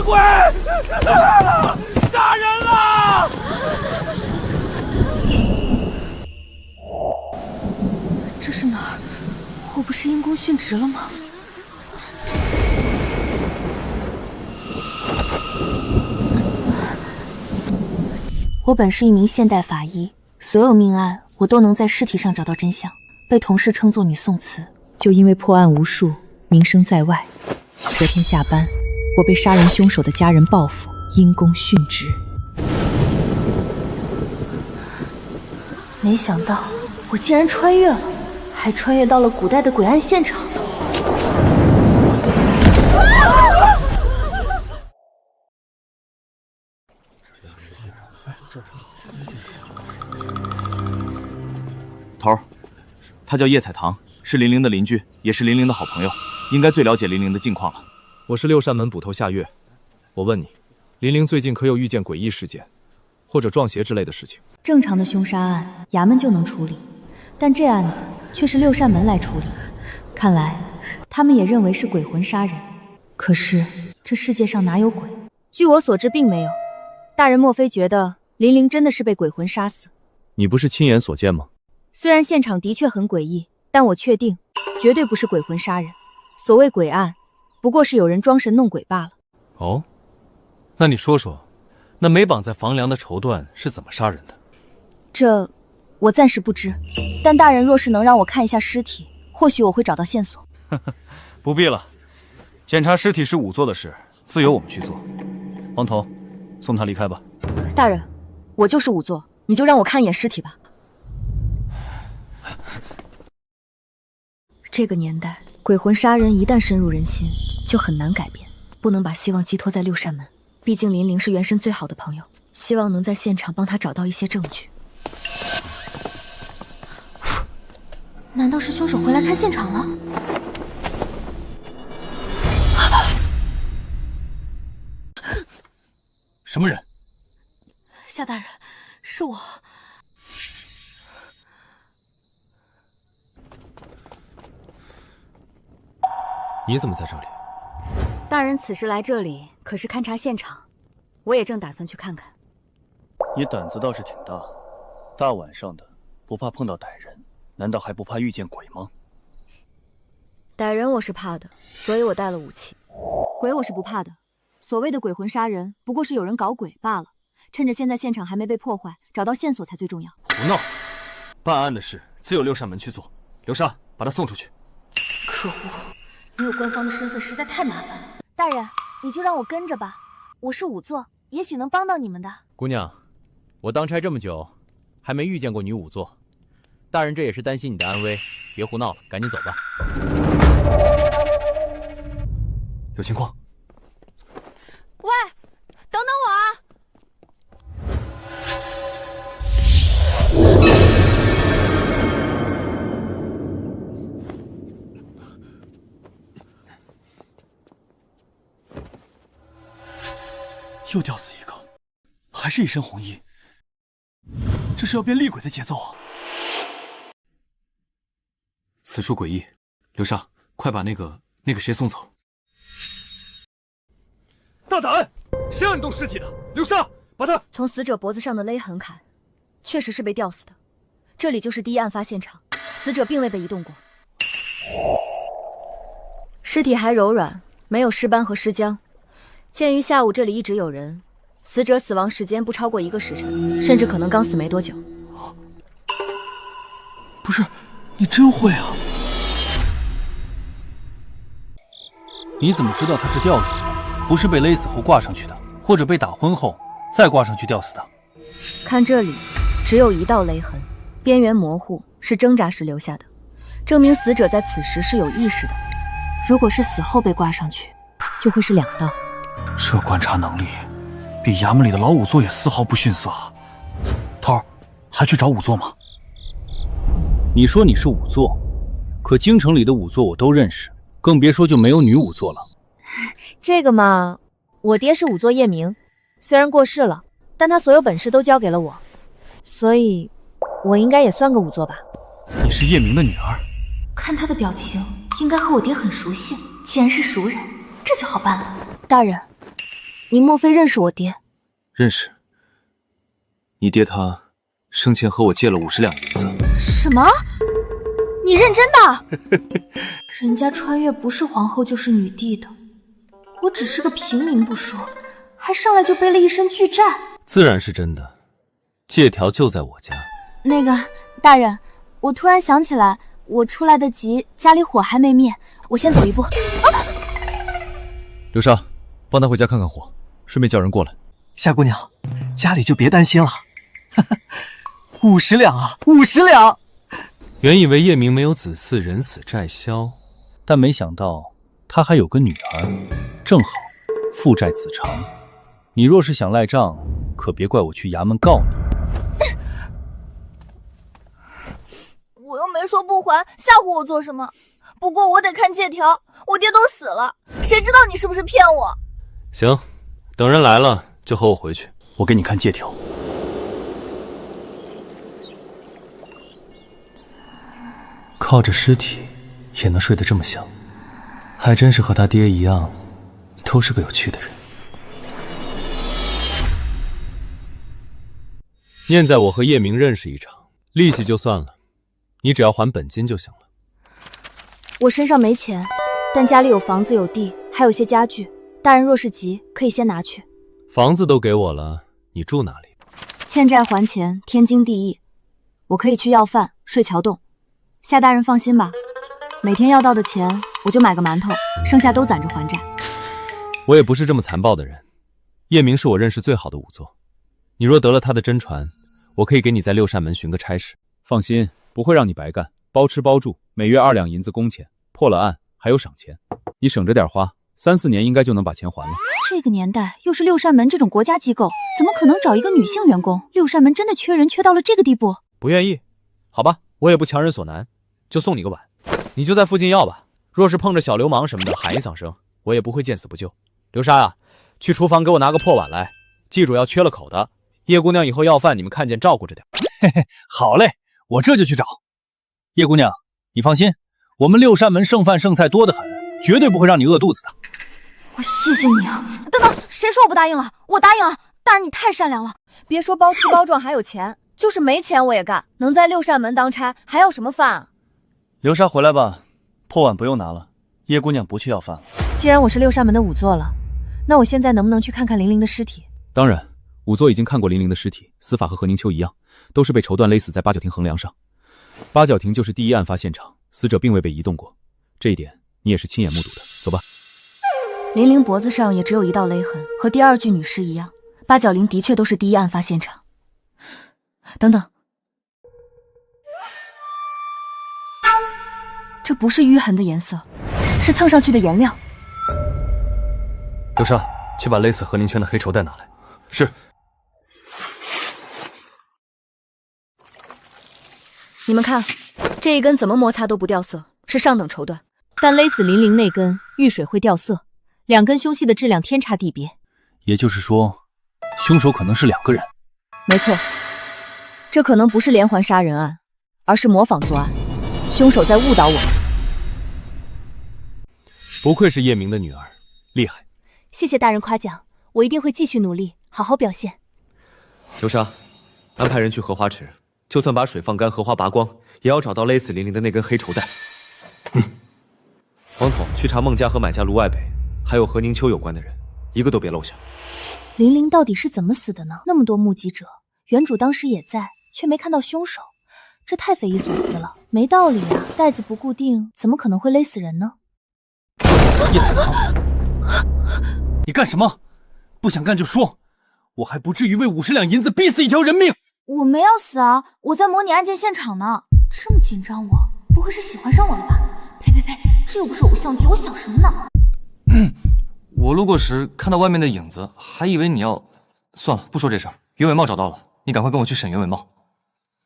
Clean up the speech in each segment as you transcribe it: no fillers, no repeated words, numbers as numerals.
死鬼！杀人了！这是哪儿？我不是因公殉职了吗？我本是一名现代法医，所有命案我都能在尸体上找到真相，被同事称作女宋慈。就因为破案无数，名声在外。昨天下班，我被杀人凶手的家人报复，因公殉职。没想到我竟然穿越了，还穿越到了古代的诡案现场。头儿，他叫叶彩棠，是玲玲的邻居，也是玲玲的好朋友，应该最了解玲玲的近况了。我是六扇门捕头夏月，我问你，玲玲最近可有遇见诡异事件，或者撞邪之类的事情？正常的凶杀案，衙门就能处理，但这案子却是六扇门来处理。看来他们也认为是鬼魂杀人。可是这世界上哪有鬼？据我所知，并没有。大人莫非觉得玲玲真的是被鬼魂杀死？你不是亲眼所见吗？虽然现场的确很诡异，但我确定，绝对不是鬼魂杀人。所谓鬼案，不过是有人装神弄鬼罢了。哦，那你说说，那没绑在房梁的绸缎是怎么杀人的？这我暂时不知，但大人若是能让我看一下尸体，或许我会找到线索。不必了，检查尸体是仵作的事，自由我们去做。王头，送他离开吧。大人，我就是仵作，你就让我看一眼尸体吧。这个年代，鬼魂杀人一旦深入人心，就很难改变。不能把希望寄托在六扇门，毕竟林玲是原神最好的朋友，希望能在现场帮他找到一些证据。难道是凶手回来看现场了？什么人？夏大人，是我。你怎么在这里？大人此时来这里可是勘察现场，我也正打算去看看。你胆子倒是挺大，大晚上的不怕碰到歹人，难道还不怕遇见鬼吗？歹人我是怕的，所以我带了武器。鬼我是不怕的，所谓的鬼魂杀人，不过是有人搞鬼罢了。趁着现在现场还没被破坏，找到线索才最重要。胡闹！办案的事自有六扇门去做。流沙，把他送出去。可恶，没有官方的身份实在太麻烦了。大人，你就让我跟着吧，我是仵作，也许能帮到你们的。姑娘，我当差这么久，还没遇见过女仵作。大人这也是担心你的安危，别胡闹了，赶紧走吧。有情况。喂，等等我啊！又吊死一个，还是一身红衣，这是要变厉鬼的节奏啊！此处诡异，流沙，快把那个谁送走！大胆！谁让你动尸体的？流沙，把他从死者脖子上的勒痕看，确实是被吊死的。这里就是第一案发现场，死者并未被移动过，尸体还柔软，没有尸斑和尸僵。鉴于下午这里一直有人，死者死亡时间不超过1个时辰，甚至可能刚死没多久。不是，你真会啊！你怎么知道他是吊死，不是被勒死后挂上去的，或者被打昏后再挂上去吊死的？看这里，只有1道勒痕，边缘模糊，是挣扎时留下的，证明死者在此时是有意识的。如果是死后被挂上去，就会是2道。这观察能力，比衙门里的老仵作也丝毫不逊色啊！头儿，还去找仵作吗？你说你是仵作，可京城里的仵作我都认识，更别说就没有女仵作了。这个嘛，我爹是仵作叶明，虽然过世了，但他所有本事都交给了我，所以我应该也算个仵作吧。你是叶明的女儿？看他的表情，应该和我爹很熟悉。既然是熟人，这就好办了。大人，您莫非认识我爹？认识。你爹他生前和我借了50两银子。什么？你认真的？人家穿越不是皇后就是女帝的，我只是个平民不说，还上来就背了一身巨债。自然是真的，借条就在我家。那个大人，我突然想起来，我出来得急，家里火还没灭，我先走一步。流沙，帮他回家看看火，顺便叫人过来。夏姑娘，家里就别担心了。50两啊，50两！原以为叶明没有子嗣，人死债消，但没想到他还有个女儿，正好父债子偿。你若是想赖账，可别怪我去衙门告你。我又没说不还，吓唬我做什么？不过我得看借条，我爹都死了，谁知道你是不是骗我？行，等人来了就和我回去，我给你看借条。靠着尸体也能睡得这么香，还真是和他爹一样，都是个有趣的人。念在我和叶明认识一场，利息就算了，你只要还本金就行了。我身上没钱，但家里有房子有地，还有些家具，大人若是急，可以先拿去。房子都给我了，你住哪里？欠债还钱，天经地义。我可以去要饭，睡桥洞。夏大人放心吧，每天要到的钱，我就买个馒头，剩下都攒着还债。我也不是这么残暴的人。叶明是我认识最好的仵作，你若得了他的真传，我可以给你在六扇门寻个差事。放心，不会让你白干，包吃包住，每月2两银子工钱，破了案还有赏钱。你省着点花，3、4年应该就能把钱还了。这个年代，又是六扇门这种国家机构，怎么可能找一个女性员工？六扇门真的缺人缺到了这个地步？不愿意？好吧，我也不强人所难，就送你个碗，你就在附近要吧。若是碰着小流氓什么的，喊一嗓声，我也不会见死不救。流沙啊，去厨房给我拿个破碗来，记住要缺了口的。叶姑娘以后要饭，你们看见照顾着点。嘿嘿，好嘞，我这就去找。叶姑娘，你放心，我们六扇门剩饭剩菜多得很，绝对不会让你饿肚子的。我谢谢你啊！等等，谁说我不答应了？我答应了。大人你太善良了，别说包吃包赚还有钱，就是没钱我也干。能在六扇门当差，还要什么饭啊？流沙回来吧，破碗不用拿了，叶姑娘不去要饭了。既然我是六扇门的仵作了，那我现在能不能去看看玲玲的尸体？当然，仵作已经看过玲玲的尸体，死法和何宁秋一样，都是被绸缎勒死在八角亭横梁上。八角亭就是第一案发现场，死者并未被移动过，这一点你也是亲眼目睹的。走吧。玲玲脖子上也只有一道勒痕，和第二具女尸一样，八角陵的确都是第一案发现场。等等，这不是淤痕的颜色，是蹭上去的颜料。流沙，去把勒死何宁圈的黑绸带拿来。是。你们看，这一根怎么摩擦都不掉色，是上等绸缎。但勒死玲玲那根遇水会掉色，两根凶器的质量天差地别。也就是说，凶手可能是2个人。没错，这可能不是连环杀人案，而是模仿作案。凶手在误导我们。不愧是叶明的女儿，厉害。谢谢大人夸奖，我一定会继续努力，好好表现。流沙，安排人去荷花池，就算把水放干，荷花拔光，也要找到勒死玲玲的那根黑绸带。王统，去查孟家和买家卢外北，还有和宁秋有关的人，一个都别漏下。玲玲到底是怎么死的呢？那么多目击者，原主当时也在，却没看到凶手，这太匪夷所思了，没道理啊！带子不固定，怎么可能会勒死人呢？叶彩棠，你干什么？不想干就说，我还不至于为50两银子逼死一条人命。我没要死啊，我在模拟案件现场呢。这么紧张我，不会是喜欢上我了吧？呸呸呸，这又不是偶像剧，我想什么呢？我路过时看到外面的影子，还以为你要……算了，不说这事儿。袁伟茂找到了，你赶快跟我去审袁伟茂。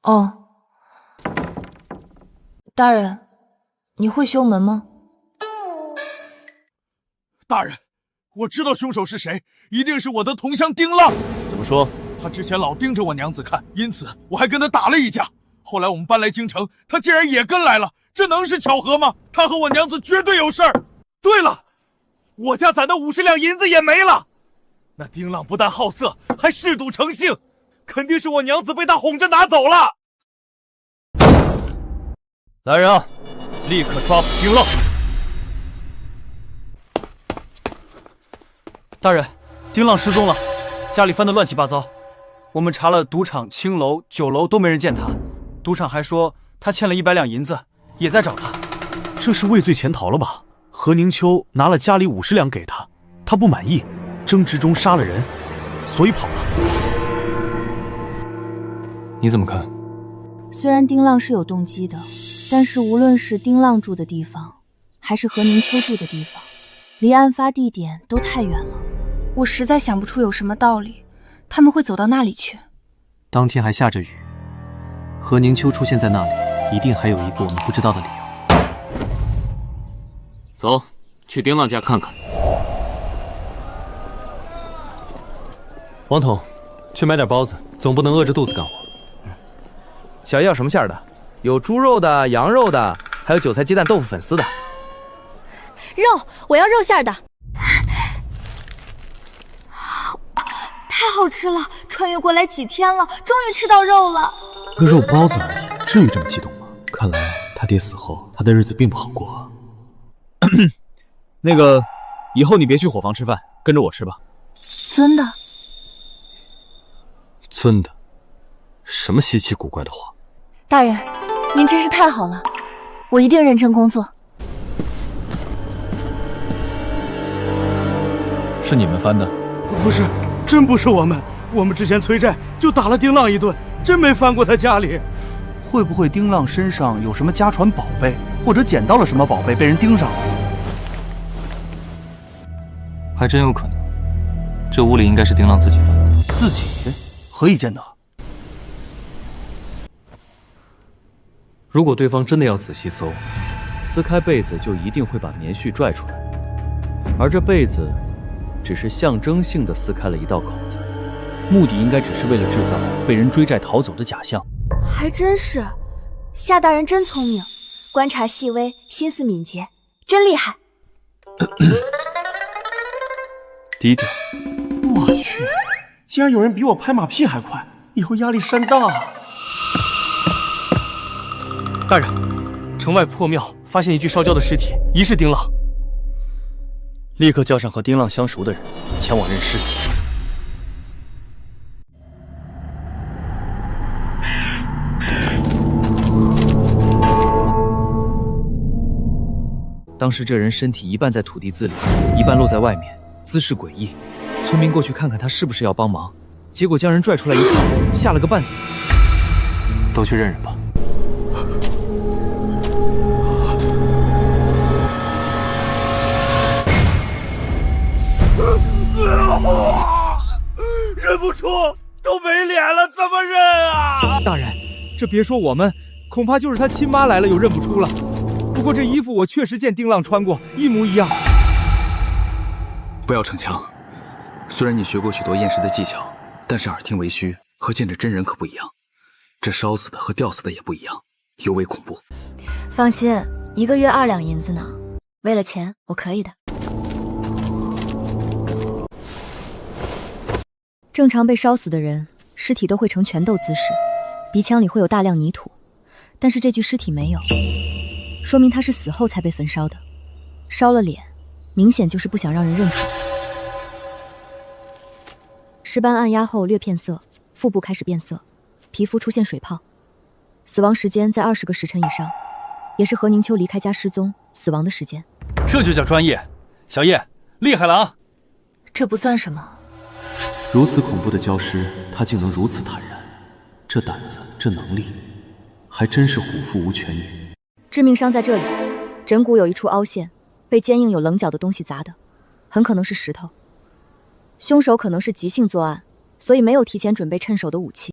哦，大人，你会修门吗？大人，我知道凶手是谁，一定是我的同乡丁浪。怎么说？他之前老盯着我娘子看，因此我还跟他打了一架。后来我们搬来京城，他竟然也跟来了，这能是巧合吗？他和我娘子绝对有事儿。对了，我家攒的50两银子也没了。那丁浪不但好色，还嗜赌成性，肯定是我娘子被他哄着拿走了。来人啊，立刻抓捕丁浪！大人，丁浪失踪了，家里翻得乱七八糟。我们查了赌场、青楼、酒楼都没人见他。赌场还说他欠了100两银子，也在找他。这是畏罪潜逃了吧？何宁秋拿了家里50两给他，他不满意，争执中杀了人，所以跑了。你怎么看？虽然丁浪是有动机的，但是无论是丁浪住的地方，还是何宁秋住的地方，离案发地点都太远了。我实在想不出有什么道理，他们会走到那里去。当天还下着雨，何宁秋出现在那里，一定还有一个我们不知道的理由。走，去丁浪家看看。王统，去买点包子，总不能饿着肚子干活。小叶要什么馅的？有猪肉的、羊肉的，还有韭菜鸡蛋豆腐粉丝的。肉，我要肉馅的。太好吃了！穿越过来几天了，终于吃到肉了。个肉包子而已，至于这么激动吗？看来他爹死后，他的日子并不好过啊。那个，以后你别去伙房吃饭，跟着我吃吧。真的？尊的，什么稀奇古怪的话？大人，您真是太好了，我一定认真工作。是你们翻的？不是，真不是我们。我们之前催债就打了丁浪一顿，真没翻过他家里。会不会丁浪身上有什么家传宝贝，或者捡到了什么宝贝被人盯上了？还真有可能。这屋里应该是丁浪自己翻的。自己？何以见得？如果对方真的要仔细搜，撕开被子就一定会把棉絮拽出来，而这被子只是象征性的撕开了一道口子，目的应该只是为了制造被人追债逃走的假象。还真是，夏大人真聪明，观察细微，心思敏捷，真厉害。低调。我去，竟然有人比我拍马屁还快，以后压力山大啊！大人，城外破庙发现一具烧焦的尸体，疑是丁浪。立刻叫上和丁浪相熟的人前往认尸。当时这人身体一半在土地字里，一半露在外面，姿势诡异。村民过去看看他是不是要帮忙，结果将人拽出来一看，吓了个半死。都去认认吧。认不出，都没脸了，怎么认啊？大人，这别说我们，恐怕就是他亲妈来了，有认不出了。不过这衣服我确实见丁浪穿过，一模一样。不要逞强，虽然你学过许多验尸的技巧，但是耳听为虚和见着真人可不一样。这烧死的和吊死的也不一样，尤为恐怖。放心，1个月2两银子呢，为了钱我可以的。正常被烧死的人，尸体都会呈拳斗姿势，鼻腔里会有大量泥土，但是这具尸体没有，说明他是死后才被焚烧的。烧了脸，明显就是不想让人认出来。尸斑按压后略变色，腹部开始变色，皮肤出现水泡，死亡时间在20个时辰以上，也是何宁秋离开家失踪死亡的时间。这就叫专业，小叶厉害了啊！这不算什么。如此恐怖的焦尸，他竟能如此坦然，这胆子，这能力，还真是虎父无犬女。致命伤在这里，枕骨有一处凹陷，被坚硬有棱角的东西砸的，很可能是石头。凶手可能是即兴作案，所以没有提前准备趁手的武器。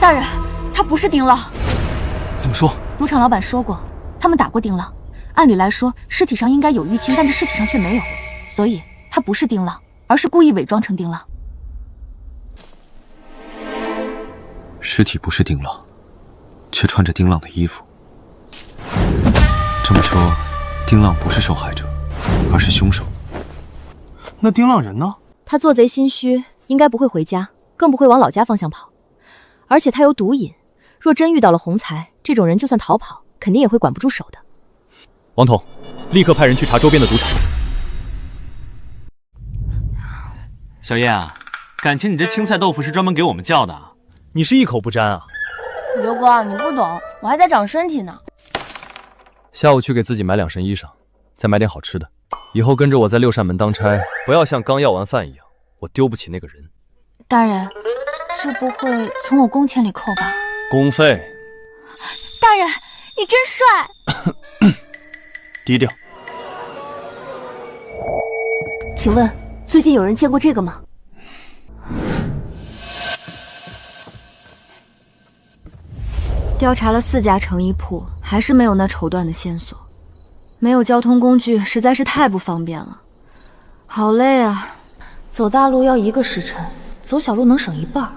大人，他不是丁浪。怎么说？赌场老板说过，他们打过丁浪。按理来说，尸体上应该有淤青，但这尸体上却没有，所以他不是丁浪，而是故意伪装成丁浪。尸体不是丁浪，却穿着丁浪的衣服。这么说，丁浪不是受害者，而是凶手。那丁浪人呢？他做贼心虚，应该不会回家，更不会往老家方向跑。而且他有毒瘾，若真遇到了洪财，这种人就算逃跑，肯定也会管不住手的。王统，立刻派人去查周边的赌场。小叶啊，感情你这青菜豆腐是专门给我们叫的啊？你是一口不沾啊？刘哥，你不懂，我还在长身体呢。下午去给自己买2身衣裳，再买点好吃的。以后跟着我在六扇门当差，不要像刚要完饭一样，我丢不起那个人。大人，这不会从我工钱里扣吧？工费。大人，你真帅。低调。请问最近有人见过这个吗？调查了4家成衣铺，还是没有那绸缎的线索。没有交通工具，实在是太不方便了。好累啊！走大路要1个时辰，走小路能省1半。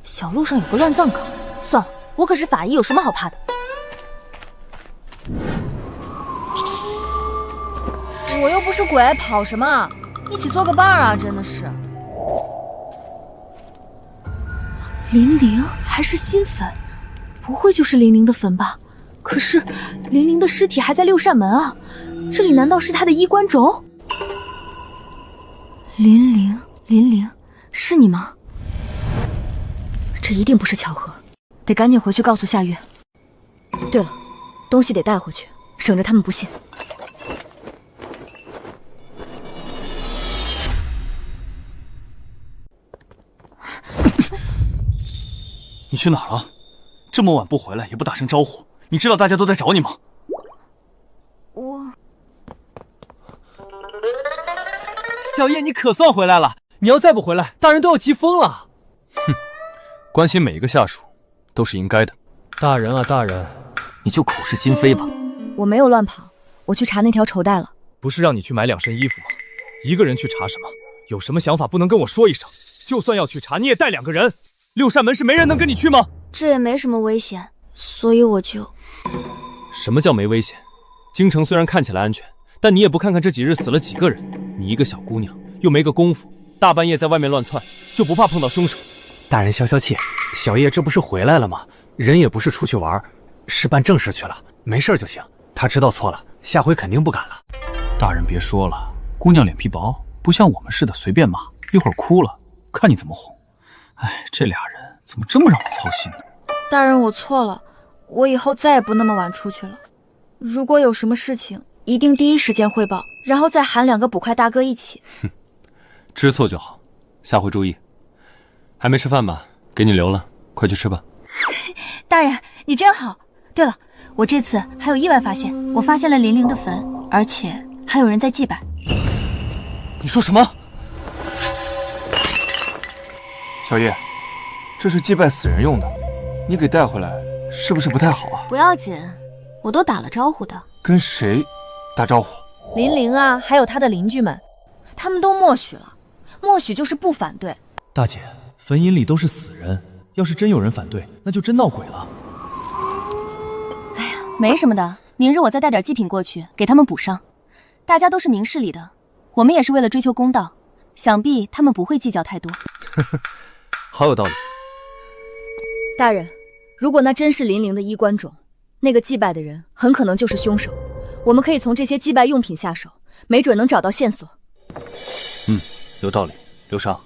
小路上有个乱葬岗，算了，我可是法医，有什么好怕的？我又不是鬼，跑什么？一起做个伴儿啊！真的是。林玲还是新坟，不会就是林玲的坟吧？可是林玲的尸体还在六扇门啊，这里难道是她的衣冠冢？林玲，是你吗？这一定不是巧合，得赶紧回去告诉夏月。对了，东西得带回去，省着他们不信。你去哪儿了？这么晚不回来，也不打声招呼，你知道大家都在找你吗？小叶，你可算回来了！你要再不回来，大人都要急疯了。哼，关心每一个下属都是应该的。大人啊，大人，你就口是心非吧。我没有乱跑，我去查那条绸带了。不是让你去买2身衣服吗？一个人去查什么？有什么想法不能跟我说一声？就算要去查，你也带2个人。六扇门是没人能跟你去吗？这也没什么危险，所以我就……什么叫没危险？京城虽然看起来安全，但你也不看看这几日死了几个人。你一个小姑娘，又没个功夫，大半夜在外面乱窜，就不怕碰到凶手？大人消消气，小叶这不是回来了吗？人也不是出去玩，是办正事去了，没事就行。他知道错了，下回肯定不敢了。大人别说了，姑娘脸皮薄，不像我们似的随便骂，一会儿哭了，看你怎么哄。哎，这俩人怎么这么让我操心呢？大人，我错了，我以后再也不那么晚出去了。如果有什么事情，一定第一时间汇报，然后再喊2个捕快大哥一起。哼，知错就好，下回注意。还没吃饭吧？给你留了，快去吃吧。大人，你真好。对了，我这次还有意外发现，我发现了林玲的坟，而且还有人在祭拜。你说什么？小叶，这是祭拜死人用的，你给带回来是不是不太好啊？不要紧，我都打了招呼的。跟谁打招呼？林玲啊，还有他的邻居们，他们都默许了。默许就是不反对。大姐，坟茔里都是死人，要是真有人反对，那就真闹鬼了。哎呀，没什么的，明日我再带点祭品过去，给他们补上。大家都是明事理的，我们也是为了追求公道，想必他们不会计较太多。好有道理。大人，如果那真是林玲的衣冠冢，那个祭拜的人很可能就是凶手。我们可以从这些祭拜用品下手，没准能找到线索。有道理。刘尚，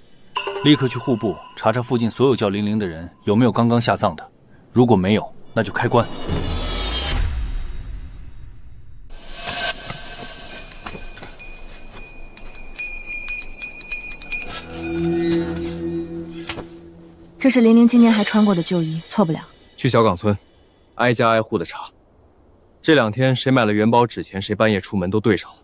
立刻去户部查查附近所有叫林玲的人有没有刚刚下葬的，如果没有，那就开棺。这是林玲今年还穿过的旧衣，错不了。去小岗村，挨家挨户的查。这2天谁买了元宝纸钱，谁半夜出门都对上了。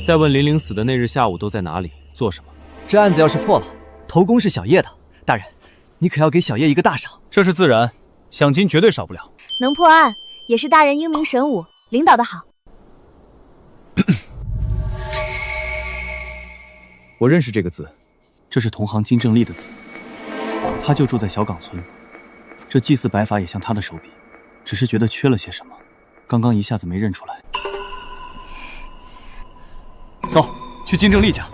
再问林玲死的那日下午都在哪里，做什么？这案子要是破了，头功是小叶的。大人，你可要给小叶一个大赏。这是自然，奖金绝对少不了。能破案也是大人英明神武，领导的好。我认识这个字，这是同行金正丽的字，他就住在小岗村。这祭祀摆法也像他的手笔，只是觉得缺了些什么，刚刚一下子没认出来。走，去金正丽家。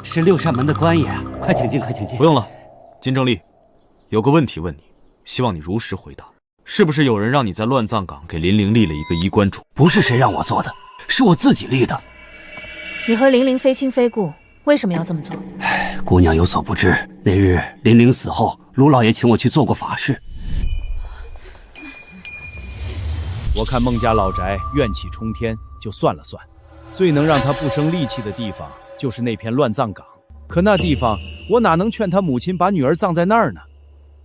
是六扇门的官爷，快请进，快请进。不用了，金正丽，有个问题问你，希望你如实回答。是不是有人让你在乱葬岗给林玲立了一个衣冠冢？不是谁让我做的，是我自己立的。你和玲玲非亲非故，为什么要这么做？姑娘有所不知，那日林玲死后，卢老爷请我去做过法事。我看孟家老宅怨气冲天，就算了算，最能让他不生戾气的地方就是那片乱葬岗。可那地方我哪能劝他母亲把女儿葬在那儿呢？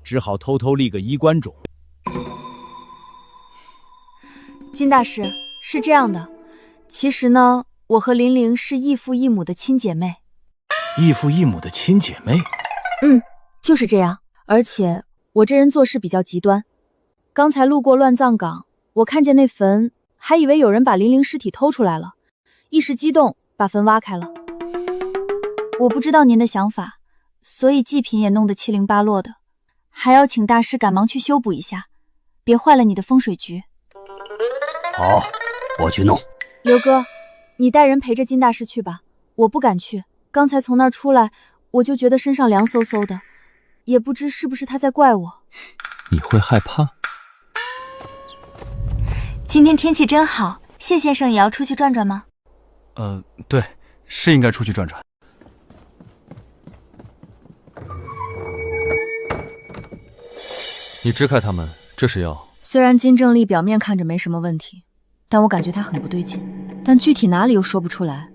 只好偷偷立个衣冠冢。金大师，是这样的，其实呢，我和玲玲是异父异母的亲姐妹。异父异母的亲姐妹？就是这样。而且我这人做事比较极端，刚才路过乱葬岗，我看见那坟，还以为有人把玲玲尸体偷出来了，一时激动把坟挖开了。我不知道您的想法，所以祭品也弄得七零八落的，还要请大师赶忙去修补一下，别坏了你的风水局。好，我去弄。刘哥，你带人陪着金大师去吧，我不敢去。刚才从那儿出来，我就觉得身上凉飕飕的，也不知是不是他在怪我。你会害怕？今天天气真好，谢先生也要出去转转吗？对，是应该出去转转。你支开他们，这是要……虽然金正丽表面看着没什么问题，但我感觉他很不对劲，但具体哪里又说不出来，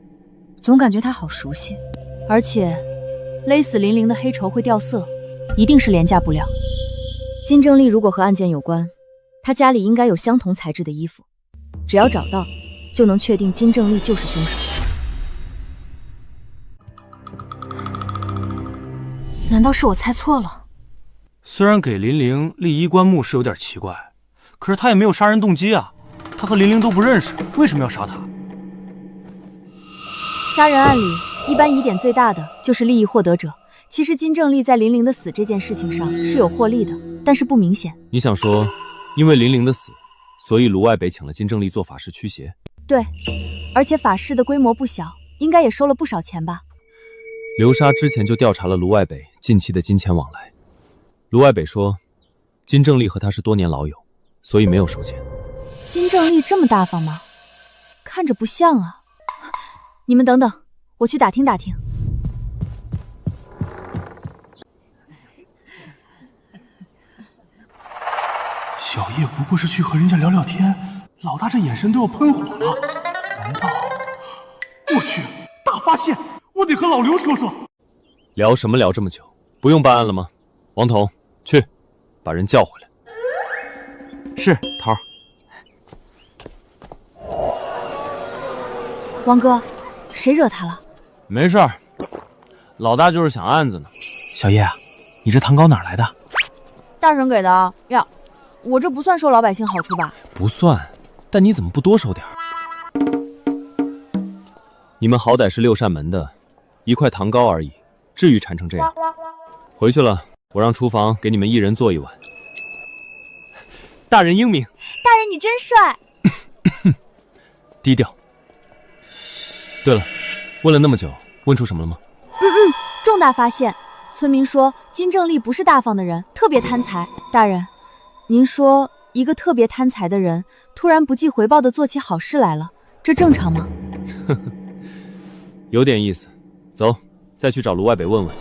总感觉他好熟悉。而且勒死林玲的黑绸会掉色，一定是廉价布料。金正丽如果和案件有关，他家里应该有相同材质的衣服，只要找到，就能确定金正丽就是凶手。难道是我猜错了？虽然给林玲立衣冠墓是有点奇怪，可是他也没有杀人动机啊。他和林玲都不认识，为什么要杀他？杀人案里，一般疑点最大的就是利益获得者。其实金正丽在林玲的死这件事情上是有获利的，但是不明显。你想说，因为林玲的死，所以卢外北请了金正丽做法事驱邪？对，而且法事的规模不小，应该也收了不少钱吧。流沙之前就调查了卢外北近期的金钱往来，卢外北说，金正丽和他是多年老友，所以没有收钱。金正丽这么大方吗？看着不像啊。你们等等，我去打听打听。小叶不过是去和人家聊聊天，老大这眼神都要喷火了。难道……我去，大发现！我得和老刘说说。聊什么聊这么久？不用办案了吗？王彤，去，把人叫回来。是，头儿。王哥，谁惹他了？没事儿，老大就是想案子呢。小叶啊，你这糖糕哪来的？大人给的呀，我这不算收老百姓好处吧？不算，但你怎么不多收点儿？你们好歹是六扇门的，一块糖糕而已，至于馋成这样？回去了，我让厨房给你们一人做一碗。大人英明。大人你真帅。低调。对了，问了那么久，问出什么了吗？重大发现！村民说金正丽不是大方的人，特别贪财。大人，您说一个特别贪财的人突然不计回报的做起好事来了，这正常吗？有点意思。走，再去找卢外北问问。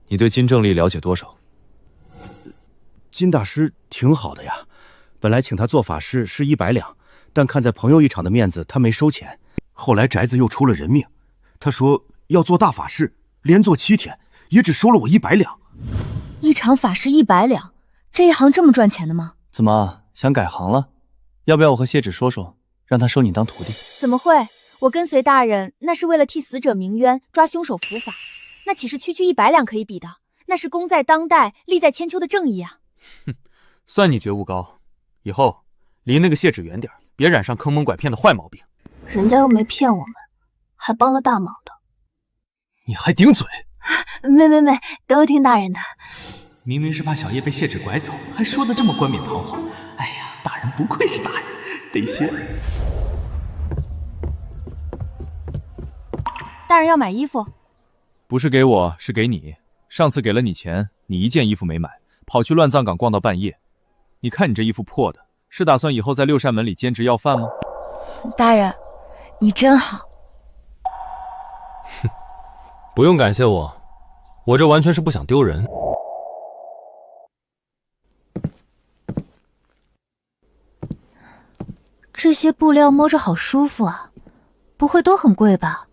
你对金正丽了解多少？金大师挺好的呀，本来请他做法事是100两，但看在朋友一场的面子，他没收钱。后来宅子又出了人命，他说要做大法事，连做7天，也只收了我100两。一场法事100两，这一行这么赚钱的吗？怎么想改行了？要不要我和谢芷说说，让他收你当徒弟？怎么会？我跟随大人，那是为了替死者鸣冤，抓凶手伏法，那岂是区区100两可以比的？那是功在当代，利在千秋的正义啊！哼，算你觉悟高，以后离那个谢芷远点，别染上坑蒙拐骗的坏毛病。人家又没骗我们，还帮了大忙的。你还顶嘴？没，都听大人的。明明是怕小叶被谢芷拐走，还说得这么冠冕堂皇。哎呀，大人不愧是大人，得谢。大人要买衣服？不是给我，是给你。上次给了你钱，你一件衣服没买，跑去乱葬岗逛到半夜。你看你这衣服破的，是打算以后在六扇门里兼职要饭吗？大人，你真好。不用感谢我，我这完全是不想丢人。这些布料摸着好舒服啊，不会都很贵吧？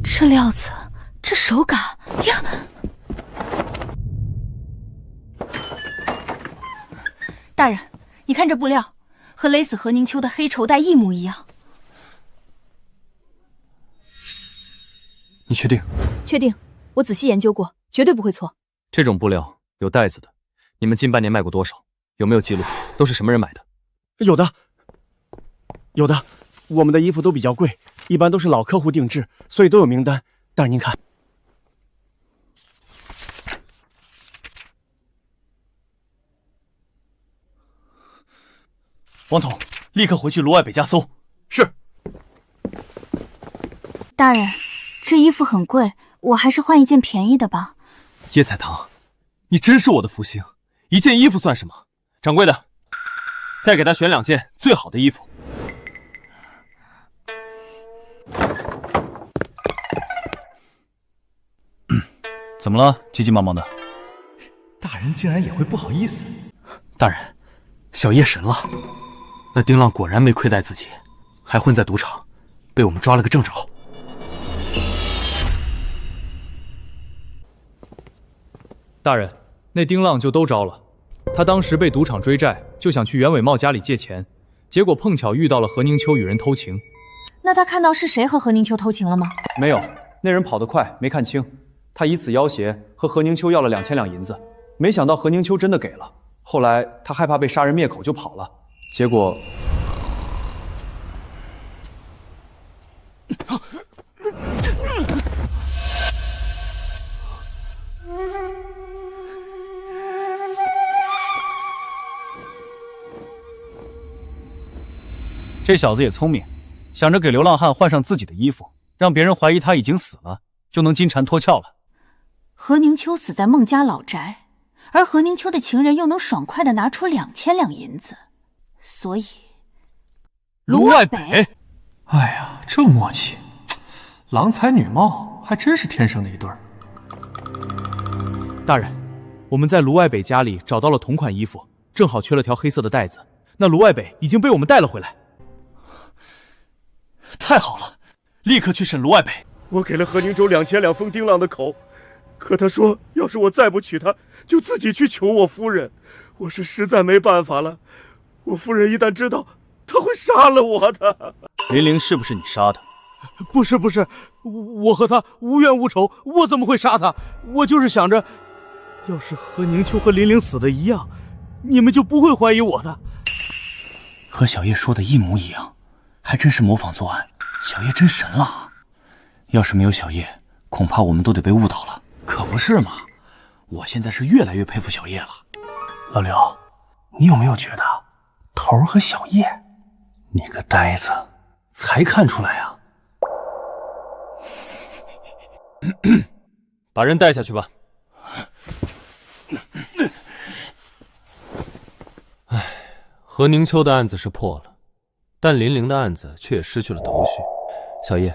这料子，这手感呀！大人，你看这布料，和勒死何宁秋的黑绸带一模一样。你确定？确定，我仔细研究过，绝对不会错。这种布料有袋子的，你们近半年卖过多少？有没有记录？都是什么人买的？有的，我们的衣服都比较贵，一般都是老客户定制，所以都有名单。大人您看，王统，立刻回去卢外北家搜。是。大人，这衣服很贵，我还是换一件便宜的吧。叶彩棠，你真是我的福星，一件衣服算什么？掌柜的，再给他选2件最好的衣服。怎么了？急急忙忙的。大人竟然也会不好意思。大人，小叶神了。那丁浪果然没亏待自己，还混在赌场，被我们抓了个正着。大人，那丁浪就都招了。他当时被赌场追债，就想去袁伟茂家里借钱，结果碰巧遇到了何宁秋与人偷情。那他看到是谁和何宁秋偷情了吗？没有，那人跑得快，没看清。他以此要挟，和何宁秋要了2000两银子，没想到何宁秋真的给了。后来他害怕被杀人灭口，就跑了。结果，这小子也聪明，想着给流浪汉换上自己的衣服，让别人怀疑他已经死了，就能金蝉脱壳了。何宁秋死在孟家老宅，而何宁秋的情人又能爽快地拿出2000两银子，所以卢外北，哎呀，这默契，郎才女貌，还真是天生的一对儿。大人，我们在卢外北家里找到了同款衣服，正好缺了条黑色的带子，那卢外北已经被我们带了回来。太好了，立刻去审卢外北。我给了何宁州2000两封丁浪的口，可他说要是我再不娶她，就自己去求我夫人。我是实在没办法了，我夫人一旦知道，她会杀了我的。林玲是不是你杀的？不是，我和她无冤无仇，我怎么会杀她？我就是想着，要是何宁秋和林玲死的一样，你们就不会怀疑我的。和小叶说的一模一样，还真是模仿作案。小叶真神了，要是没有小叶，恐怕我们都得被误导了。可不是嘛，我现在是越来越佩服小叶了。老刘，你有没有觉得头儿和小叶？你个呆子，才看出来啊！把人带下去吧。唉，何宁秋的案子是破了，但林玲的案子却也失去了头绪。小叶，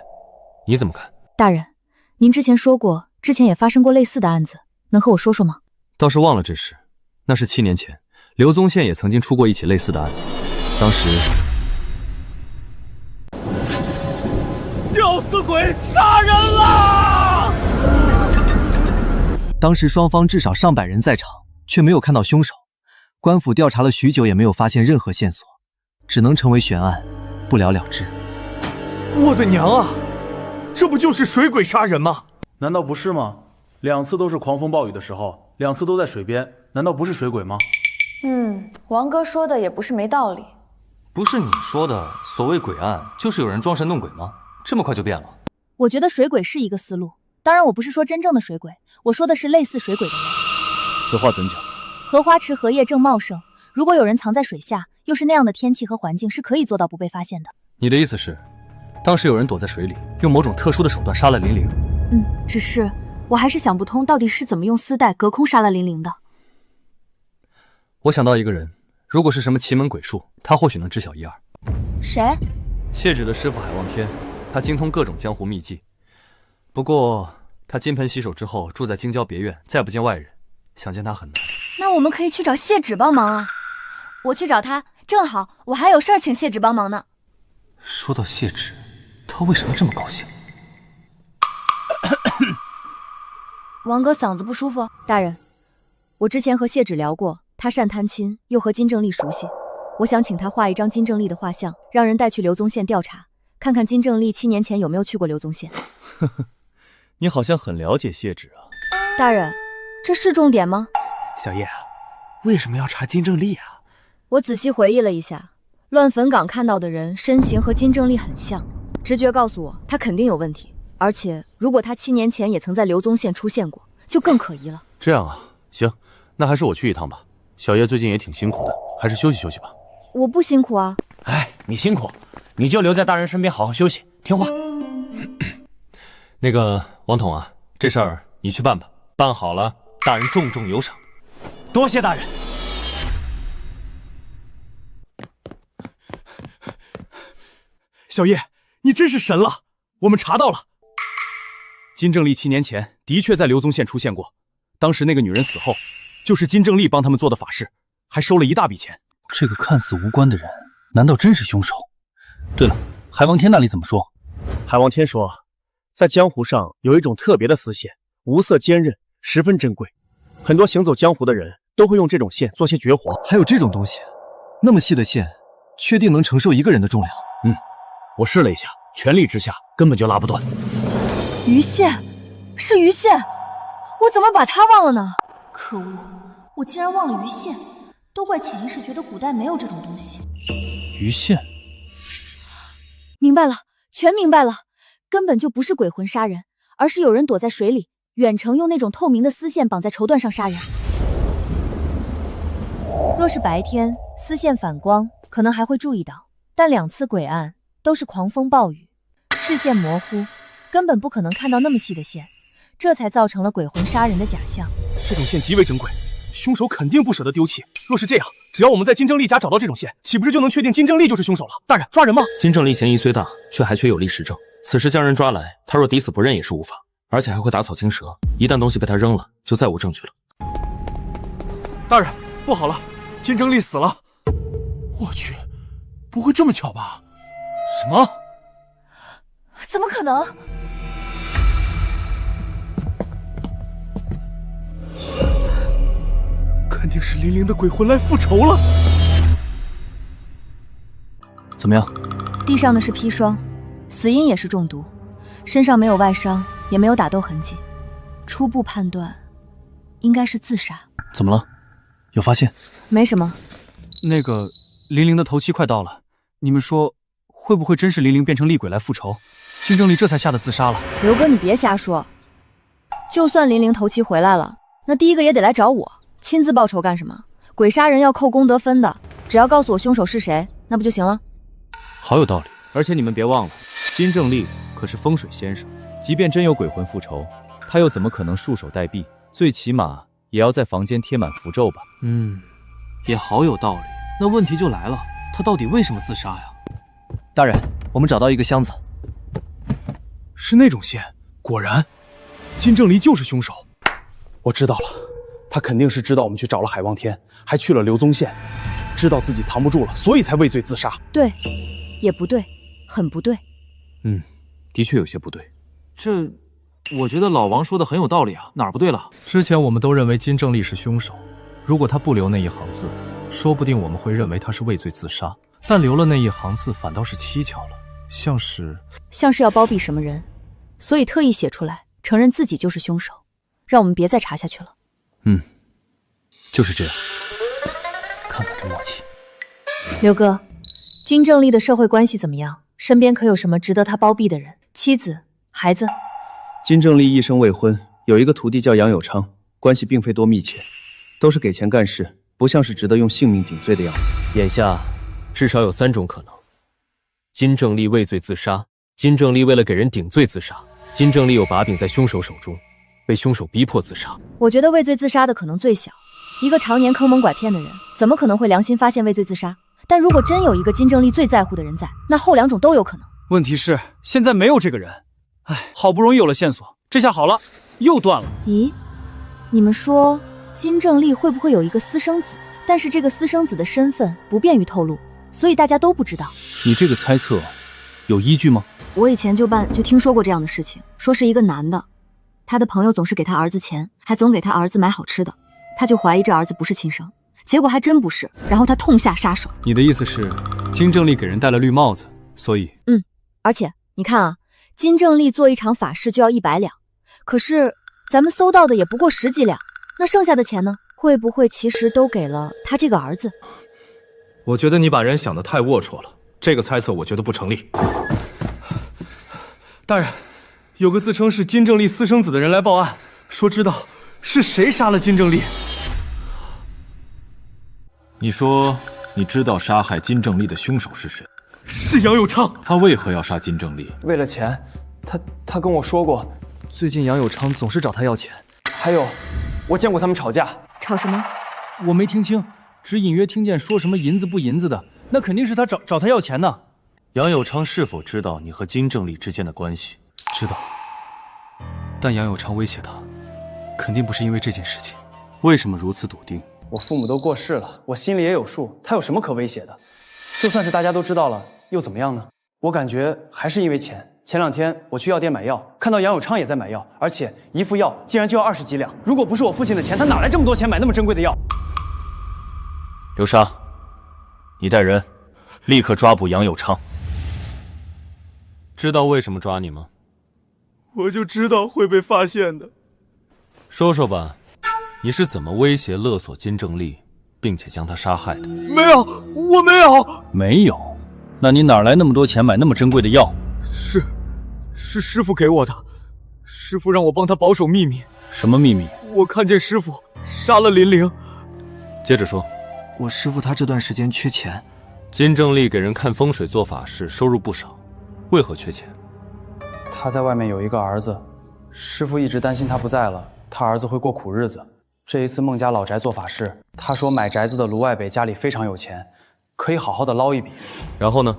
你怎么看？大人，您之前说过，之前也发生过类似的案子，能和我说说吗？倒是忘了这事，那是7年前，刘宗宪也曾经出过一起类似的案子，当时吊死鬼杀人了！当时双方至少上百人在场，却没有看到凶手。官府调查了许久，也没有发现任何线索，只能成为悬案，不了了之。我的娘啊！这不就是水鬼杀人吗？难道不是吗？2次都是狂风暴雨的时候，2次都在水边，难道不是水鬼吗？王哥说的也不是没道理。不是你说的所谓鬼案，就是有人装神弄鬼吗？这么快就变了？我觉得水鬼是一个思路，当然我不是说真正的水鬼，我说的是类似水鬼的人。此话怎讲？荷花池荷叶正茂盛，如果有人藏在水下，又是那样的天气和环境，是可以做到不被发现的。你的意思是，当时有人躲在水里，用某种特殊的手段杀了玲玲？只是我还是想不通，到底是怎么用丝带隔空杀了玲玲的。我想到一个人，如果是什么奇门鬼术，他或许能知晓一二。谁？谢芷的师傅海望天，他精通各种江湖秘技。不过他金盆洗手之后，住在京郊别院，再不见外人，想见他很难。那我们可以去找谢芷帮忙啊！我去找他，正好我还有事儿请谢芷帮忙呢。说到谢芷，他为什么这么高兴？王哥嗓子不舒服。大人，我之前和谢芷聊过，他善贪亲，又和金正丽熟悉，我想请他画一张金正丽的画像，让人带去刘宗县调查，看看金正丽7年前有没有去过刘宗县。你好像很了解谢芷啊。大人，这是重点吗？小叶，为什么要查金正丽啊？我仔细回忆了一下，乱坟岗看到的人身形和金正丽很像，直觉告诉我他肯定有问题。而且如果他7年前也曾在刘宗县出现过，就更可疑了。这样啊，行，那还是我去一趟吧。小叶最近也挺辛苦的，还是休息休息吧。我不辛苦啊。哎，你辛苦，你就留在大人身边好好休息，听话。那个王统啊，这事儿你去办吧，办好了，大人重重有赏。多谢大人。小叶，你真是神了！我们查到了，金正丽7年前的确在刘宗县出现过，当时那个女人死后，就是金正丽帮他们做的法事，还收了一大笔钱。这个看似无关的人，难道真是凶手？对了，海望天那里怎么说？海望天说，在江湖上有一种特别的丝线，无色坚韧，十分珍贵，很多行走江湖的人都会用这种线做些绝活。还有这种东西？那么细的线，确定能承受一个人的重量？我试了一下，全力之下根本就拉不断。鱼线，是鱼线，我怎么把它忘了呢？可恶，我竟然忘了鱼线，都怪潜意识觉得古代没有这种东西。鱼线？明白了，全明白了，根本就不是鬼魂杀人，而是有人躲在水里，远程用那种透明的丝线绑在绸缎上杀人。若是白天，丝线反光，可能还会注意到，但2次鬼案都是狂风暴雨，视线模糊，根本不可能看到那么细的线，这才造成了鬼魂杀人的假象。这种线极为珍贵，凶手肯定不舍得丢弃。若是这样，只要我们在金正丽家找到这种线，岂不是就能确定金正丽就是凶手了？大人，抓人吗？金正丽嫌疑虽大，却还缺有力实证。此时将人抓来，他若抵死不认也是无法，而且还会打草惊蛇。一旦东西被他扔了，就再无证据了。大人，不好了，金正丽死了！我去，不会这么巧吧？什么？怎么可能？肯定是玲玲的鬼魂来复仇了。怎么样？地上的是砒霜，死因也是中毒，身上没有外伤，也没有打斗痕迹，初步判断应该是自杀。怎么了？有发现？没什么。那个玲玲的头七快到了，你们说会不会真是玲玲变成厉鬼来复仇？金正丽这才吓得自杀了。刘哥，你别瞎说，就算玲玲头七回来了，那第一个也得来找我，亲自报仇干什么？鬼杀人要扣功德分的，只要告诉我凶手是谁，那不就行了？好有道理。而且你们别忘了，金正丽可是风水先生，即便真有鬼魂复仇，他又怎么可能束手待毙？最起码也要在房间贴满符咒吧。也好有道理。那问题就来了，他到底为什么自杀呀？大人，我们找到一个箱子，是那种线，果然，金正离就是凶手。我知道了，他肯定是知道我们去找了海望天，还去了刘宗县，知道自己藏不住了，所以才畏罪自杀。对，也不对，很不对。的确有些不对。我觉得老王说的很有道理啊，哪儿不对了？之前我们都认为金正丽是凶手，如果他不留那一行字，说不定我们会认为他是畏罪自杀。但留了那一行字，反倒是蹊跷了，像是要包庇什么人，所以特意写出来，承认自己就是凶手，让我们别再查下去了。就是这样。看看这默契。刘哥，金正丽的社会关系怎么样？身边可有什么值得他包庇的人？妻子、孩子？金正丽一生未婚，有一个徒弟叫杨有昌，关系并非多密切，都是给钱干事，不像是值得用性命顶罪的样子。眼下至少有3种可能：金正丽畏罪自杀，金正丽为了给人顶罪自杀，金正丽有把柄在凶手手中，被凶手逼迫自杀。我觉得畏罪自杀的可能最小，一个常年坑蒙拐骗的人，怎么可能会良心发现畏罪自杀？但如果真有一个金正丽最在乎的人在，那后2种都有可能。问题是现在没有这个人，哎，好不容易有了线索，这下好了，又断了。咦，你们说金正丽会不会有一个私生子？但是这个私生子的身份不便于透露，所以大家都不知道。你这个猜测有依据吗？我以前就听说过这样的事情，说是一个男的，他的朋友总是给他儿子钱，还总给他儿子买好吃的，他就怀疑这儿子不是亲生，结果还真不是，然后他痛下杀手。你的意思是金正丽给人戴了绿帽子，所以……而且你看啊，金正丽做一场法事就要100两，可是咱们搜到的也不过10几两，那剩下的钱呢？会不会其实都给了他这个儿子？我觉得你把人想得太龌龊了，这个猜测我觉得不成立。大人，有个自称是金正丽私生子的人来报案，说知道是谁杀了金正丽。你说你知道杀害金正丽的凶手是谁？是杨有昌。他为何要杀金正丽？为了钱。他跟我说过，最近杨有昌总是找他要钱。还有，我见过他们吵架。吵什么？我没听清，只隐约听见说什么银子不银子的，那肯定是他找他要钱呢。杨有昌是否知道你和金正丽之间的关系？知道，但杨有昌威胁他，肯定不是因为这件事情。为什么如此笃定？我父母都过世了，我心里也有数，他有什么可威胁的？就算是大家都知道了，又怎么样呢？我感觉还是因为钱。前2天我去药店买药，看到杨有昌也在买药，而且一副药竟然就要20几两。如果不是我父亲的钱，他哪来这么多钱买那么珍贵的药？流沙，你带人立刻抓捕杨有昌。知道为什么抓你吗？我就知道会被发现的。说说吧，你是怎么威胁勒索金正丽，并且将她杀害的？没有，我没有。没有？那你哪来那么多钱买那么珍贵的药？是师傅给我的，师傅让我帮他保守秘密。什么秘密？我看见师傅杀了林玲。接着说。我师傅他这段时间缺钱。金正丽给人看风水做法事，收入不少，为何缺钱？他在外面有一个儿子，师傅一直担心他不在了，他儿子会过苦日子。这一次孟家老宅做法事，他说买宅子的卢外北家里非常有钱，可以好好的捞一笔。然后呢？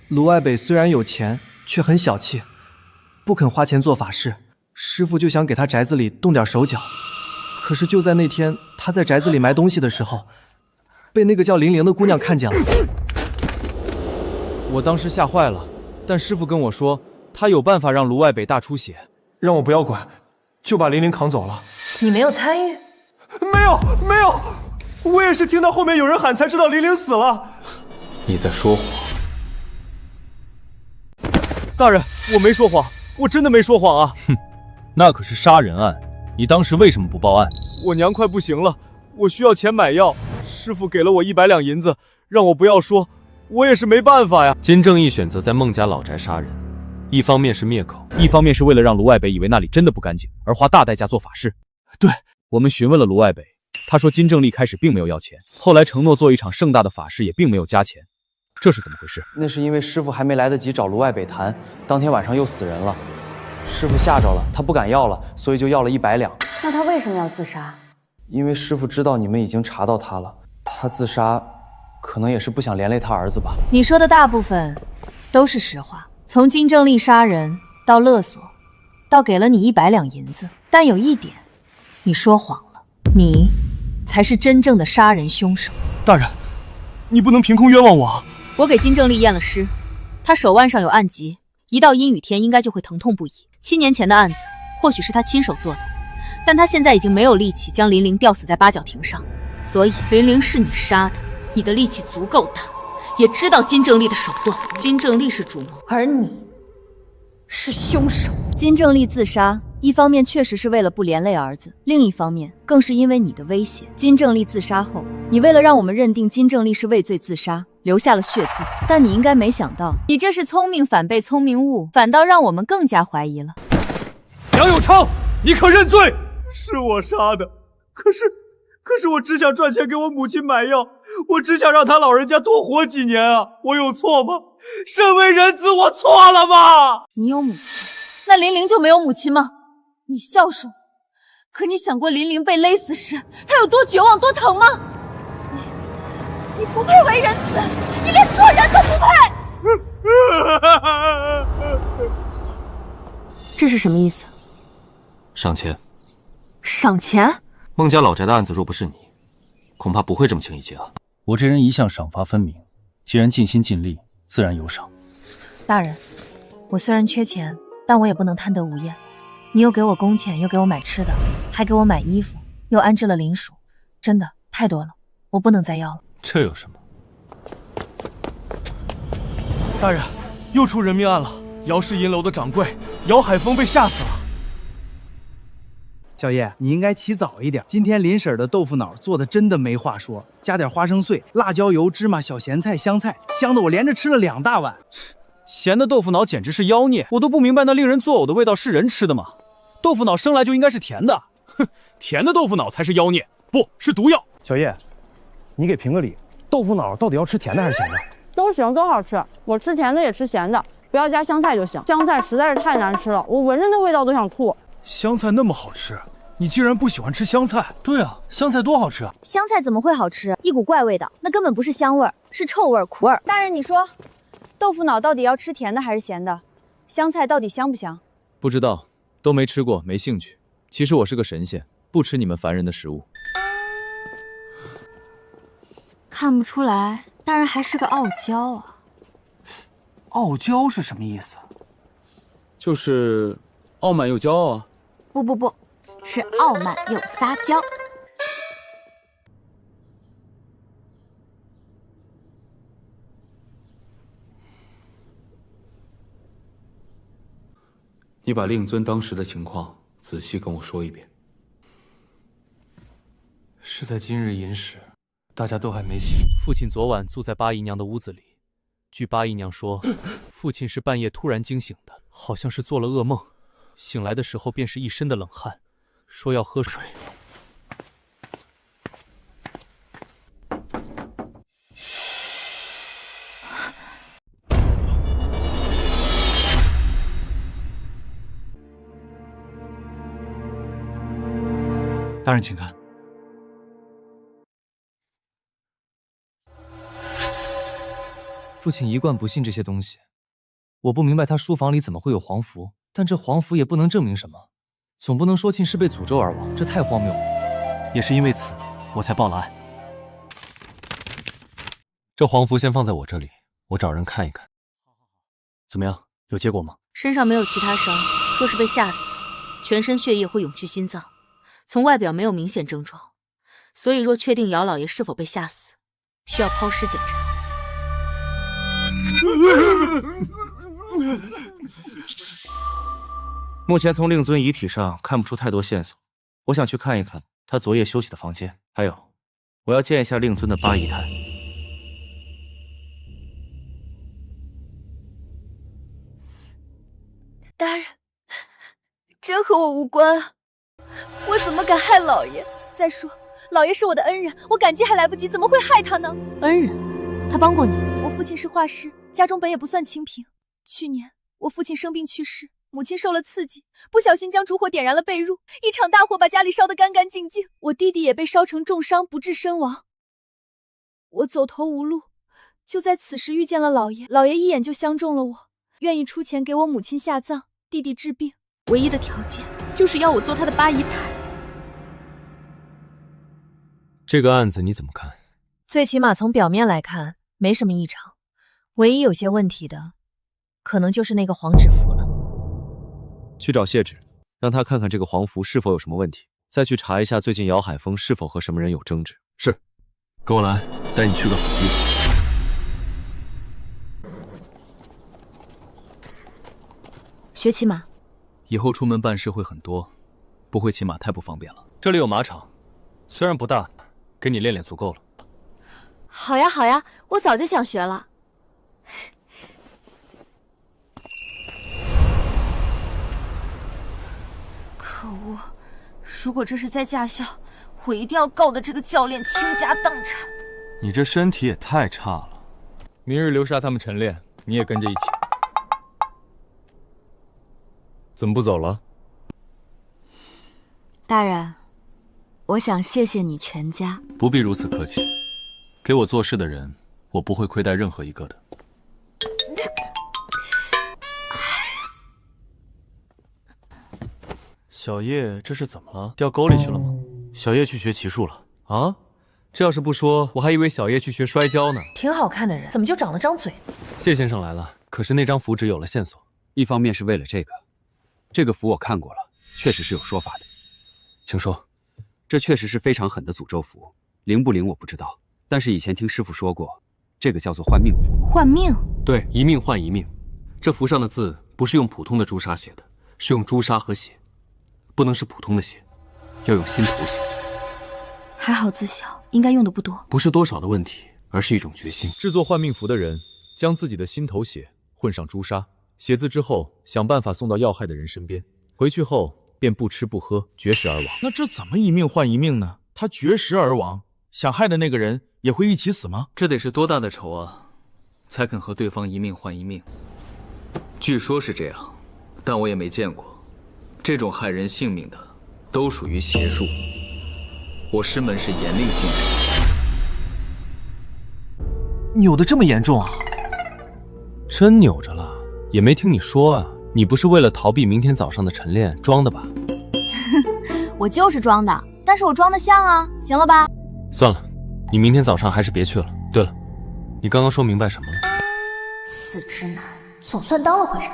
卢外北虽然有钱，却很小气，不肯花钱做法事。师傅就想给他宅子里动点手脚，可是就在那天，他在宅子里埋东西的时候，被那个叫玲玲的姑娘看见了。我当时吓坏了，但师傅跟我说，他有办法让卢外北大出血，让我不要管，就把玲玲扛走了。你没有参与？没有，我也是听到后面有人喊才知道玲玲死了。你在说谎。大人，我没说谎，我真的没说谎啊！哼，那可是杀人案，你当时为什么不报案？我娘快不行了，我需要钱买药，师傅给了我100两银子，让我不要说，我也是没办法呀。金正义选择在孟家老宅杀人，一方面是灭口，一方面是为了让卢外北以为那里真的不干净，而花大代价做法事。对，我们询问了卢外北，他说金正丽开始并没有要钱，后来承诺做一场盛大的法事，也并没有加钱。这是怎么回事？那是因为师傅还没来得及找卢外北谈，当天晚上又死人了，师傅吓着了，他不敢要了，所以就要了100两。那他为什么要自杀？因为师傅知道你们已经查到他了，他自杀可能也是不想连累他儿子吧。你说的大部分都是实话，从金正丽杀人到勒索，到给了你100两银子，但有一点，你说谎了，你才是真正的杀人凶手。大人，你不能凭空冤枉我。我给金正丽验了尸，他手腕上有暗疾，一到阴雨天应该就会疼痛不已。7年前的案子或许是他亲手做的，但他现在已经没有力气将林玲吊死在八角亭上，所以林玲是你杀的，你的力气足够大，也知道金正丽的手段。金正丽是主谋，而你是凶手。金正丽自杀，一方面确实是为了不连累儿子，另一方面更是因为你的威胁。金正丽自杀后，你为了让我们认定金正丽是畏罪自杀，留下了血渍。但你应该没想到，你这是聪明反被聪明误，反倒让我们更加怀疑了。杨有昌，你可认罪？是我杀的，可是我只想赚钱给我母亲买药，我只想让她老人家多活几年啊！我有错吗？身为人子，我错了吗？你有母亲，那林玲就没有母亲吗？你孝顺，可你想过林玲被勒死时，她有多绝望、多疼吗？你不配为人子，你连做人都不配！这是什么意思？赏钱。赏钱？孟家老宅的案子若不是你，恐怕不会这么轻易结案。我这人一向赏罚分明，既然尽心尽力，自然有赏。大人，我虽然缺钱，但我也不能贪得无厌。你又给我工钱，又给我买吃的，还给我买衣服，又安置了灵属，真的太多了，我不能再要了。这有什么？大人，又出人命案了，姚氏银楼的掌柜姚海峰被吓死了。小叶，你应该起早一点。今天林婶的豆腐脑做的真的没话说，加点花生碎、辣椒油、芝麻、小咸菜、香菜，香的我连着吃了2大碗。咸的豆腐脑简直是妖孽，我都不明白那令人作呕的味道是人吃的吗？豆腐脑生来就应该是甜的，哼，甜的豆腐脑才是妖孽，不是毒药。小叶，你给评个理，豆腐脑到底要吃甜的还是咸的？都行，都好吃。我吃甜的也吃咸的，不要加香菜就行。香菜实在是太难吃了，我闻着那味道都想吐。香菜那么好吃，你竟然不喜欢吃香菜？对啊，香菜多好吃啊！香菜怎么会好吃？一股怪味道，那根本不是香味儿，是臭味儿、苦味儿。大人，你说，豆腐脑到底要吃甜的还是咸的？香菜到底香不香？不知道，都没吃过，没兴趣。其实我是个神仙，不吃你们凡人的食物。看不出来，大人还是个傲娇啊。傲娇是什么意思？就是傲慢又骄傲啊。不，是傲慢又撒娇。你把令尊当时的情况仔细跟我说一遍。是在今日寅时，大家都还没醒。父亲昨晚住在八姨娘的屋子里，据八姨娘说，父亲是半夜突然惊醒的，好像是做了噩梦，醒来的时候便是一身的冷汗，说要喝水。大人请看。父亲一贯不信这些东西，我不明白他书房里怎么会有黄符，但这黄符也不能证明什么，总不能说亲是被诅咒而亡，这太荒谬了。也是因为此，我才报了案。这黄符先放在我这里，我找人看一看。怎么样，有结果吗？身上没有其他伤，若是被吓死，全身血液会涌去心脏。从外表没有明显症状，所以若确定姚老爷是否被吓死，需要抛尸检查。目前从令尊遗体上看不出太多线索，我想去看一看他昨夜休息的房间，还有，我要见一下令尊的八姨太。大人，真和我无关啊！我怎么敢害老爷？再说，老爷是我的恩人，我感激还来不及，怎么会害他呢？恩人？他帮过你？我父亲是画师，家中本也不算清贫。去年我父亲生病去世，母亲受了刺激，不小心将烛火点燃了被褥，一场大火把家里烧得干干净净。我弟弟也被烧成重伤，不治身亡。我走投无路，就在此时遇见了老爷，老爷一眼就相中了我，愿意出钱给我母亲下葬，弟弟治病，唯一的条件就是要我做他的八姨太。这个案子你怎么看？最起码从表面来看，没什么异常，唯一有些问题的，可能就是那个黄纸符了。去找谢芷，让他看看这个黄符是否有什么问题，再去查一下最近姚海峰是否和什么人有争执。是，跟我来，带你去个好地方。学骑马，以后出门办事会很多，不会骑马太不方便了。这里有马场，虽然不大，给你练练足够了。好呀好呀，我早就想学了。可恶！如果这是在驾校，我一定要告得这个教练倾家荡产。你这身体也太差了。明日流沙他们晨练，你也跟着一起。怎么不走了？大人，我想谢谢你全家。不必如此客气，给我做事的人，我不会亏待任何一个的。小叶这是怎么了？掉沟里去了吗？小叶去学骑术了啊？这要是不说，我还以为小叶去学摔跤呢。挺好看的人，怎么就长了张嘴？谢先生来了，可是那张符纸有了线索。一方面是为了这个符我看过了，确实是有说法的。请说。这确实是非常狠的诅咒符，灵不灵我不知道，但是以前听师傅说过，这个叫做换命符。换命？对，一命换一命。这符上的字不是用普通的朱砂写的，是用朱砂和血，不能是普通的血，要用心头血。还好字小，应该用的不多。不是多少的问题，而是一种决心。制作换命符的人将自己的心头血混上朱砂，写字之后想办法送到要害的人身边，回去后便不吃不喝，绝食而亡。那这怎么一命换一命呢？他绝食而亡，想害的那个人也会一起死吗？这得是多大的仇啊，才肯和对方一命换一命？据说是这样，但我也没见过。这种害人性命的，都属于邪术。我师门是严令禁止。扭得这么严重啊？真扭着了，也没听你说啊。你不是为了逃避明天早上的晨练装的吧？我就是装的，但是我装的像啊，行了吧？算了，你明天早上还是别去了。对了，你刚刚说明白什么了？死直男，总算当了回人。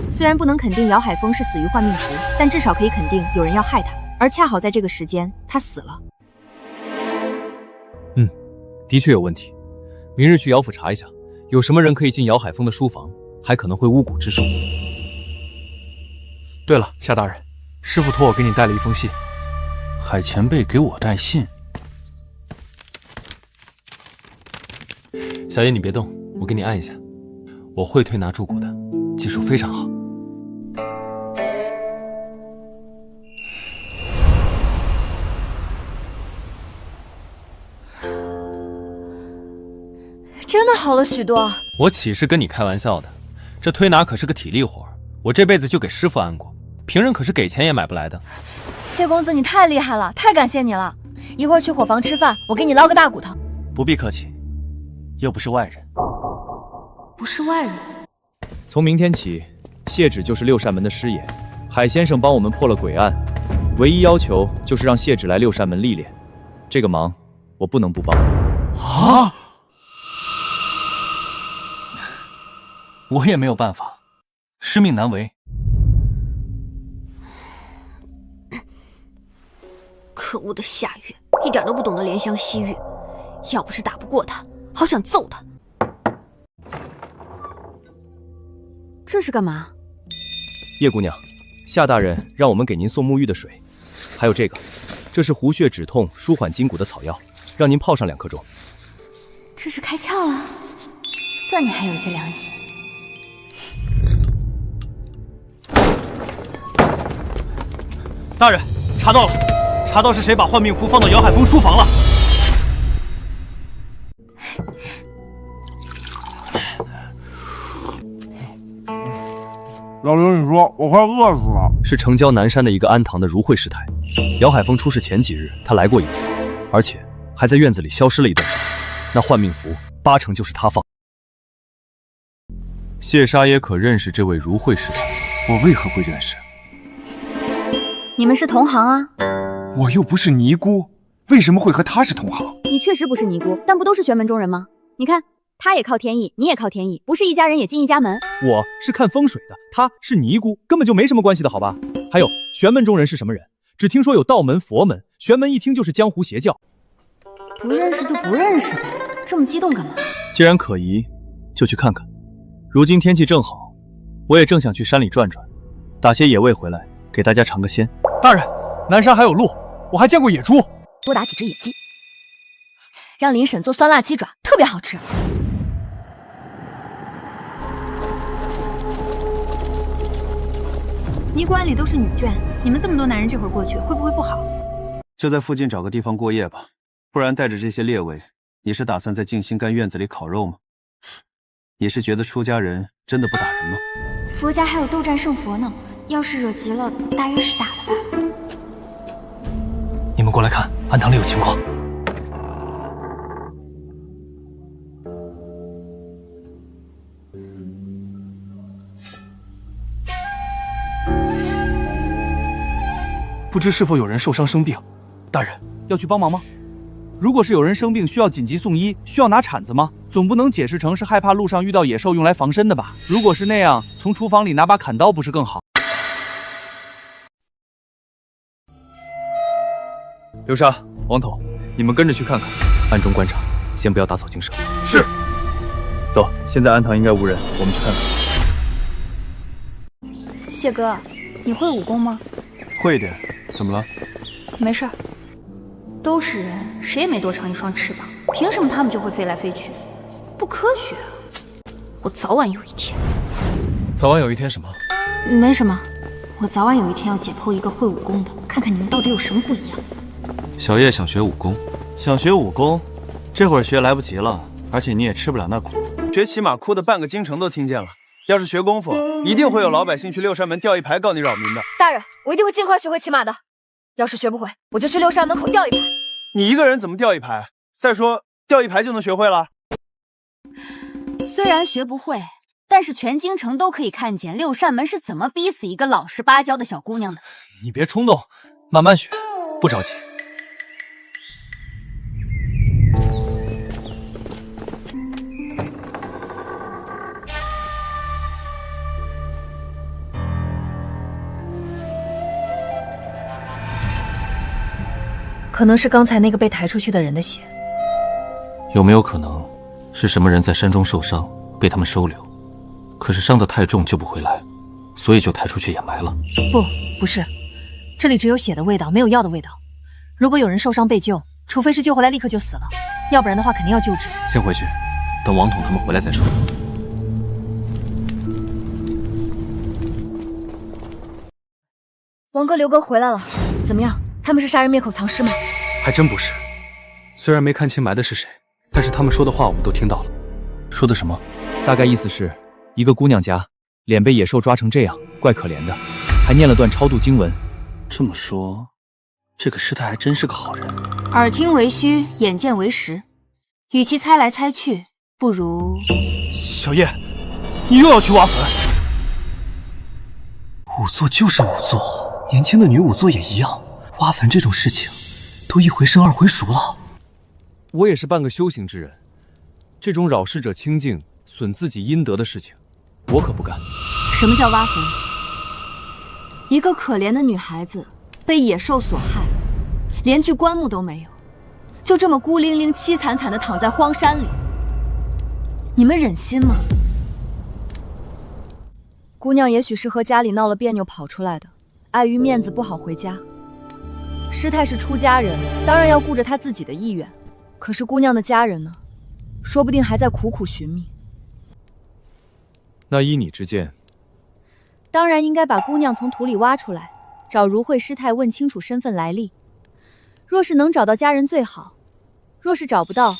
虽然不能肯定姚海峰是死于换命符，但至少可以肯定有人要害他，而恰好在这个时间他死了。的确有问题。明日去姚府查一下，有什么人可以进姚海峰的书房，还可能会巫蛊之术。对了，夏大人，师傅托我给你带了一封信。海前辈给我带信。小叶，你别动，我给你按一下。我会推拿柱骨的，技术非常好。真的好了许多。我岂是跟你开玩笑的？这推拿可是个体力活，我这辈子就给师傅按过，平人可是给钱也买不来的。谢公子，你太厉害了，太感谢你了。一会儿去伙房吃饭，我给你捞个大骨头。不必客气，又不是外人。不是外人。从明天起，谢芷就是六扇门的师爷。海先生帮我们破了鬼案，唯一要求就是让谢芷来六扇门历练。这个忙我不能不帮。啊！我也没有办法，师命难违。可恶的夏月，一点都不懂得怜香惜玉。要不是打不过他，好想揍他。这是干嘛？叶姑娘，夏大人让我们给您送沐浴的水，还有这个，这是胡血止痛、舒缓筋骨的草药，让您泡上2颗钟。这是开窍了，算你还有些良心。大人，查到了，查到是谁把换命符放到姚海峰书房了。老刘，你说我快饿死了。是城郊南山的一个安堂的如慧师太。姚海峰出事前几日，他来过一次，而且还在院子里消失了一段时间。那换命符8成就是他放。谢沙耶可认识这位如慧师太？我为何会认识？你们是同行啊？我又不是尼姑，为什么会和他是同行？你确实不是尼姑，但不都是玄门中人吗？你看，他也靠天意，你也靠天意，不是一家人也进一家门。我是看风水的，他是尼姑，根本就没什么关系的，好吧？还有玄门中人是什么人？只听说有道门、佛门，玄门一听就是江湖邪教。不认识就不认识呗，这么激动干嘛？既然可疑，就去看看。如今天气正好，我也正想去山里转转，打些野味回来，给大家尝个鲜。大人，南山还有鹿，我还见过野猪。多打几只野鸡。让林婶做酸辣鸡爪，特别好吃。尼馆里都是女眷，你们这么多男人这会儿过去，会不会不好？就在附近找个地方过夜吧，不然带着这些猎位，你是打算在静心庵院子里烤肉吗？你是觉得出家人真的不打人吗？佛家还有斗战胜佛呢，要是惹急了，大约是打的吧。你们过来看，庵堂里有情况。不知是否有人受伤生病？大人，要去帮忙吗？如果是有人生病需要紧急送医，需要拿铲子吗？总不能解释成是害怕路上遇到野兽用来防身的吧？如果是那样，从厨房里拿把砍刀不是更好？流沙、王统，你们跟着去看看，暗中观察，先不要打草惊蛇。是。走，现在庵堂应该无人，我们去看看。谢哥，你会武功吗？会一点。怎么了？没事儿。都是人，谁也没多长一双翅膀，凭什么他们就会飞来飞去？不科学啊！我早晚有一天。早晚有一天什么？没什么，我早晚有一天要解剖一个会武功的，看看你们到底有什么不一样。小叶想学武功，想学武功，这会儿学来不及了，而且你也吃不了那苦。学骑马哭的半个京城都听见了。要是学功夫，一定会有老百姓去六扇门吊一排告你扰民的。大人，我一定会尽快学会骑马的。要是学不会，我就去六扇门口吊一排。你一个人怎么吊一排？再说吊一排就能学会了？虽然学不会，但是全京城都可以看见六扇门是怎么逼死一个老实巴交的小姑娘的。你别冲动，慢慢学，不着急。可能是刚才那个被抬出去的人的血。有没有可能是什么人在山中受伤，被他们收留？可是伤得太重救不回来，所以就抬出去掩埋了。不是，这里只有血的味道，没有药的味道。如果有人受伤被救，除非是救回来立刻就死了，要不然的话肯定要救治。先回去，等王统他们回来再说。王哥、刘哥回来了，怎么样？他们是杀人灭口藏尸吗？还真不是。虽然没看清埋的是谁，但是他们说的话我们都听到了。说的什么？大概意思是，一个姑娘家，脸被野兽抓成这样，怪可怜的，还念了段超度经文。这么说，这个师太还真是个好人。耳听为虚，眼见为实，与其猜来猜去，不如……小叶，你又要去挖坟？仵作就是仵作，年轻的女仵作也一样。挖坟这种事情，都一回生二回熟了。我也是半个修行之人，这种扰世者清净、损自己阴德的事情，我可不干。什么叫挖坟？一个可怜的女孩子被野兽所害，连具棺木都没有，就这么孤零零、凄惨惨地躺在荒山里，你们忍心吗？姑娘也许是和家里闹了别扭跑出来的，碍于面子不好回家。师太是出家人，当然要顾着她自己的意愿。可是姑娘的家人呢？说不定还在苦苦寻觅。那依你之见，当然应该把姑娘从土里挖出来，找如慧师太问清楚身份来历。若是能找到家人最好，若是找不到，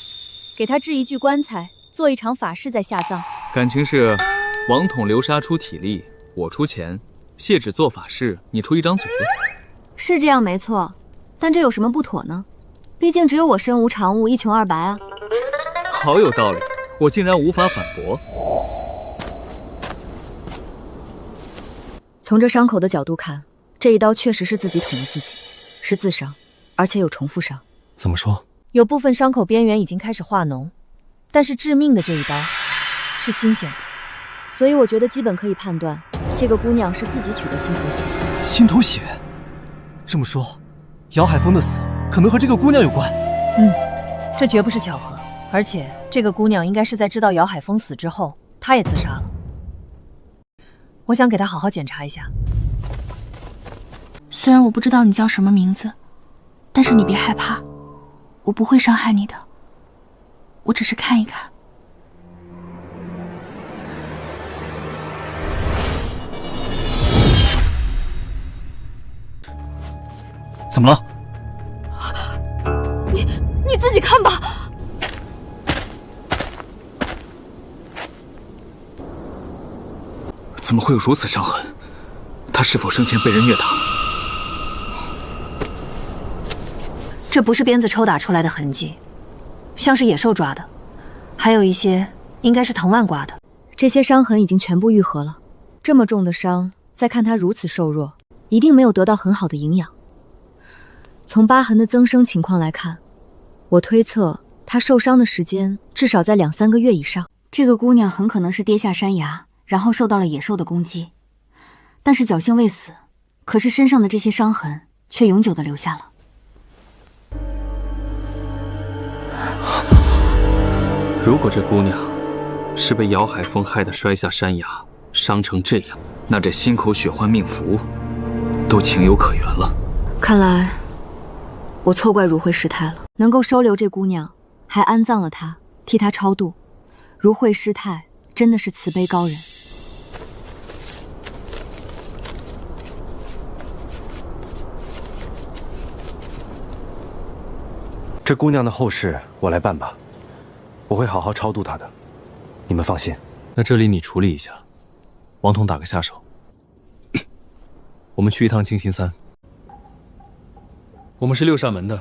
给她制一具棺材，做一场法事再下葬。感情是王统、流沙出体力，我出钱，谢芷做法事，你出一张嘴。是这样没错，但这有什么不妥呢？毕竟只有我身无长物，一穷二白啊。好有道理，我竟然无法反驳。从这伤口的角度看，这一刀确实是自己捅了自己，是自伤，而且有重复伤。怎么说？有部分伤口边缘已经开始化脓，但是致命的这一刀是新鲜的，所以我觉得基本可以判断，这个姑娘是自己取的心头血。心头血？这么说，姚海峰的死可能和这个姑娘有关。这绝不是巧合，而且这个姑娘应该是在知道姚海峰死之后，她也自杀了。我想给她好好检查一下。虽然我不知道你叫什么名字，但是你别害怕，我不会伤害你的。我只是看一看。怎么了？你自己看吧。怎么会有如此伤痕？他是否生前被人虐打？这不是鞭子抽打出来的痕迹，像是野兽抓的，还有一些应该是藤蔓刮的。这些伤痕已经全部愈合了。这么重的伤，再看他如此瘦弱，一定没有得到很好的营养。从疤痕的增生情况来看，我推测他受伤的时间至少在2、3个月以上。这个姑娘很可能是跌下山崖，然后受到了野兽的攻击，但是侥幸未死，可是身上的这些伤痕却永久的留下了。如果这姑娘是被姚海峰害得摔下山崖，伤成这样，那这心口血换命符都情有可原了。看来我错怪如慧师太了，能够收留这姑娘，还安葬了她，替她超度。如慧师太真的是慈悲高人。这姑娘的后事我来办吧，我会好好超度她的，你们放心。那这里你处理一下，王彤打个下手。我们去一趟清心山。我们是六扇门的，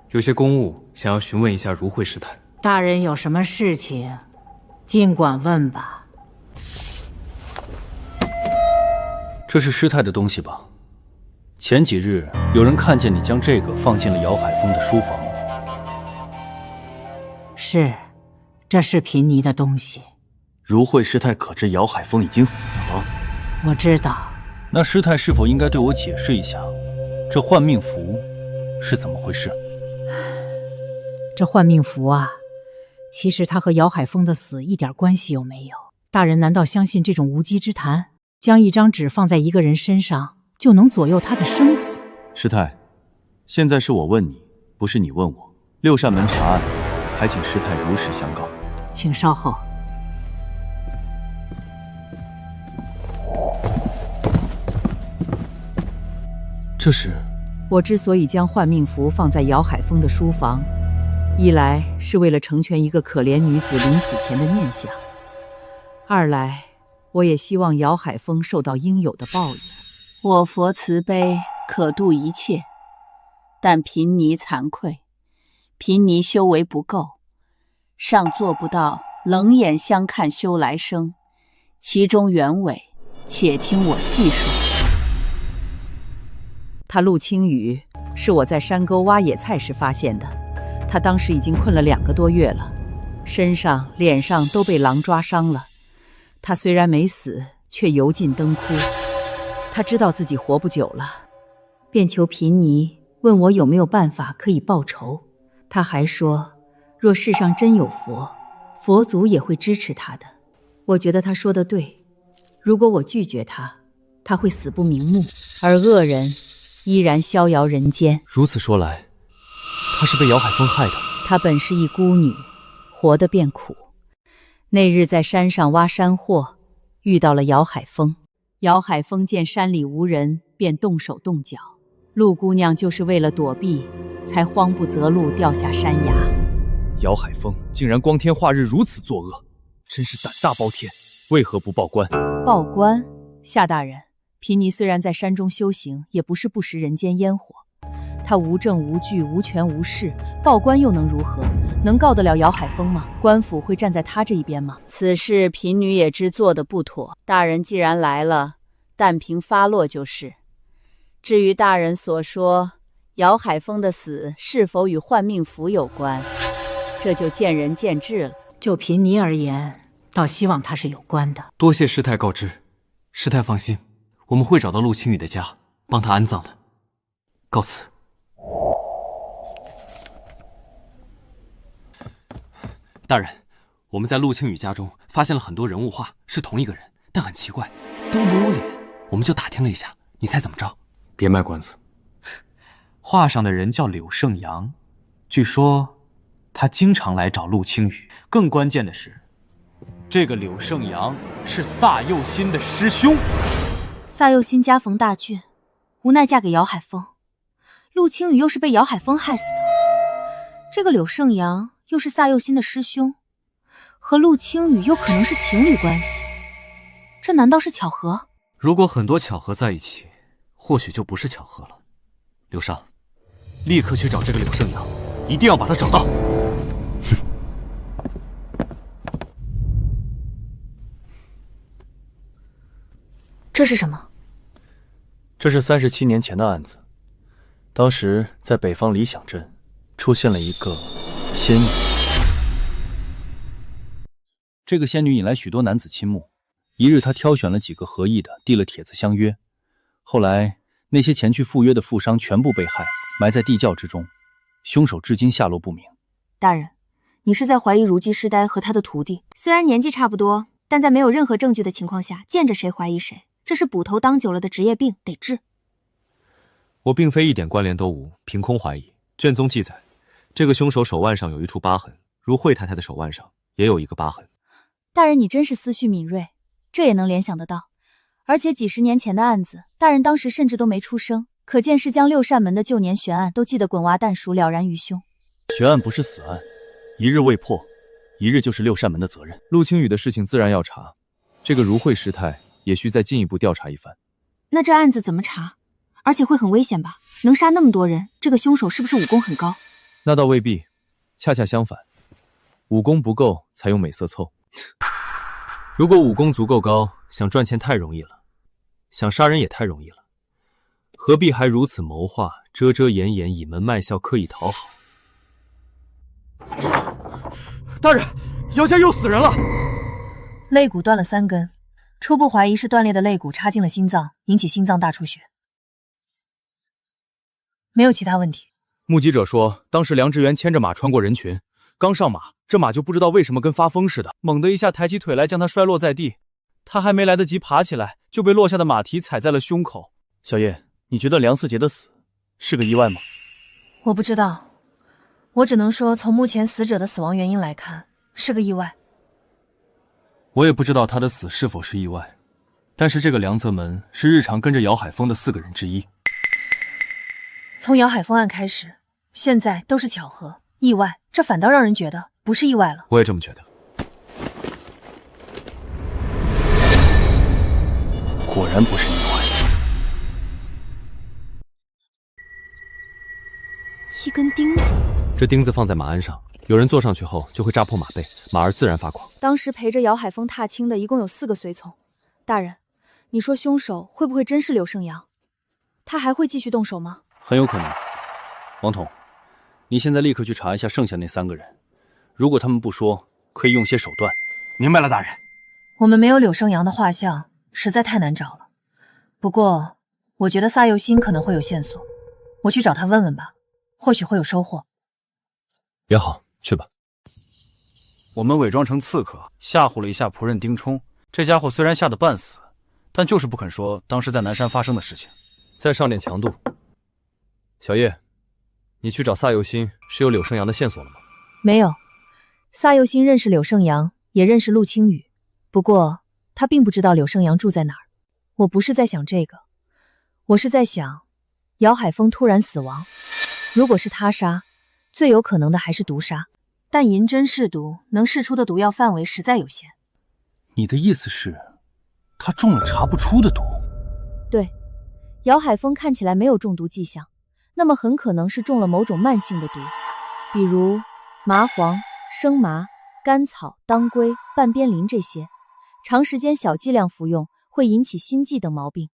有些公务想要询问一下如慧师太。大人有什么事情，尽管问吧。这是师太的东西吧？前几日有人看见你将这个放进了姚海峰的书房。是，这是贫尼的东西。如慧师太可知姚海峰已经死了？我知道。那师太是否应该对我解释一下，这换命符是怎么回事？这换命符啊，其实它和姚海峰的死一点关系都没有。大人难道相信这种无稽之谈？将一张纸放在一个人身上，就能左右他的生死？师太，现在是我问你，不是你问我。六扇门查案，还请师太如实相告。请稍后。这是我之所以将换命符放在姚海峰的书房，一来是为了成全一个可怜女子临死前的念想，二来我也希望姚海峰受到应有的报应。我佛慈悲，可度一切，但贫尼惭愧，贫尼修为不够，尚做不到冷眼相看修来生，其中原委，且听我细说。他陆青雨是我在山沟挖野菜时发现的，他当时已经困了2个多月了，身上、脸上都被狼抓伤了。他虽然没死，却油尽灯枯。他知道自己活不久了，便求贫尼问我有没有办法可以报仇。他还说，若世上真有佛，佛祖也会支持他的。我觉得他说的对，如果我拒绝他，他会死不瞑目，而恶人依然逍遥人间。如此说来，她是被姚海峰害的。她本是一孤女，活得便苦。那日在山上挖山货，遇到了姚海峰。姚海峰见山里无人，便动手动脚。陆姑娘就是为了躲避，才慌不择路掉下山崖。姚海峰竟然光天化日如此作恶，真是胆大包天！为何不报官？报官？夏大人，贫尼虽然在山中修行，也不是不食人间烟火。他无证无据，无权无势，报官又能如何？能告得了姚海峰吗？官府会站在他这一边吗？此事贫女也知做得不妥，大人既然来了，但凭发落就是。至于大人所说姚海峰的死是否与换命符有关，这就见仁见智了。就贫尼而言，倒希望他是有关的。多谢师太告知，师太放心，我们会找到陆青雨的家，帮他安葬的。告辞。大人，我们在陆青雨家中发现了很多人物画，是同一个人，但很奇怪，都没有脸。我们就打听了一下，你猜怎么着？别卖关子。画上的人叫柳胜阳，据说他经常来找陆青雨。更关键的是，这个柳胜阳是萨佑新的师兄。萨佑新家逢大郡，无奈嫁给姚海峰。陆青雨又是被姚海峰害死的。这个柳胜阳又是萨佑新的师兄，和陆青雨又可能是情侣关系。这难道是巧合？如果很多巧合在一起，或许就不是巧合了。刘莎，立刻去找这个柳胜阳，一定要把他找到。这是什么？这是37年前的案子。当时在北方理想镇出现了一个仙女，这个仙女引来许多男子倾慕。一日，她挑选了几个合意的，递了帖子相约。后来，那些前去赴约的富商全部被害，埋在地窖之中，凶手至今下落不明。大人，你是在怀疑如姬师呆和他的徒弟？虽然年纪差不多，但在没有任何证据的情况下，见着谁怀疑谁，这是捕头当久了的职业病，得治。我并非一点关联都无，凭空怀疑。卷宗记载，这个凶手手腕上有一处疤痕，如惠太太的手腕上也有一个疤痕。大人，你真是思绪敏锐，这也能联想得到。而且几十年前的案子，大人当时甚至都没出生，可见是将六扇门的旧年悬案都记得滚瓜蛋熟，了然于胸。悬案不是死案，一日未破，一日就是六扇门的责任。陆青雨的事情自然要查，这个如惠师太也需再进一步调查一番。那这案子怎么查？而且会很危险吧？能杀那么多人，这个凶手是不是武功很高？那倒未必，恰恰相反，武功不够才用美色凑。如果武功足够高，想赚钱太容易了，想杀人也太容易了，何必还如此谋划，遮遮掩掩，隐瞒卖笑，刻意讨好？大人，姚家又死人了，肋骨断了3根，初步怀疑是断裂的肋骨插进了心脏，引起心脏大出血。没有其他问题。目击者说，当时梁志源牵着马穿过人群，刚上马，这马就不知道为什么跟发疯似的，猛地一下抬起腿来，将他摔落在地。他还没来得及爬起来，就被落下的马蹄踩在了胸口。小叶，你觉得梁四杰的死是个意外吗？我不知道，我只能说，从目前死者的死亡原因来看，是个意外。我也不知道他的死是否是意外，但是这个梁泽门是日常跟着姚海峰的4个人之一。从姚海峰案开始，现在都是巧合、意外，这反倒让人觉得不是意外了。我也这么觉得。果然不是意外。一根钉子，这钉子放在马鞍上，有人坐上去后就会扎破马背，马儿自然发狂。当时陪着姚海峰踏青的一共有4个随从。大人，你说凶手会不会真是柳胜阳？他还会继续动手吗？很有可能。王统，你现在立刻去查一下剩下那3个人，如果他们不说，可以用些手段。明白了，大人。我们没有柳胜阳的画像，实在太难找了。不过，我觉得萨佑新可能会有线索，我去找他问问吧，或许会有收获。也好，去吧。我们伪装成刺客，吓唬了一下仆人丁冲。这家伙虽然吓得半死，但就是不肯说当时在南山发生的事情。再上点强度。小叶，你去找萨佑新是有柳胜阳的线索了吗？没有。萨佑新认识柳胜阳，也认识陆青雨，不过他并不知道柳胜阳住在哪儿。我不是在想这个，我是在想，姚海峰突然死亡，如果是他杀，最有可能的还是毒杀，但银针试毒能试出的毒药范围实在有限。你的意思是，他中了查不出的毒？对，姚海峰看起来没有中毒迹象，那么很可能是中了某种慢性的毒，比如麻黄、生麻、甘草、当归、半边灵这些，长时间小剂量服用会引起心悸等毛病。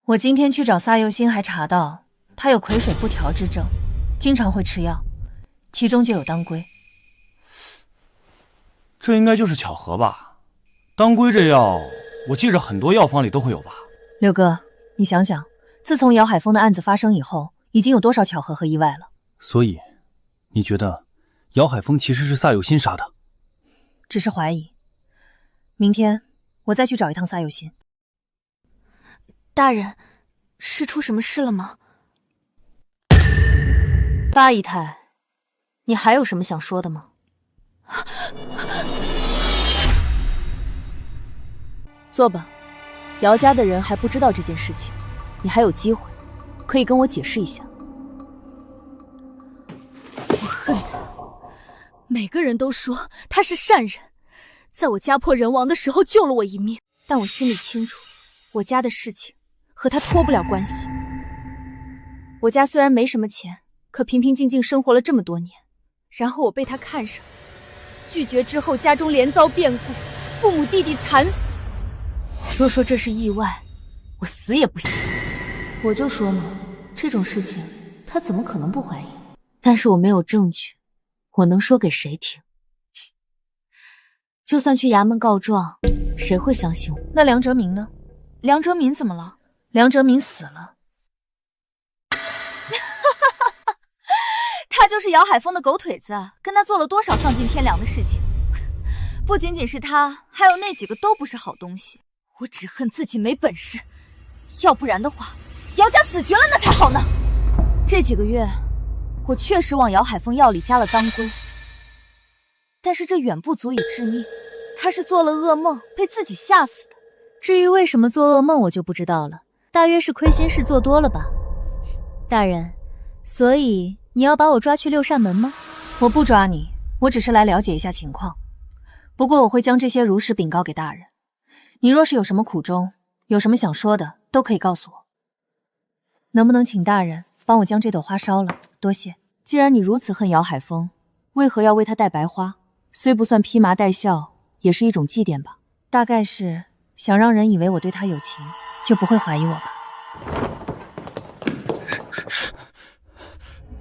我今天去找萨佑新，还查到他有癸水不调之症，经常会吃药，其中就有当归。这应该就是巧合吧？当归这药，我记着很多药方里都会有吧？六哥，你想想，自从姚海峰的案子发生以后，已经有多少巧合和意外了？所以，你觉得姚海峰其实是萨佑新杀的？只是怀疑。明天我再去找一趟萨佑新。大人，是出什么事了吗？八姨太，你还有什么想说的吗？坐吧，姚家的人还不知道这件事情，你还有机会，可以跟我解释一下。我恨他，每个人都说他是善人，在我家破人亡的时候救了我一命，但我心里清楚，我家的事情和他脱不了关系。我家虽然没什么钱，可平平静静生活了这么多年，然后我被他看上，拒绝之后家中连遭变故，父母弟弟惨死。若说这是意外，我死也不信。我就说嘛，这种事情他怎么可能不怀疑？但是我没有证据，我能说给谁听？就算去衙门告状，谁会相信我？那梁哲明呢？梁哲明怎么了？梁哲明死了。他就是姚海峰的狗腿子，跟他做了多少丧尽天良的事情。不仅仅是他，还有那几个都不是好东西。我只恨自己没本事，要不然的话，姚家死绝了那才好呢。这几个月，我确实往姚海峰药里加了当归，但是这远不足以致命。他是做了噩梦，被自己吓死的。至于为什么做噩梦，我就不知道了，大约是亏心事做多了吧。大人，所以你要把我抓去六扇门吗？我不抓你，我只是来了解一下情况。不过我会将这些如实禀告给大人。你若是有什么苦衷，有什么想说的，都可以告诉我。能不能请大人帮我将这朵花烧了？多谢。既然你如此恨姚海峰，为何要为他戴白花？虽不算披麻戴孝，也是一种祭奠吧。大概是想让人以为我对他有情，就不会怀疑我吧。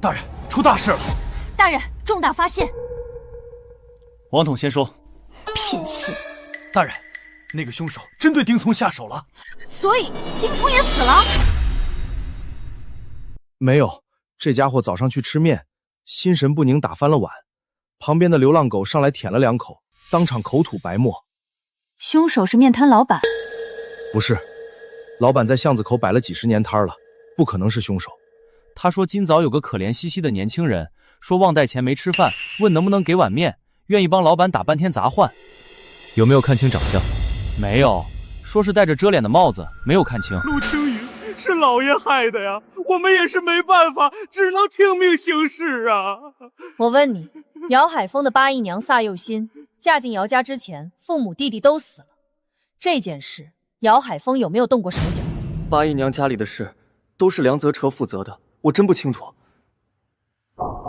大人，出大事了！大人，重大发现！王统先说。偏心！大人，那个凶手真对丁聪下手了。所以丁聪也死了？没有，这家伙早上去吃面，心神不宁打翻了碗，旁边的流浪狗上来舔了2口，当场口吐白沫。凶手是面摊老板？不是，老板在巷子口摆了几十年摊了，不可能是凶手。他说今早有个可怜兮兮的年轻人，说忘带钱没吃饭，问能不能给碗面，愿意帮老板打半天杂换。有没有看清长相？没有，说是戴着遮脸的帽子，没有看清。陆青云是老爷害的呀，我们也是没办法，只能听命行事啊。我问你，姚海峰的八姨娘萨幼欣嫁进姚家之前，父母弟弟都死了，这件事姚海峰有没有动过手脚？八姨娘家里的事都是梁泽彻负责的，我真不清楚。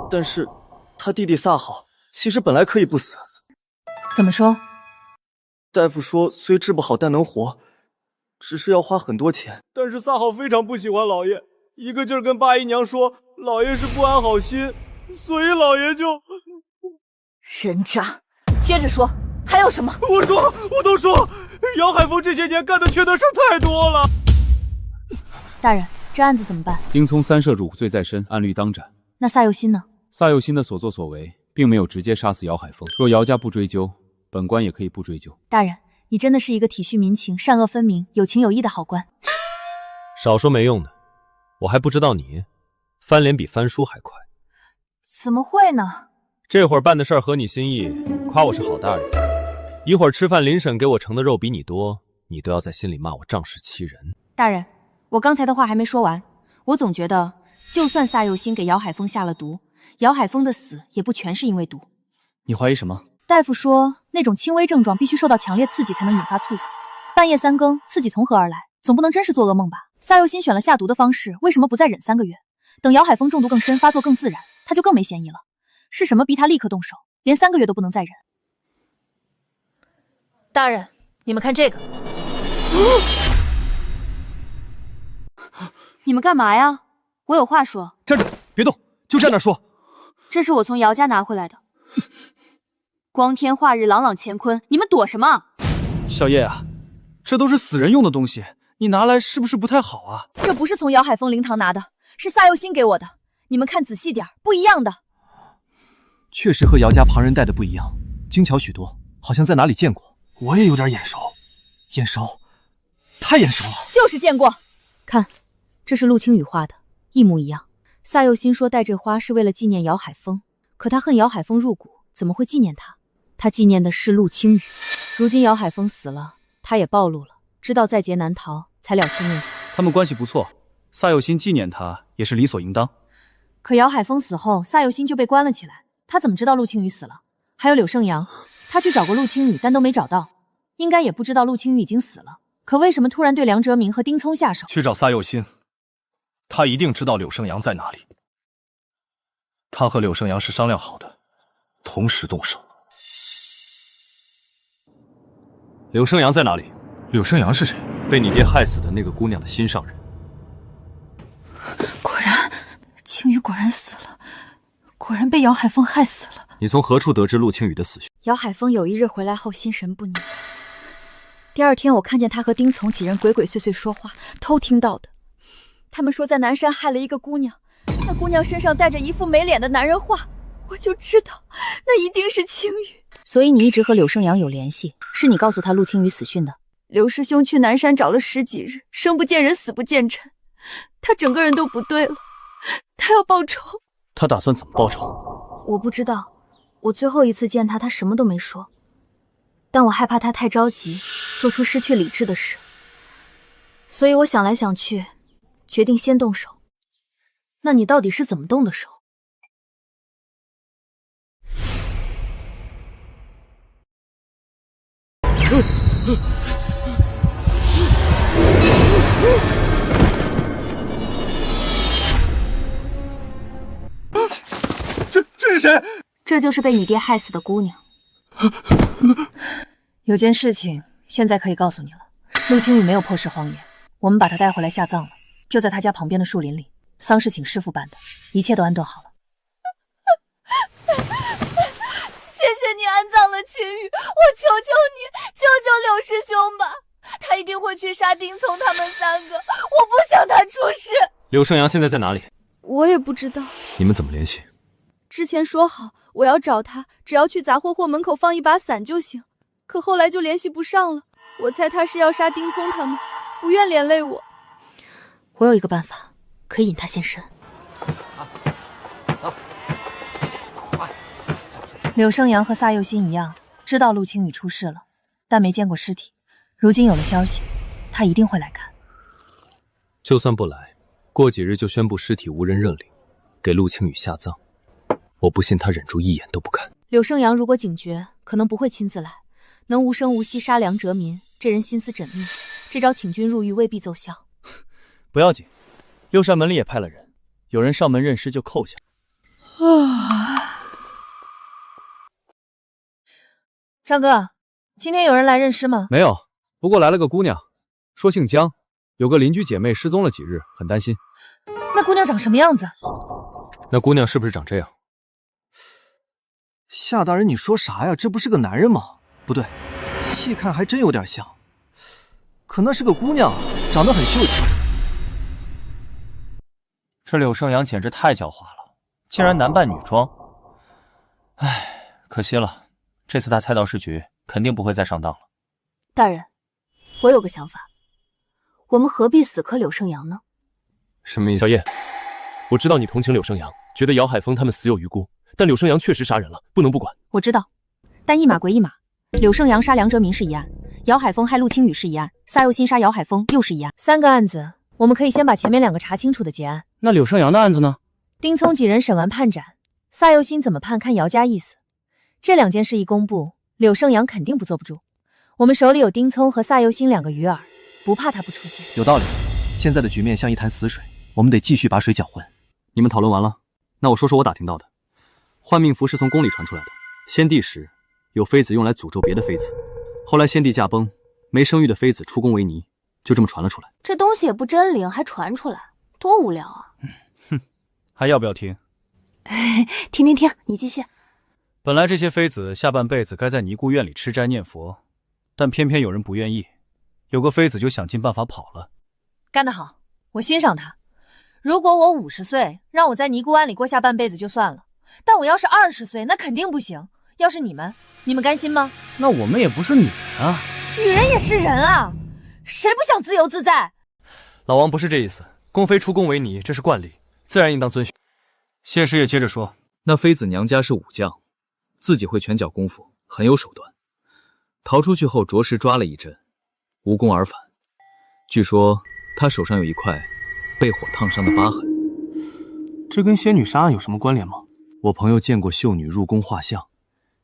但是他弟弟萨好其实本来可以不死。怎么说？大夫说虽治不好但能活，只是要花很多钱。但是萨好非常不喜欢老爷，一个劲儿跟八姨娘说老爷是不安好心，所以老爷就……人渣！接着说，还有什么？我都说，姚海峰这些年干的缺德事太多了。大人，这案子怎么办？丁聪3涉辱罪在身，按律当斩。那萨幼欣呢？萨幼欣的所作所为，并没有直接杀死姚海峰。若姚家不追究，本官也可以不追究。大人，你真的是一个体恤民情、善恶分明、有情有义的好官。少说没用的，我还不知道你翻脸比翻书还快。怎么会呢？这会儿办的事儿合你心意，夸我是好大人；一会儿吃饭林婶给我盛的肉比你多，你都要在心里骂我仗势欺人。大人，我刚才的话还没说完，我总觉得，就算萨幼欣给姚海峰下了毒，姚海峰的死也不全是因为毒。你怀疑什么？大夫说，那种轻微症状必须受到强烈刺激才能引发猝死。半夜3更，刺激从何而来？总不能真是做噩梦吧？萨幼欣选了下毒的方式，为什么不再忍3个月？等姚海峰中毒更深，发作更自然，他就更没嫌疑了。是什么逼他立刻动手，连3个月都不能再忍？大人，你们看这个。你们干嘛呀？我有话说。站着，别动，就站那说。这是我从姚家拿回来的。光天化日，朗朗乾坤，你们躲什么？小叶啊，这都是死人用的东西，你拿来是不是不太好啊？这不是从姚海峰灵堂拿的，是萨幼欣给我的。你们看仔细点，不一样的。确实和姚家旁人戴的不一样，精巧许多，好像在哪里见过。我也有点眼熟，眼熟，太眼熟了。就是见过。看，这是陆青雨画的，一模一样。萨幼欣说戴这花是为了纪念姚海峰，可他恨姚海峰入骨，怎么会纪念他？他纪念的是陆青羽。如今姚海峰死了，他也暴露了，知道在劫难逃，才了却念想。他们关系不错，萨有心纪念他也是理所应当。可姚海峰死后，萨有心就被关了起来，他怎么知道陆青羽死了？还有柳胜阳，他去找过陆青羽，但都没找到，应该也不知道陆青羽已经死了。可为什么突然对梁哲明和丁聪下手？去找萨有心，他一定知道柳胜阳在哪里。他和柳胜阳是商量好的，同时动手。柳胜阳在哪里？柳胜阳是谁？被你爹害死的那个姑娘的心上人。果然，青羽果然死了，果然被姚海峰害死了。你从何处得知陆青羽的死讯？姚海峰有一日回来后心神不宁，第二天我看见他和丁从几人鬼鬼祟祟说话，偷听到的。他们说在南山害了一个姑娘，那姑娘身上带着一副没脸的男人画，我就知道那一定是青羽。所以你一直和柳胜阳有联系，是你告诉他陆青羽死讯的。刘师兄去南山找了10几日，生不见人，死不见尘，他整个人都不对了，他要报仇。他打算怎么报仇？我不知道，我最后一次见他，他什么都没说，但我害怕他太着急，做出失去理智的事，所以我想来想去，决定先动手。那你到底是怎么动的手？这是谁？这就是被你爹害死的姑娘。有件事情现在可以告诉你了，陆青羽没有破尸荒野，我们把他带回来下葬了，就在他家旁边的树林里。丧事请师傅办的，一切都安顿好了。谢谢你安葬了青羽，我求求你，救救柳师兄吧，他一定会去杀丁聪他们3个，我不想他出事。柳胜阳现在在哪里？我也不知道。你们怎么联系？之前说好我要找他，只要去杂货货门口放一把伞就行，可后来就联系不上了。我猜他是要杀丁聪他们，不愿连累我。我有一个办法，可以引他现身。柳胜阳和萨佑心一样，知道陆青羽出事了，但没见过尸体。如今有了消息，他一定会来看。就算不来，过几日就宣布尸体无人认领，给陆青羽下葬。我不信他忍住一眼都不看。柳胜阳如果警觉，可能不会亲自来，能无声无息杀梁哲民，这人心思缜密，这招请君入狱未必奏效。不要紧，六扇门里也派了人，有人上门认尸就扣下。张哥，今天有人来认尸吗？没有，不过来了个姑娘，说姓江，有个邻居姐妹失踪了几日，很担心。那姑娘长什么样子？那姑娘是不是长这样？夏大人，你说啥呀？这不是个男人吗？不对，细看还真有点像，可那是个姑娘，长得很秀气。这柳胜阳简直太狡猾了，竟然男扮女装。唉，可惜了，这次他猜到是局，肯定不会再上当了。大人，我有个想法，我们何必死磕柳胜阳呢？什么意思？小叶，我知道你同情柳胜阳，觉得姚海峰他们死有余辜，但柳胜阳确实杀人了，不能不管。我知道，但一码归一码，柳胜阳杀梁哲民是一案，姚海峰害陆青羽是一案，撒佑新杀姚海峰又是一案，3个案子，我们可以先把前面2个查清楚的结案。那柳胜阳的案子呢？丁聪几人审完判斩，撒佑新怎么判看姚家意思。这2件事一公布，柳胜阳肯定不坐不住。我们手里有丁聪和撒佑新2个鱼饵，不怕他不出现。有道理，现在的局面像一潭死水，我们得继续把水搅浑。你们讨论完了？那我说说我打听到的。幻命符是从宫里传出来的，先帝时有妃子用来诅咒别的妃子，后来先帝驾崩，没生育的妃子出宫为尼，就这么传了出来。这东西也不真灵，还传出来，多无聊啊！还要不要听？听，你继续。本来这些妃子下半辈子该在尼姑院里吃斋念佛，但偏偏有人不愿意，有个妃子就想尽办法跑了。干得好，我欣赏他。如果我50岁，让我在尼姑庵里过下半辈子就算了，但我要是20岁，那肯定不行。要是你们甘心吗？那我们也不是女人啊。女人也是人啊，谁不想自由自在？老王不是这意思，宫妃出宫为尼，这是惯例，自然应当遵循。谢师爷接着说。那妃子娘家是武将，自己会拳脚功夫，很有手段。逃出去后着实抓了一阵，无功而返。据说她手上有一块被火烫伤的疤痕。这跟仙女杀案有什么关联吗？我朋友见过秀女入宫画像，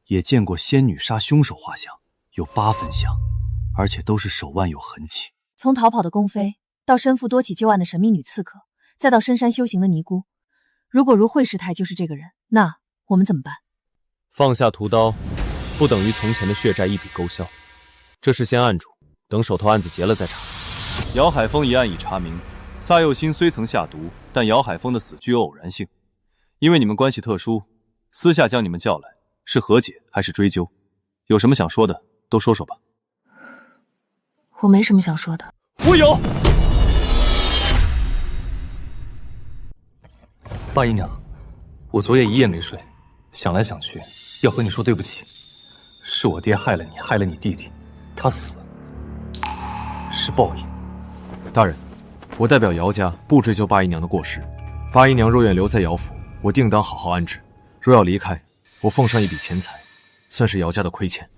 也见过仙女杀凶手画像，有8分像，而且都是手腕有痕迹。从逃跑的宫妃，到身负多起旧案的神秘女刺客，再到深山修行的尼姑，如果如惠师太就是这个人，那我们怎么办？放下屠刀，不等于从前的血债一笔勾销，这事先按住，等手头案子结了再查。姚海峰一案已查明，萨佑新虽曾下毒，但姚海峰的死具有偶然性。因为你们关系特殊，私下将你们叫来，是和解还是追究？有什么想说的，都说说吧。我没什么想说的。我有。八姨娘，我昨夜一夜没睡，想来想去，要和你说对不起。是我爹害了你，害了你弟弟，他死是报应。大人，我代表姚家不追究八姨娘的过失。八姨娘若愿留在姚府，我定当好好安置；若要离开，我奉上一笔钱财，算是姚家的亏欠。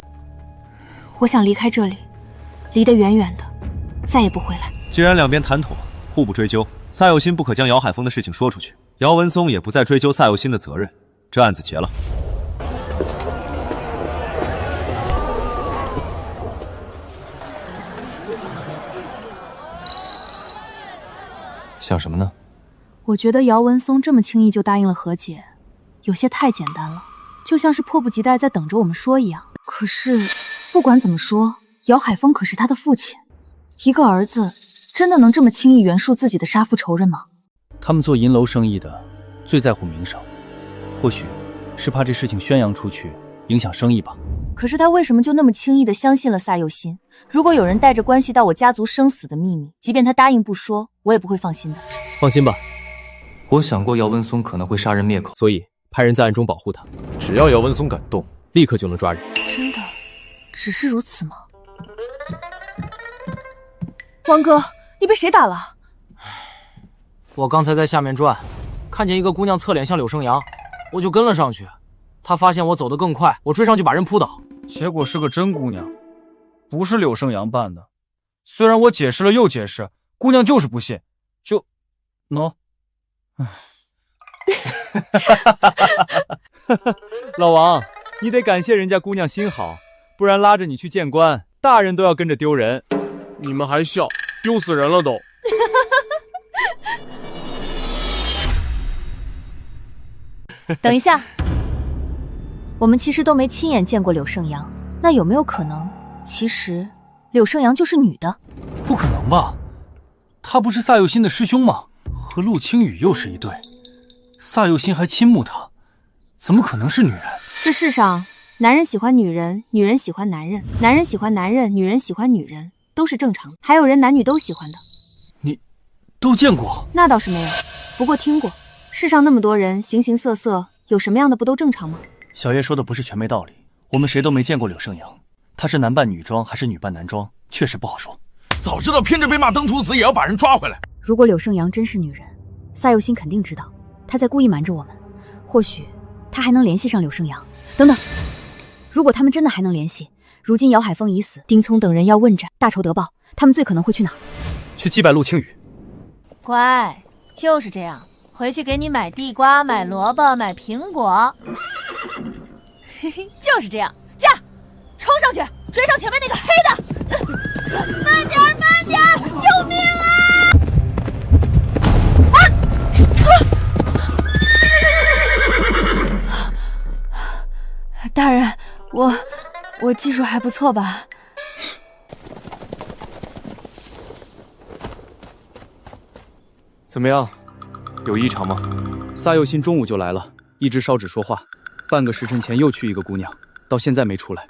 我想离开这里，离得远远的，再也不回来。既然两边谈妥，互不追究，萨佑新不可将姚海峰的事情说出去，姚文松也不再追究萨佑新的责任，这案子结了。想什么呢？我觉得姚文松这么轻易就答应了和解，有些太简单了，就像是迫不及待在等着我们说一样。可是，不管怎么说，姚海峰可是他的父亲，一个儿子真的能这么轻易原谅自己的杀父仇人吗？他们做银楼生意的，最在乎名声，或许是怕这事情宣扬出去，影响生意吧。可是他为什么就那么轻易地相信了萨佑新？如果有人带着关系到我家族生死的秘密，即便他答应不说，我也不会放心的。放心吧，我想过姚文松可能会杀人灭口，所以派人在暗中保护他。只要姚文松敢动，立刻就能抓人。真的只是如此吗？王哥，你被谁打了？我刚才在下面转，看见一个姑娘侧脸像柳生阳，我就跟了上去。她发现我走得更快，我追上去把人扑倒，结果是个真姑娘，不是柳生阳扮的。虽然我解释了又解释，姑娘就是不信，就喏。老王，你得感谢人家姑娘心好，不然拉着你去见官，大人都要跟着丢人。你们还笑，丢死人了都。等一下，我们其实都没亲眼见过柳生阳，那有没有可能，其实柳生阳就是女的？不可能吧？他不是萨佑新的师兄吗？和陆青雨又是一对，萨佑新还倾慕他，怎么可能是女人？这世上，男人喜欢女人，女人喜欢男人，男人喜欢男人，女人喜欢女人，都是正常的。还有人男女都喜欢的。你都见过？那倒是没有，不过听过。世上那么多人，形形色色，有什么样的不都正常吗？小叶说的不是全没道理，我们谁都没见过柳生阳，他是男扮女装还是女扮男装，确实不好说。早知道偏着被骂登徒子，也要把人抓回来。如果柳生阳真是女人，萨佑新肯定知道，他在故意瞒着我们。或许他还能联系上柳生阳。等等，如果他们真的还能联系，如今姚海峰已死，丁聪等人要问斩，大仇得报，他们最可能会去哪？去祭拜陆青雨。乖，就是这样。回去给你买地瓜、买萝卜、买苹果。嘿嘿，就是这样。驾，冲上去，追上前面那个黑的。慢点，慢点，救命啊！大人，我技术还不错吧？怎么样？有异常吗？萨佑新中午就来了，一直烧纸说话，半个时辰前又去一个姑娘，到现在没出来。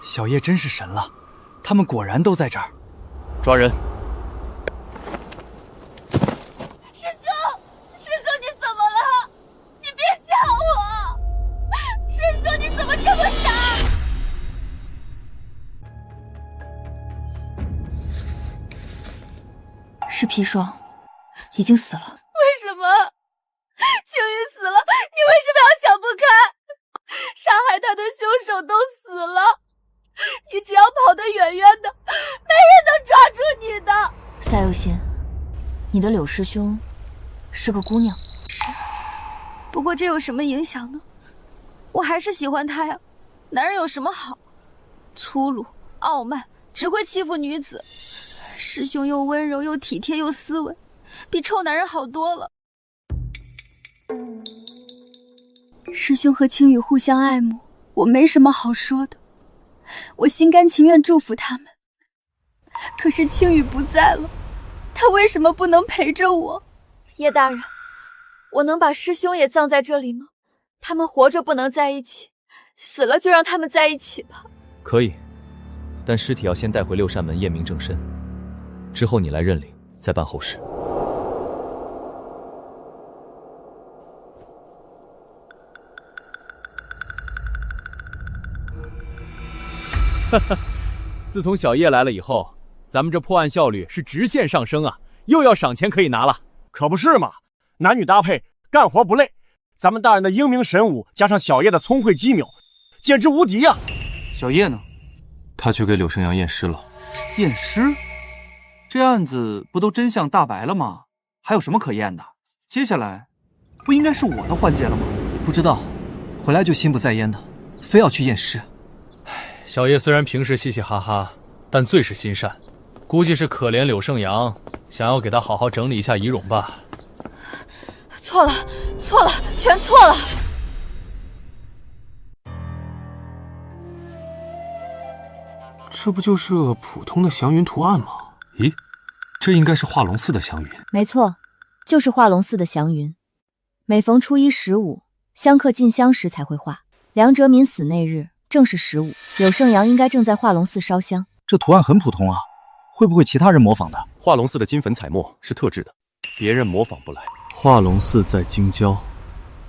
小叶真是神了，他们果然都在这儿。抓人！师兄，师兄你怎么了？你别吓我！师兄你怎么这么傻？是砒霜。已经死了。为什么青雨死了远远的，没人能抓住你的。夏佑心，你的柳师兄是个姑娘。是，不过这有什么影响呢？我还是喜欢他呀。男人有什么好？粗鲁、傲慢，只会欺负女子。师兄又温柔又体贴又斯文，比臭男人好多了。师兄和青羽互相爱慕，我没什么好说的，我心甘情愿祝福他们。可是青羽不在了，他为什么不能陪着我？叶大人，我能把师兄也葬在这里吗？他们活着不能在一起，死了就让他们在一起吧。可以，但尸体要先带回六扇门验明正身，之后你来认领，再办后事。哈哈，自从小叶来了以后，咱们这破案效率是直线上升啊！又要赏钱可以拿了，可不是嘛？男女搭配，干活不累。咱们大人的英明神武，加上小叶的聪慧机妙，简直无敌呀！小叶呢？他去给柳生阳验尸了。验尸？这案子不都真相大白了吗？还有什么可验的？接下来，不应该是我的环节了吗？不知道，回来就心不在焉的，非要去验尸。小叶虽然平时嘻嘻哈哈，但最是心善，估计是可怜柳胜阳，想要给他好好整理一下仪容吧。错了，错了，全错了！这不就是个普通的祥云图案吗？咦，这应该是化龙寺的祥云。没错，就是化龙寺的祥云。每逢初一、15，香客进香时才会画。梁哲民死那日正是15，柳胜阳应该正在化龙寺烧香。这图案很普通啊，会不会其他人模仿的？化龙寺的金粉彩墨是特制的，别人模仿不来。化龙寺在京郊，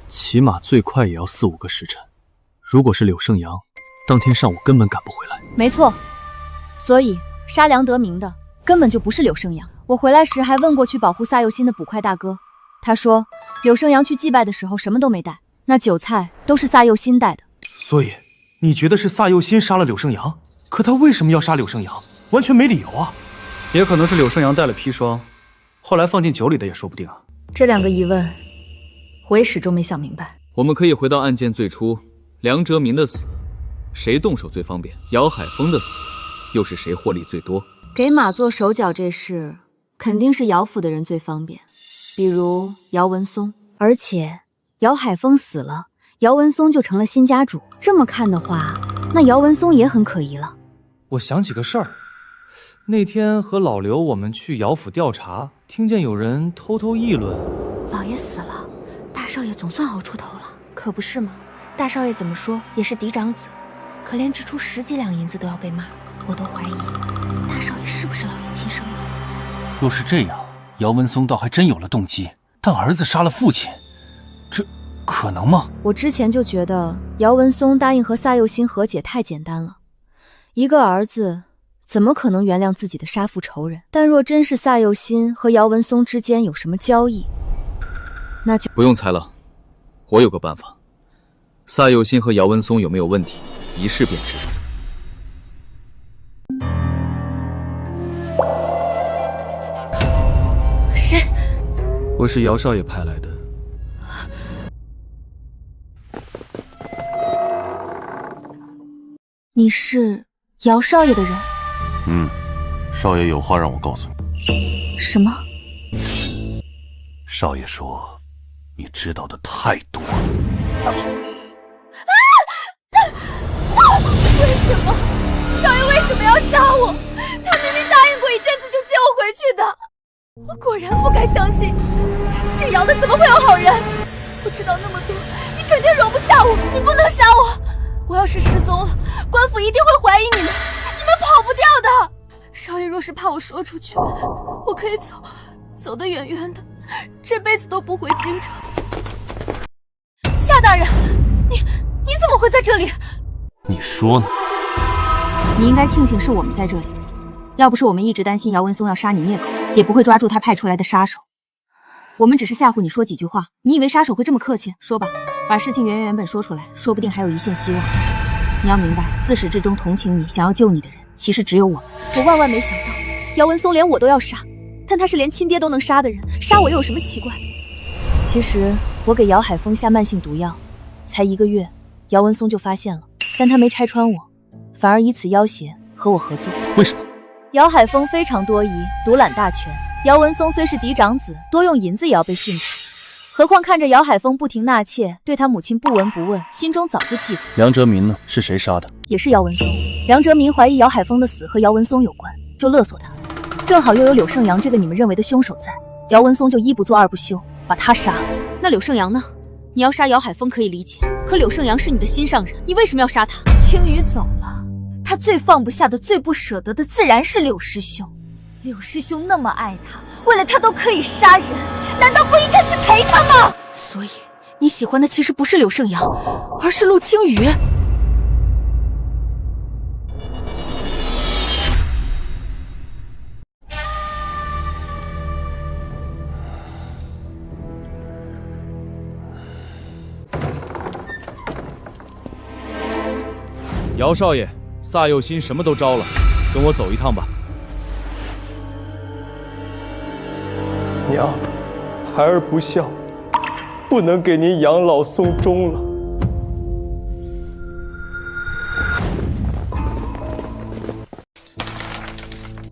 起码最快也要4、5个时辰。如果是柳胜阳，当天上午根本赶不回来。没错，所以杀梁德明的根本就不是柳胜阳。我回来时还问过去保护萨佑心的捕快大哥，他说柳胜阳去祭拜的时候什么都没带，那酒菜都是萨佑心带的。所以你觉得是萨佑心杀了柳胜阳？可他为什么要杀柳胜阳？完全没理由啊！也可能是柳胜阳带了砒霜，后来放进酒里的也说不定啊。这2个疑问，我也始终没想明白。我们可以回到案件最初，梁哲民的死，谁动手最方便？姚海峰的死，又是谁获利最多？给马做手脚这事，肯定是姚府的人最方便，比如姚文松。而且姚海峰死了，姚文松就成了新家主。这么看的话，那姚文松也很可疑了。我想起个事儿，那天和老刘我们去姚府调查，听见有人偷偷议论，老爷死了，大少爷总算熬出头了。可不是吗？大少爷怎么说也是嫡长子，可怜支出10几两银子都要被骂，我都怀疑大少爷是不是老爷亲生的。若是这样，姚文松倒还真有了动机，但儿子杀了父亲，这可能吗？我之前就觉得姚文松答应和萨佑心和解太简单了，一个儿子怎么可能原谅自己的杀父仇人？但若真是萨佑心和姚文松之间有什么交易，那就不用猜了，我有个办法。萨佑心和姚文松有没有问题，一试便知。谁？我是姚少爷派来的。你是姚少爷的人？少爷有话让我告诉你。什么？少爷说，你知道的太多了。为什么？少爷为什么要杀我？他明明答应过一阵子就接我回去的。我果然不该相信，姓姚的怎么会有好人？我知道那么多，你肯定容不下我，你不能杀我。我要是失踪了，官府一定会怀疑你们，你们跑不掉的。少爷若是怕我说出去，我可以走得远远的，这辈子都不回京城。夏大人，你怎么会在这里？你说呢？你应该庆幸是我们在这里，要不是我们一直担心姚文松要杀你灭口，也不会抓住他派出来的杀手。我们只是吓唬你说几句话，你以为杀手会这么客气？说吧，把事情原本说出来，说不定还有一线希望。你要明白，自始至终同情你、想要救你的人其实只有我。我万万没想到，姚文松连我都要杀，但他是连亲爹都能杀的人，杀我又有什么奇怪？其实我给姚海峰下慢性毒药，才1个月，姚文松就发现了，但他没拆穿我，反而以此要挟和我合作。为什么？姚海峰非常多疑，独揽大权。姚文松虽是嫡长子，多用银子也要被训斥。何况看着姚海峰不停纳妾，对他母亲不闻不问，心中早就忌讳。梁哲民呢？是谁杀的？也是姚文松。梁哲民怀疑姚海峰的死和姚文松有关，就勒索他。正好又有柳胜阳这个你们认为的凶手在，姚文松就一不做二不休，把他杀了。那柳胜阳呢？你要杀姚海峰可以理解，可柳胜阳是你的心上人，你为什么要杀他？青羽走了，他最放不下的、最不舍得的，自然是柳师兄。柳师兄那么爱他，为了他都可以杀人，难道不应该去陪他吗？所以你喜欢的其实不是柳胜阳，而是陆青羽。姚少爷，萨佑新什么都招了，跟我走一趟吧。娘，孩儿不孝，不能给您养老送终了。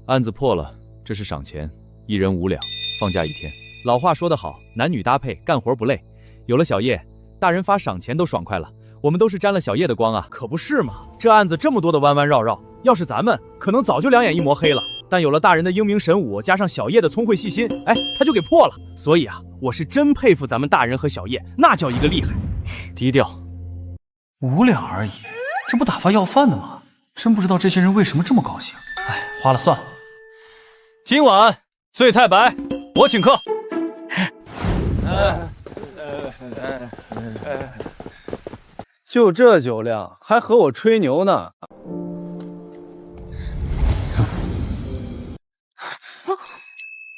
案子破了，这是赏钱，1人5两，放假1天。老话说得好，男女搭配，干活不累。有了小叶，大人发赏钱都爽快了。我们都是沾了小叶的光啊，可不是嘛？这案子这么多的弯弯绕绕，要是咱们，可能早就2眼一抹黑了。但有了大人的英明神武，加上小叶的聪慧细心，哎，他就给破了。所以啊，我是真佩服咱们大人和小叶，那叫一个厉害。低调，5两而已，这不打发要饭的吗？真不知道这些人为什么这么高兴。哎，花了算了。今晚醉太白，我请客。就这酒量，还和我吹牛呢？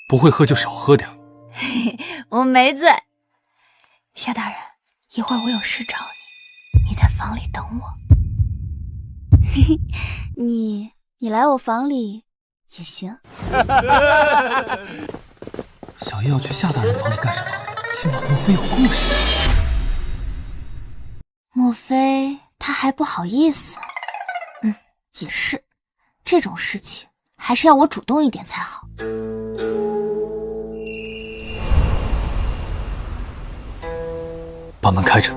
不会喝就少喝点。我没醉。夏大人，一会儿我有事找你，你在房里等我。你来我房里也行。小叶要去夏大人房里干什么？今晚莫非有故事？莫非他还不好意思？也是，这种事情还是要我主动一点才好。把门开着。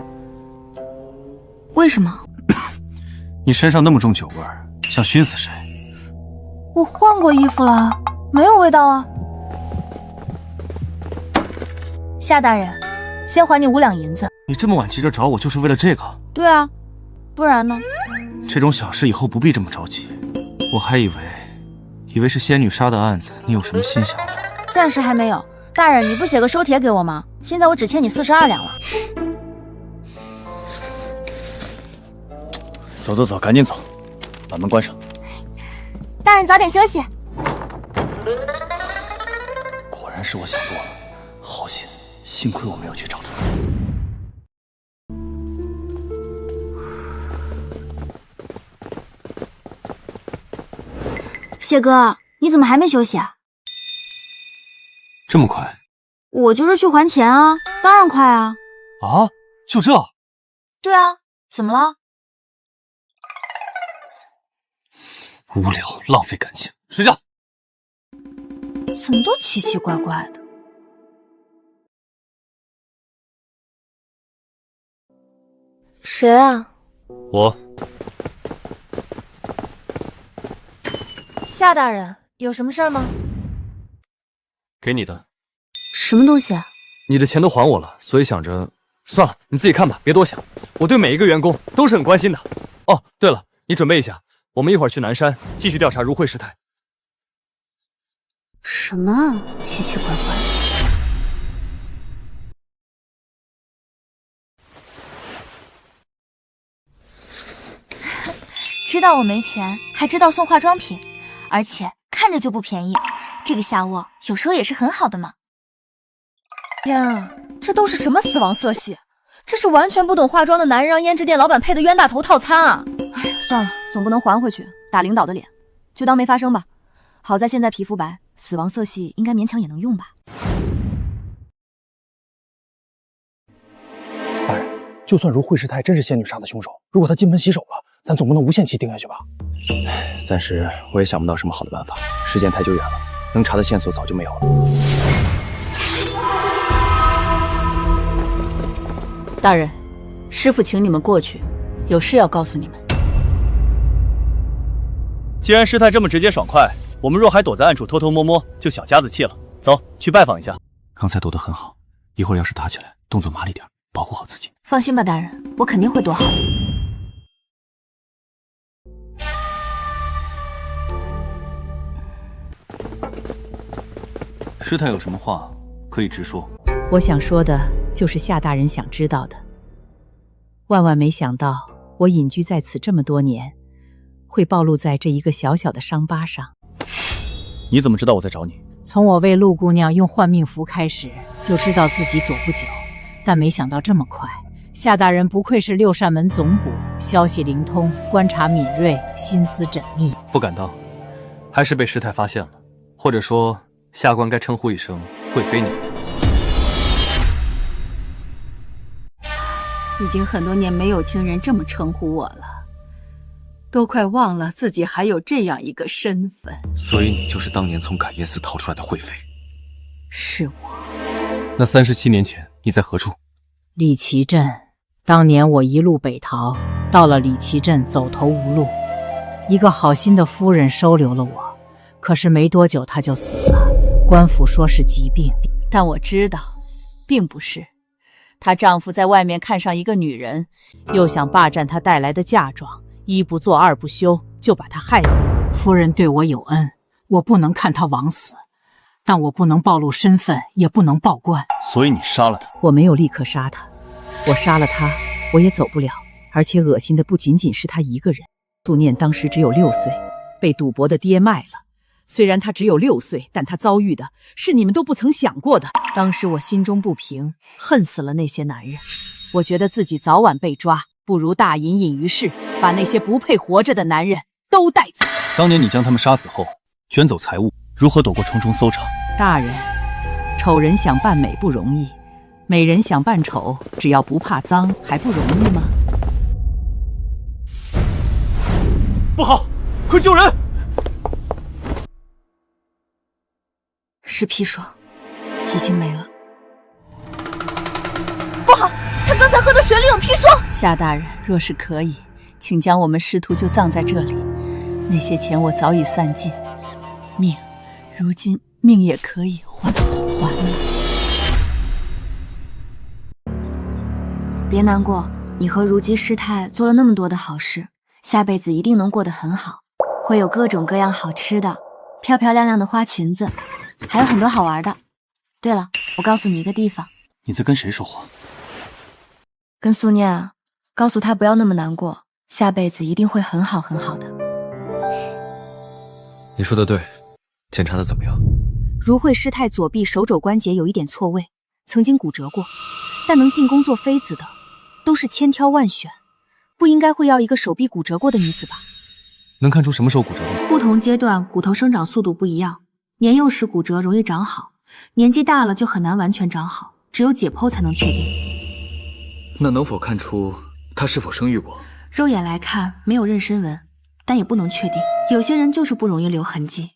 为什么？你身上那么重酒味儿，想熏死谁？我换过衣服了，没有味道啊。夏大人，先还你5两银子。你这么晚急着找我，就是为了这个？对啊，不然呢？这种小事以后不必这么着急。我还以为是仙女杀的案子，你有什么新想法？暂时还没有。大人，你不写个收帖给我吗？现在我只欠你42两了。走走走，赶紧走，把门关上。大人早点休息。果然是我想多了，好险，幸亏我没有去找他。谢哥，你怎么还没休息啊？这么快？我就是去还钱啊，当然快啊。啊，就这？对啊，怎么了？无聊，浪费感情，睡觉。怎么都奇奇怪怪的？谁啊？我。夏大人，有什么事儿吗？给你的。什么东西啊？你的钱都还我了，所以想着算了，你自己看吧，别多想。我对每一个员工都是很关心的。哦，对了，你准备一下，我们一会儿去南山继续调查如慧师太。什么啊？奇奇怪怪的。知道我没钱，还知道送化妆品，而且看着就不便宜。这个下卧有时候也是很好的嘛。天啊，这都是什么死亡色系？这是完全不懂化妆的男人让胭脂店老板配的冤大头套餐啊！哎，算了，总不能还回去打领导的脸。就当没发生吧。好在现在皮肤白，死亡色系应该勉强也能用吧。大人，就算如惠师太真是仙女杀的凶手，如果他金盆洗手了，咱总不能无限期盯下去吧？暂时我也想不到什么好的办法，时间太久远了，能查的线索早就没有了。大人，师父请你们过去，有事要告诉你们。既然师太这么直接爽快，我们若还躲在暗处偷偷摸摸，就小家子气了。走，去拜访一下。刚才躲得很好，一会儿要是打起来，动作麻利点，保护好自己。放心吧，大人，我肯定会躲好的。师太有什么话可以直说。我想说的就是夏大人想知道的。万万没想到，我隐居在此这么多年，会暴露在这一个小小的伤疤上。你怎么知道我在找你？从我为陆姑娘用换命符开始，就知道自己躲不久，但没想到这么快。夏大人不愧是六扇门总捕，消息灵通，观察敏锐，心思缜密。不敢当，还是被师太发现了，或者说下官该称呼一声惠妃娘。已经很多年没有听人这么称呼我了，都快忘了自己还有这样一个身份。所以你就是当年从感业寺逃出来的惠妃？是我。那37年前你在何处？李奇镇。当年我一路北逃，到了李奇镇走投无路，一个好心的夫人收留了我，可是没多久她就死了，官府说是疾病，但我知道并不是。她丈夫在外面看上一个女人，又想霸占她带来的嫁妆，一不做二不休，就把她害死。夫人对我有恩，我不能看她枉死，但我不能暴露身份，也不能报官。所以你杀了她？我没有立刻杀她，我杀了她，我也走不了。而且恶心的不仅仅是她一个人。素念当时只有6岁，被赌博的爹卖了。虽然她只有6岁，但她遭遇的是你们都不曾想过的。当时我心中不平，恨死了那些男人。我觉得自己早晚被抓，不如大隐隐于市，把那些不配活着的男人都带走。当年你将他们杀死后，卷走财物，如何躲过重重搜查？大人，丑人想扮美不容易，美人想扮丑，只要不怕脏，还不容易吗？不好，快救人！是砒霜，已经没了。不好，他刚才喝的水里有砒霜。夏大人，若是可以，请将我们师徒就葬在这里。那些钱我早已散尽，命，如今命也可以还了。别难过，你和如姬师太做了那么多的好事，下辈子一定能过得很好，会有各种各样好吃的，漂漂亮亮的花裙子，还有很多好玩的。对了，我告诉你一个地方。你在跟谁说话？跟素念啊，告诉她不要那么难过，下辈子一定会很好很好的。你说的对，检查的怎么样？如慧师太左臂手肘关节有一点错位，曾经骨折过，但能进宫做妃子的都是千挑万选，不应该会要一个手臂骨折过的女子吧？能看出什么时候骨折的吗？不同阶段骨头生长速度不一样，年幼时骨折容易长好，年纪大了就很难完全长好，只有解剖才能确定。那能否看出她是否生育过？肉眼来看没有妊娠纹，但也不能确定。有些人就是不容易留痕迹，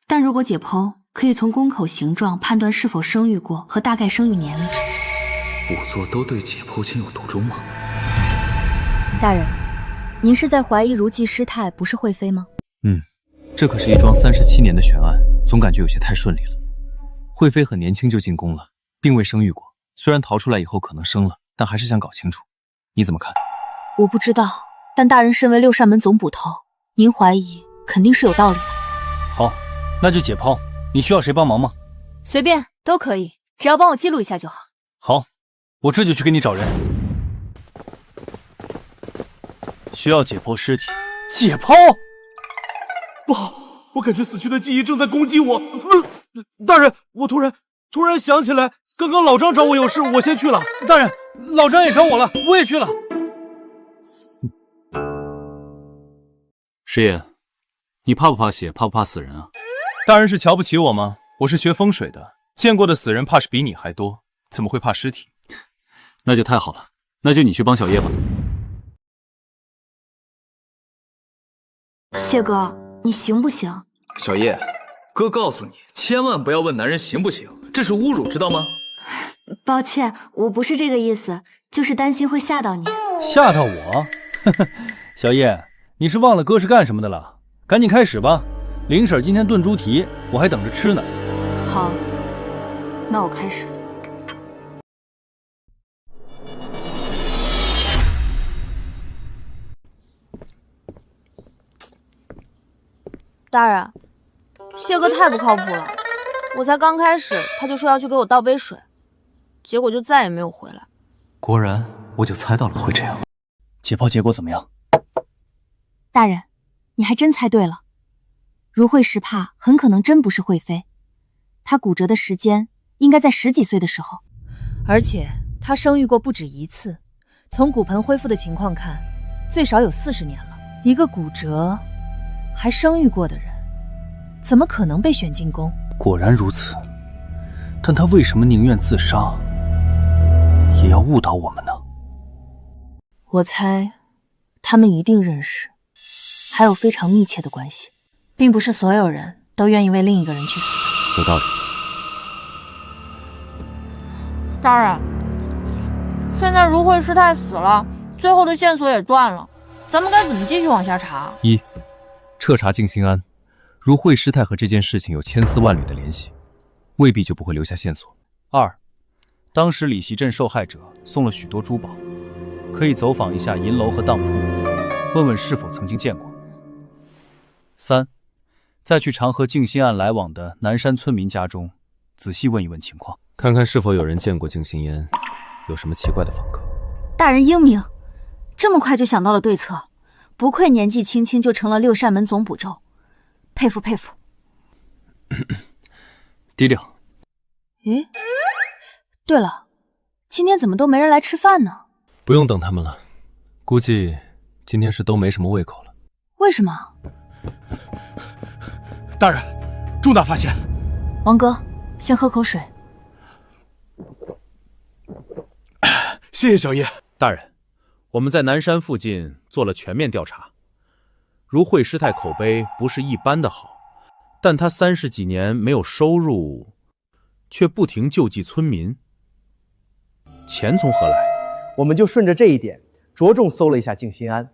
但如果解剖，可以从宫口形状判断是否生育过和大概生育年龄。仵作都对解剖情有独钟吗？大人，您是在怀疑如姬师太不是惠妃吗？这可是一桩37年的悬案，总感觉有些太顺利了。惠妃很年轻就进宫了，并未生育过，虽然逃出来以后可能生了，但还是想搞清楚。你怎么看？我不知道，但大人身为六扇门总捕头，您怀疑肯定是有道理的。好，那就解剖。你需要谁帮忙吗？随便都可以，只要帮我记录一下就好。好，我这就去给你找人。需要解剖尸体。解剖？不好，我感觉死去的记忆正在攻击我。大人，我突然想起来，刚刚老张找我有事，我先去了。大人，老张也找我了，我也去了。师爷，你怕不怕血？怕不怕死人啊？大人是瞧不起我吗？我是学风水的，见过的死人怕是比你还多，怎么会怕尸体？那就太好了，那就你去帮小叶吧。谢哥，你行不行？小叶，哥告诉你，千万不要问男人行不行，这是侮辱，知道吗？抱歉，我不是这个意思，就是担心会吓到你。吓到我？小叶，你是忘了哥是干什么的了？赶紧开始吧。林婶今天炖猪蹄，我还等着吃呢。好，那我开始。大人，谢哥太不靠谱了，我才刚开始，他就说要去给我倒杯水，结果就再也没有回来。果然，我就猜到了会这样。解剖结果怎么样？大人，你还真猜对了，如慧石怕很可能真不是惠妃，她骨折的时间应该在10几岁的时候，而且她生育过不止一次，从骨盆恢复的情况看，最少有40年了。一个骨折还生育过的人，怎么可能被选进宫？果然如此，但他为什么宁愿自杀，也要误导我们呢？我猜，他们一定认识，还有非常密切的关系，并不是所有人都愿意为另一个人去死的。有道理。大人，现在如慧师太死了，最后的线索也断了，咱们该怎么继续往下查？1. 彻查静心庵，如慧师太和这件事情有千丝万缕的联系，未必就不会留下线索。2. 当时李习镇受害者送了许多珠宝，可以走访一下银楼和当铺，问问是否曾经见过。3. 再去常和静心庵来往的南山村民家中，仔细问一问情况，看看是否有人见过静心烟，有什么奇怪的访客。大人英明，这么快就想到了对策，不愧年纪轻轻就成了六扇门总捕骤，佩服佩服。低调。咦，对了，今天怎么都没人来吃饭呢？不用等他们了，估计今天是都没什么胃口了。为什么？大人，重大发现！王哥，先喝口水。谢谢小叶。大人，我们在南山附近做了全面调查，如慧师太口碑不是一般的好，但她30几年没有收入，却不停救济村民，钱从何来？我们就顺着这一点，着重搜了一下静心庵，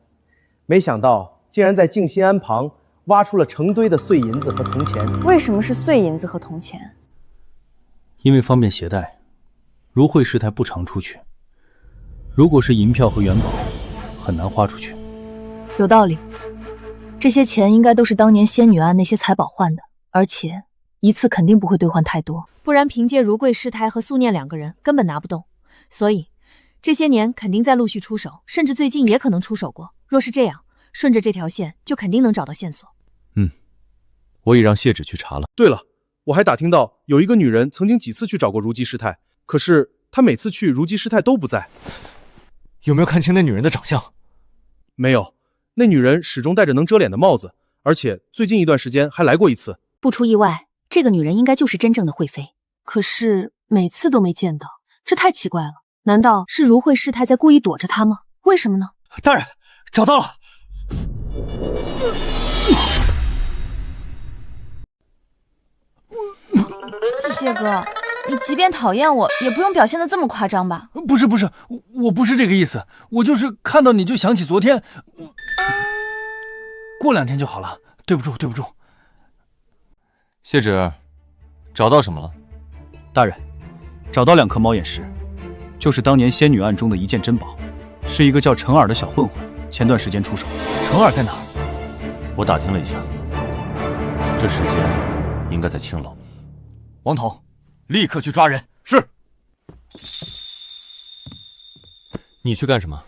没想到竟然在静心庵旁挖出了成堆的碎银子和铜钱。为什么是碎银子和铜钱？因为方便携带，如慧师太不常出去。如果是银票和元宝，很难花出去。有道理，这些钱应该都是当年仙女庵那些财宝换的，而且一次肯定不会兑换太多，不然凭借如桂师太和素念2个人根本拿不动，所以这些年肯定在陆续出手，甚至最近也可能出手过。若是这样，顺着这条线就肯定能找到线索。我已让谢芷去查了。对了，我还打听到有一个女人曾经几次去找过如姬师太，可是她每次去如姬师太都不在。有没有看清那女人的长相？没有，那女人始终戴着能遮脸的帽子，而且最近一段时间还来过一次。不出意外，这个女人应该就是真正的惠妃，可是每次都没见到，这太奇怪了。难道是如慧师太在故意躲着她吗？为什么呢？大人，找到了！谢哥，你即便讨厌我，也不用表现得这么夸张吧？不是，我不是这个意思，我就是看到你就想起昨天。过2天就好了，对不住。谢芷，找到什么了？大人，找到2颗猫眼石，就是当年仙女案中的一件珍宝，是一个叫陈耳的小混混，前段时间出手。陈耳在哪？我打听了一下，这时间应该在青楼。王统，立刻去抓人。是。你去干什么？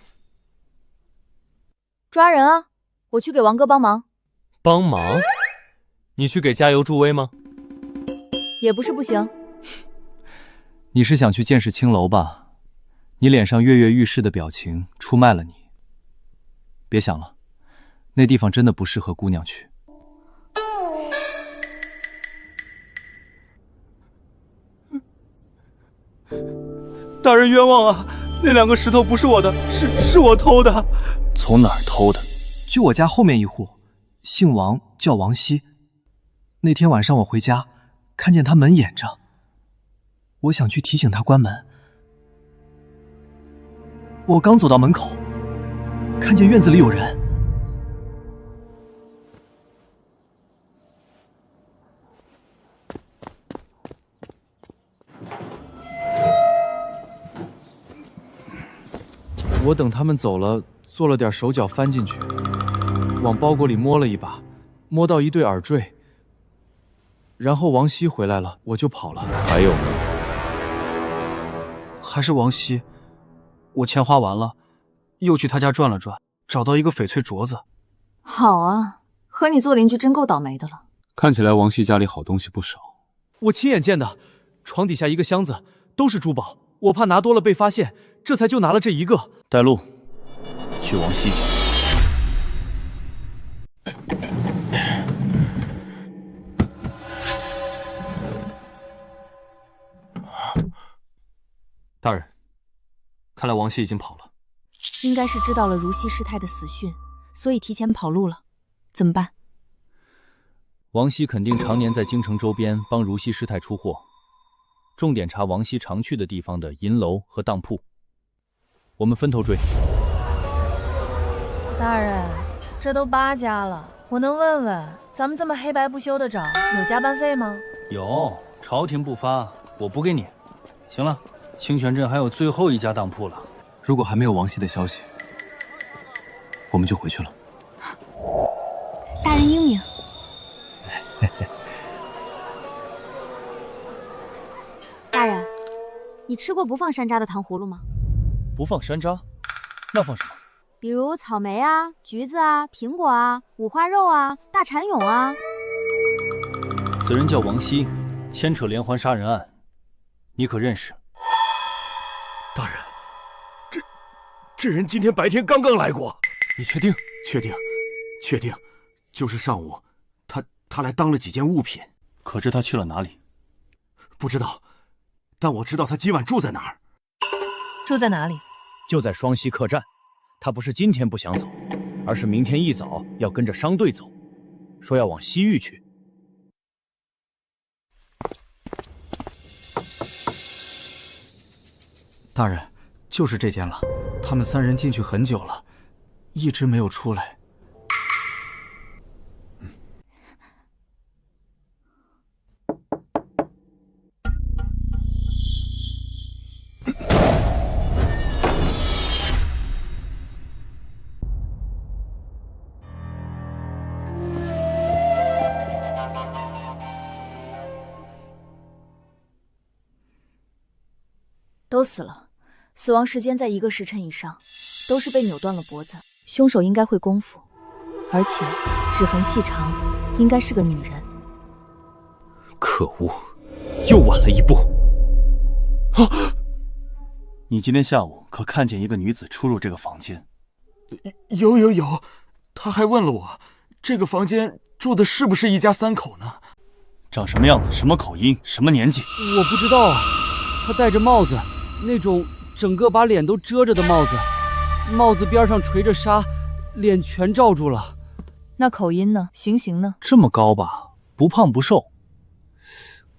抓人啊！我去给王哥帮忙。帮忙？你去给加油助威吗？也不是不行。你是想去见识青楼吧？你脸上跃跃欲试的表情出卖了你。别想了，那地方真的不适合姑娘去。大人冤枉啊！那2个石头不是我的，是我偷的。从哪儿偷的？就我家后面一户，姓王，叫王熙。那天晚上我回家，看见他门掩着，我想去提醒他关门。我刚走到门口，看见院子里有人。我等他们走了，做了点手脚翻进去，往包裹里摸了一把，摸到一对耳坠。然后王熙回来了，我就跑了。还有呢？还是王熙。我钱花完了，又去他家转了转，找到一个翡翠镯子。好啊，和你做邻居真够倒霉的了。看起来王熙家里好东西不少。我亲眼见的，床底下一个箱子都是珠宝，我怕拿多了被发现，这才就拿了这一个。带路，去王熙家。大人，看来王熙已经跑了。应该是知道了如熙师太的死讯，所以提前跑路了。怎么办？王熙肯定常年在京城周边帮如熙师太出货，重点查王熙常去的地方的银楼和当铺。我们分头追。大人，这都8家了，我能问问，咱们这么黑白不休的找，有加班费吗？有，朝廷不发，我补给你。行了，清泉镇还有最后一家当铺了。如果还没有王熙的消息，我们就回去了。大人英明。大人，你吃过不放山楂的糖葫芦吗？不放山楂，那放什么？比如草莓啊、橘子啊、苹果啊、五花肉啊、大蚕蛹啊。此人叫王熙，牵扯连环杀人案，你可认识？大人，这人今天白天刚刚来过。你确定？确定，就是上午，他来当了几件物品。可知他去了哪里？不知道，但我知道他今晚住在哪儿。住在哪里？就在双溪客栈。他不是今天不想走，而是明天一早要跟着商队走，说要往西域去。大人，就是这间了。他们3人进去很久了，一直没有出来。都死了，死亡时间在1个时辰以上，都是被扭断了脖子。凶手应该会功夫，而且指痕细长，应该是个女人。可恶，又晚了一步。你今天下午可看见一个女子出入这个房间？有，他还问了我，这个房间住的是不是一家3口呢？长什么样子，什么口音，什么年纪？我不知道啊。他戴着帽子，那种整个把脸都遮着的帽子，帽子边上垂着纱，脸全罩住了。那口音呢？行刑呢？这么高吧，不胖不瘦，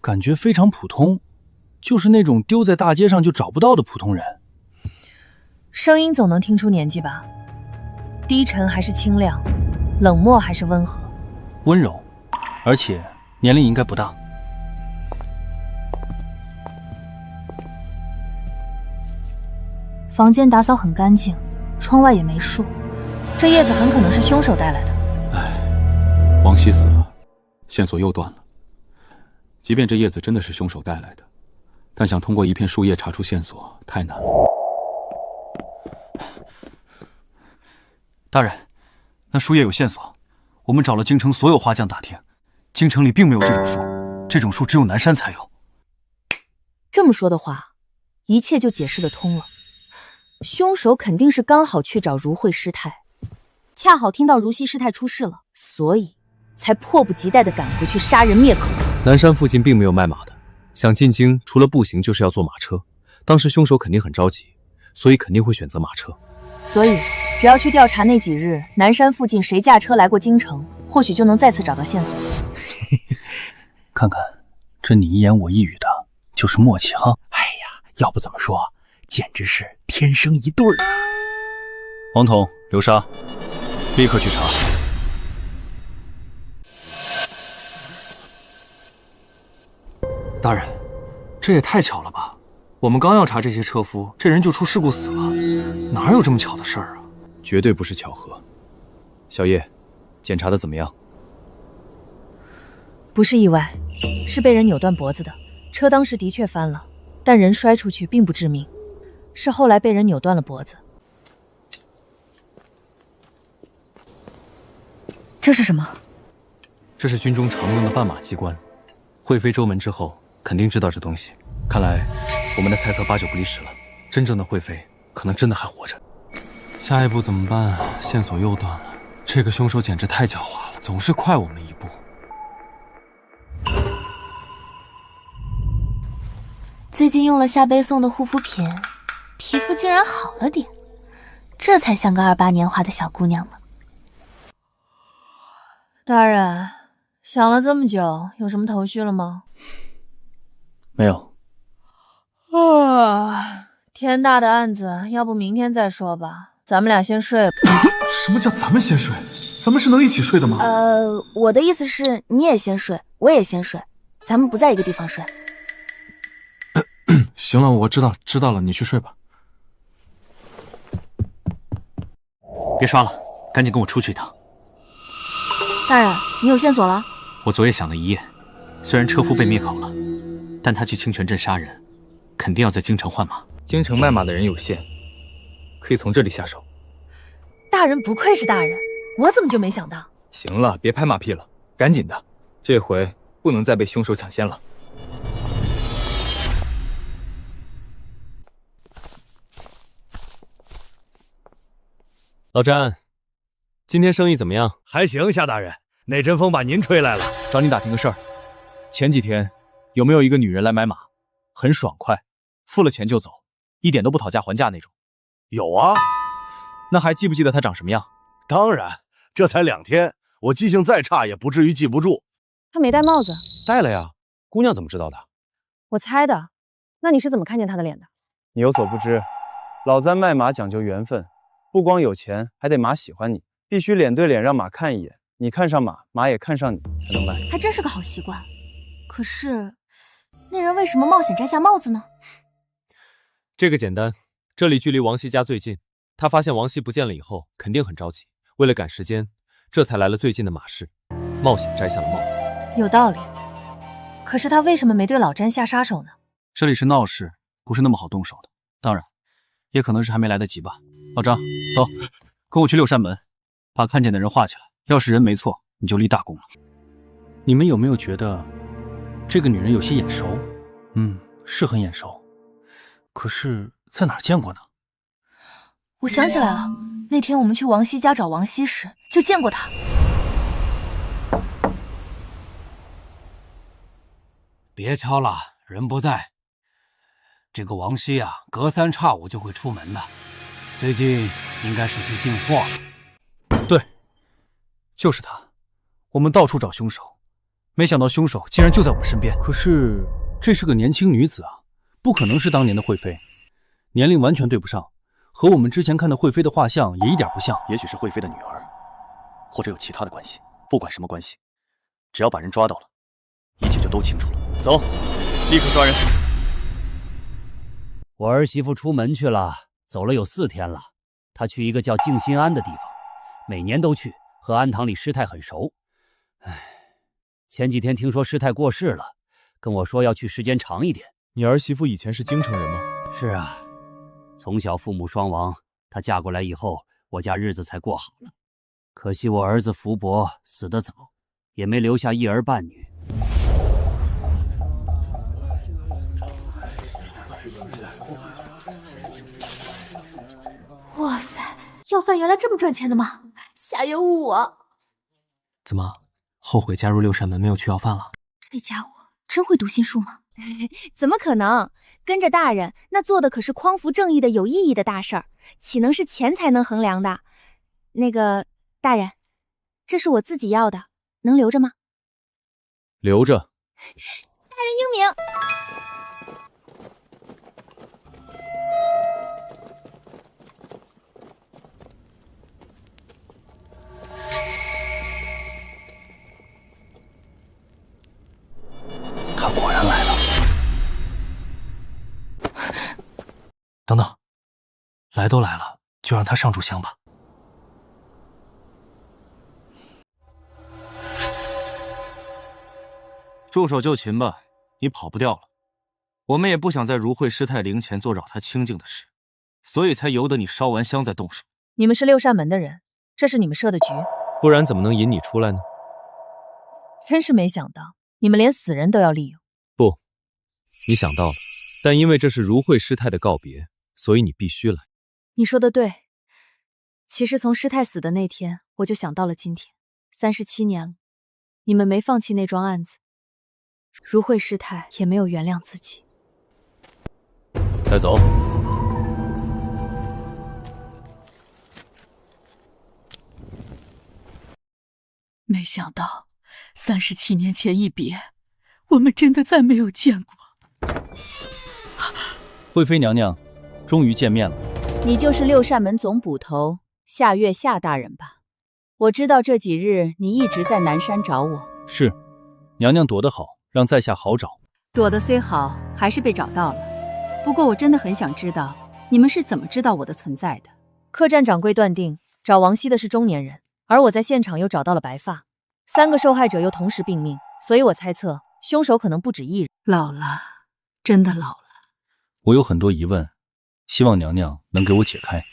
感觉非常普通，就是那种丢在大街上就找不到的普通人。声音总能听出年纪吧？低沉还是清亮？冷漠还是温和？温柔，而且年龄应该不大。房间打扫很干净，窗外也没树，这叶子很可能是凶手带来的。王熙死了，线索又断了。即便这叶子真的是凶手带来的，但想通过一片树叶查出线索太难了。大人，那树叶有线索，我们找了京城所有花匠打听，京城里并没有这种树，这种树只有南山才有。这么说的话，一切就解释得通了。凶手肯定是刚好去找如慧师太，恰好听到如熙师太出事了，所以才迫不及待地赶回去杀人灭口。南山附近并没有卖马的，想进京除了步行就是要坐马车，当时凶手肯定很着急，所以肯定会选择马车。所以，只要去调查那几日南山附近谁驾车来过京城，或许就能再次找到线索。看看，这你一言我一语的，就是默契哈。哎呀，要不怎么说，简直是天生一对儿啊！王统、流沙，立刻去查。大人，这也太巧了吧！我们刚要查这些车夫，这人就出事故死了，哪有这么巧的事儿啊？绝对不是巧合。小叶，检查的怎么样？不是意外，是被人扭断脖子的。车当时的确翻了，但人摔出去并不致命，是后来被人扭断了脖子。这是什么？这是军中常用的绊马机关。惠妃周门之后，肯定知道这东西。看来我们的猜测8、9不离10了。真正的惠妃可能真的还活着。下一步怎么办啊？线索又断了。这个凶手简直太狡猾了，总是快我们一步。最近用了夏贝送的护肤品，皮肤竟然好了点，这才像个28年华的小姑娘呢。大人，想了这么久，有什么头绪了吗？没有。天大的案子，要不明天再说吧，咱们俩先睡吧。什么叫咱们先睡？咱们是能一起睡的吗？我的意思是你也先睡，我也先睡，咱们不在一个地方睡。行了，我知道了，你去睡吧。别刷了，赶紧跟我出去一趟。大人，你有线索了？我昨夜想了一夜，虽然车夫被灭口了，但他去清泉镇杀人，肯定要在京城换马。京城卖马的人有限，可以从这里下手。大人不愧是大人，我怎么就没想到？行了，别拍马屁了，赶紧的，这回不能再被凶手抢先了。老詹，今天生意怎么样？还行，夏大人，那阵风把您吹来了。找你打听个事儿，前几天有没有一个女人来买马，很爽快，付了钱就走，一点都不讨价还价那种？有啊。那还记不记得她长什么样？当然，这才2天，我记性再差也不至于记不住。她没戴帽子。戴了呀，姑娘怎么知道的？我猜的。那你是怎么看见她的脸的？你有所不知，老三卖马讲究缘分，不光有钱，还得马喜欢你，必须脸对脸让马看一眼，你看上马，马也看上你，才能卖。还真是个好习惯。可是，那人为什么冒险摘下帽子呢？这个简单，这里距离王熙家最近。他发现王熙不见了以后，肯定很着急，为了赶时间，这才来了最近的马市，冒险摘下了帽子。有道理。可是他为什么没对老詹下杀手呢？这里是闹市，不是那么好动手的。当然，也可能是还没来得及吧。老张，走，跟我去6扇门，把看见的人画起来。要是人没错，你就立大功了。你们有没有觉得这个女人有些眼熟？是很眼熟，可是在哪儿见过呢？我想起来了，那天我们去王熙家找王熙时就见过她。别敲了，人不在。这个王熙啊，隔3差5就会出门的，最近应该是去进货了。对，就是他。我们到处找凶手，没想到凶手竟然就在我们身边。可是这是个年轻女子啊，不可能是当年的惠妃，年龄完全对不上。和我们之前看的惠妃的画像也一点不像。也许是惠妃的女儿，或者有其他的关系。不管什么关系，只要把人抓到了，一切就都清楚了。走，立刻抓人。我儿媳妇出门去了，走了有4天了。她去一个叫静心庵的地方，每年都去，和庵堂里师太很熟。前几天听说师太过世了，跟我说要去时间长一点。你儿媳妇以前是京城人吗？是啊。从小父母双亡，她嫁过来以后，我家日子才过好了。可惜我儿子福伯死得早，也没留下一儿半女。哇塞，要饭原来这么赚钱的吗？下有我。怎么，后悔加入6扇门没有去要饭了？这家伙真会读心术吗？怎么可能？跟着大人，那做的可是匡扶正义的有意义的大事儿，岂能是钱才能衡量的？那个大人，这是我自己要的，能留着吗？留着。大人英明。他果然来了。等等，来都来了，就让他上炷香吧。束手就擒吧，你跑不掉了。我们也不想在如慧师太灵前做扰她清静的事，所以才由得你烧完香再动手。你们是六扇门的人，这是你们设的局，不然怎么能引你出来呢？真是没想到，你们连死人都要利用。不，你想到了，但因为这是如慧师太的告别，所以你必须来。你说的对，其实从师太死的那天，我就想到了今天，37年了，你们没放弃那桩案子，如慧师太也没有原谅自己。带走。没想到37年前一别，我们真的再没有见过。惠妃娘娘，终于见面了。你就是六扇门总捕头夏月夏大人吧？我知道这几日你一直在南山找我。是，娘娘躲得好，让在下好找。躲得虽好，还是被找到了。不过我真的很想知道，你们是怎么知道我的存在的？客栈掌柜断定找王熙的是中年人，而我在现场又找到了白发，3个受害者又同时病命，所以我猜测凶手可能不止一人。老了，真的老了。我有很多疑问，希望娘娘能给我解开。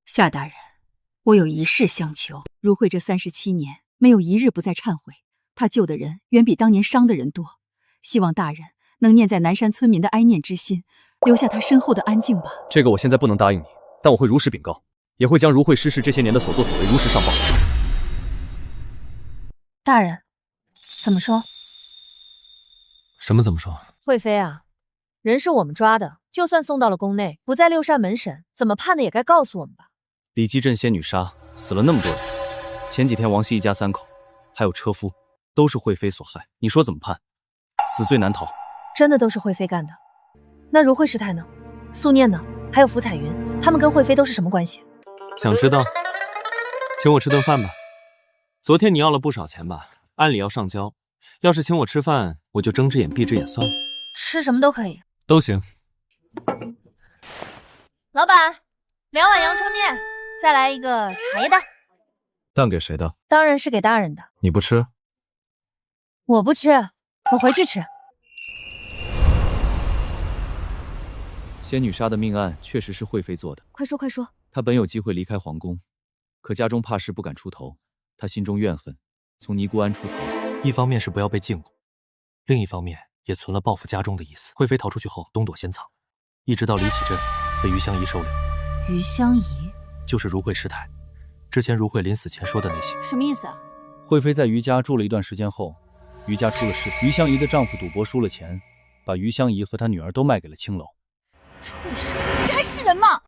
夏大人，我有一事相求。如慧这37年没有一日不在忏悔，她救的人远比当年伤的人多，希望大人能念在南山村民的哀念之心，留下她身后的安静吧。这个我现在不能答应你，但我会如实禀告，也会将如慧师事这些年的所作所为如实上报。大人，怎么说？什么怎么说？惠妃啊，人是我们抓的，就算送到了宫内，不在六扇门审，怎么判的也该告诉我们吧。李基镇仙女杀，死了那么多人，前几天王熙一家3口，还有车夫，都是惠妃所害，你说怎么判？死罪难逃。真的都是惠妃干的？那如慧师太呢？素念呢？还有福彩云，他们跟惠妃都是什么关系？想知道？请我吃顿饭吧。昨天你要了不少钱吧？按理要上交，要是请我吃饭，我就睁只眼闭只眼算了。吃什么都可以。都行。老板，2碗阳春面，再来一个茶叶蛋。蛋给谁的？当然是给大人的。你不吃？我不吃，我回去吃。仙女杀的命案确实是惠妃做的。快说快说。她本有机会离开皇宫，可家中怕事不敢出头，她心中怨恨，从尼姑庵出逃。一方面是不要被禁锢，另一方面也存了报复家中的意思。惠妃逃出去后东躲西藏，一直到李启镇被余香怡收留。余香怡就是如慧师太，之前如慧临死前说的那些。什么意思啊？惠妃在余家住了一段时间后，余家出了事，余香怡的丈夫赌博输了钱，把余香怡和她女儿都卖给了青楼。畜生，这还是人吗？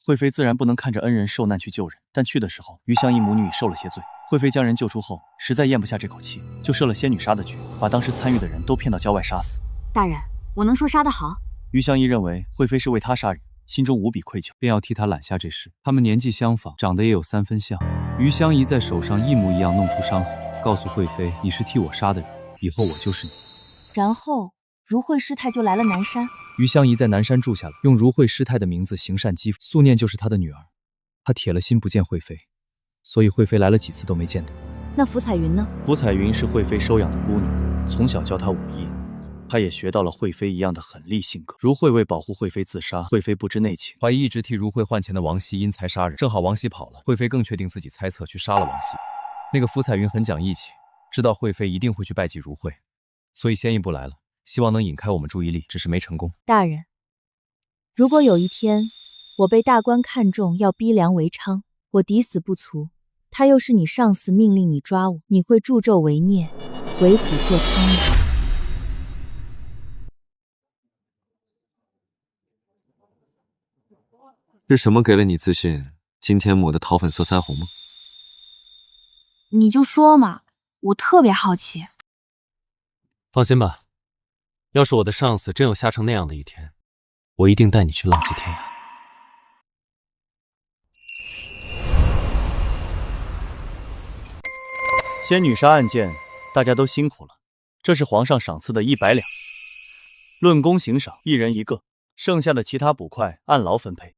惠妃自然不能看着恩人受难去救人，但去的时候，余香怡母女已受了些罪。惠妃将人救出后，实在咽不下这口气，就设了仙女杀的局，把当时参与的人都骗到郊外杀死。大人，我能说杀得好？余香怡认为惠妃是为他杀人，心中无比愧疚，便要替他揽下这事。他们年纪相仿，长得也有3分像。余香怡在手上一模一样弄出伤痕，告诉惠妃：“你是替我杀的人，以后我就是你。”然后如慧师太就来了南山。余香怡在南山住下了，用如慧师太的名字行善积福。素念就是她的女儿，她铁了心不见惠妃，所以惠妃来了几次都没见她。那福彩云呢？福彩云是惠妃收养的孤女，从小教她武艺，她也学到了惠妃一样的狠戾性格。如慧为保护惠妃自杀，惠妃不知内情，怀疑一直替如慧换钱的王熙因财杀人，正好王熙跑了，惠妃更确定自己猜测去杀了王熙。那个福彩云很讲义气，知道惠妃一定会去拜祭如慧，所以先一步来了，希望能引开我们注意力，只是没成功。大人，如果有一天我被大官看中要逼良为娼，我抵死不从，他又是你上司命令你抓我，你会助纣为虐，为虎作伥吗？是什么给了你自信？今天抹的桃粉色腮红吗？你就说嘛，我特别好奇。放心吧，要是我的上司真有吓成那样的一天，我一定带你去浪迹天涯。仙女杀案件，大家都辛苦了，这是皇上赏赐的100两，论功行赏，1人1个，剩下的其他捕快按劳分配。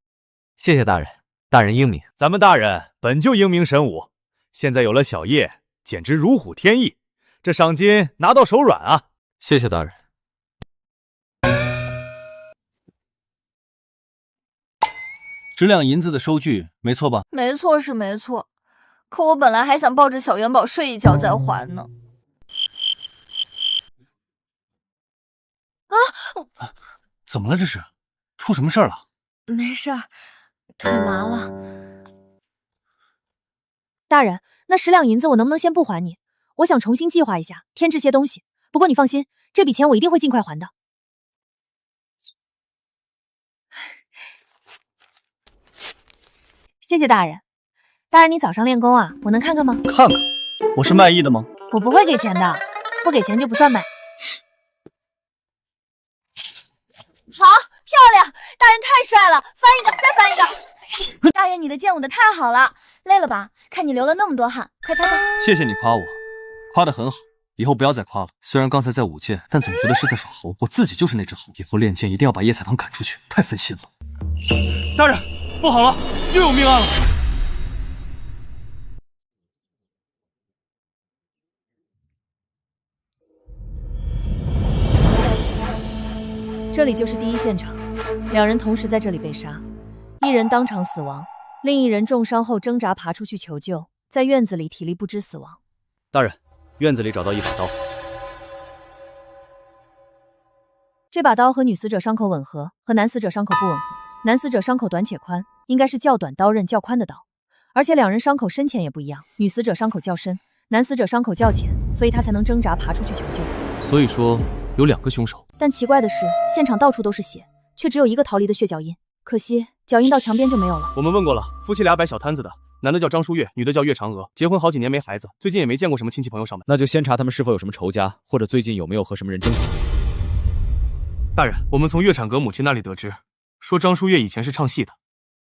谢谢大人，大人英明。咱们大人本就英明神武，现在有了小叶，简直如虎添翼，这赏金拿到手软啊！谢谢大人。10两银子的收据，没错吧？没错是没错，可我本来还想抱着小元宝睡一觉再还呢。啊！怎么了？这是出什么事儿了？没事儿，腿麻了。大人，那10两银子我能不能先不还你？我想重新计划一下，添置些东西。不过你放心，这笔钱我一定会尽快还的。谢谢大人。大人，你早上练功啊？我能看看吗？看看，我是卖艺的吗？我不会给钱的，不给钱就不算买。好，漂亮！大人太帅了，翻一个，再翻一个。大人，你的剑舞的太好了，累了吧？看你流了那么多汗，快擦擦。谢谢你夸我，夸得很好，以后不要再夸了。虽然刚才在舞剑，但总觉得是在耍猴。我自己就是那只猴，以后练剑一定要把叶彩棠赶出去，太分心了。大人，不好了，又有命案了！这里就是第一现场，2人同时在这里被杀，1人当场死亡，另1人重伤后挣扎爬出去求救，在院子里体力不支死亡。大人，院子里找到一把刀，这把刀和女死者伤口吻合，和男死者伤口不吻合。男死者伤口短且宽，应该是较短刀刃较宽的刀，而且2人伤口深浅也不一样，女死者伤口较深，男死者伤口较浅，所以他才能挣扎爬出去求救。所以说有2个凶手。但奇怪的是，现场到处都是血，却只有1个逃离的血脚印，可惜脚印到墙边就没有了。我们问过了，夫妻俩摆小摊子的，男的叫张书月，女的叫岳嫦娥，结婚好几年没孩子，最近也没见过什么亲戚朋友上门。那就先查他们是否有什么仇家，或者最近有没有和什么人争吵。大人，我们从岳产阁母亲那里得知，说张书月以前是唱戏的，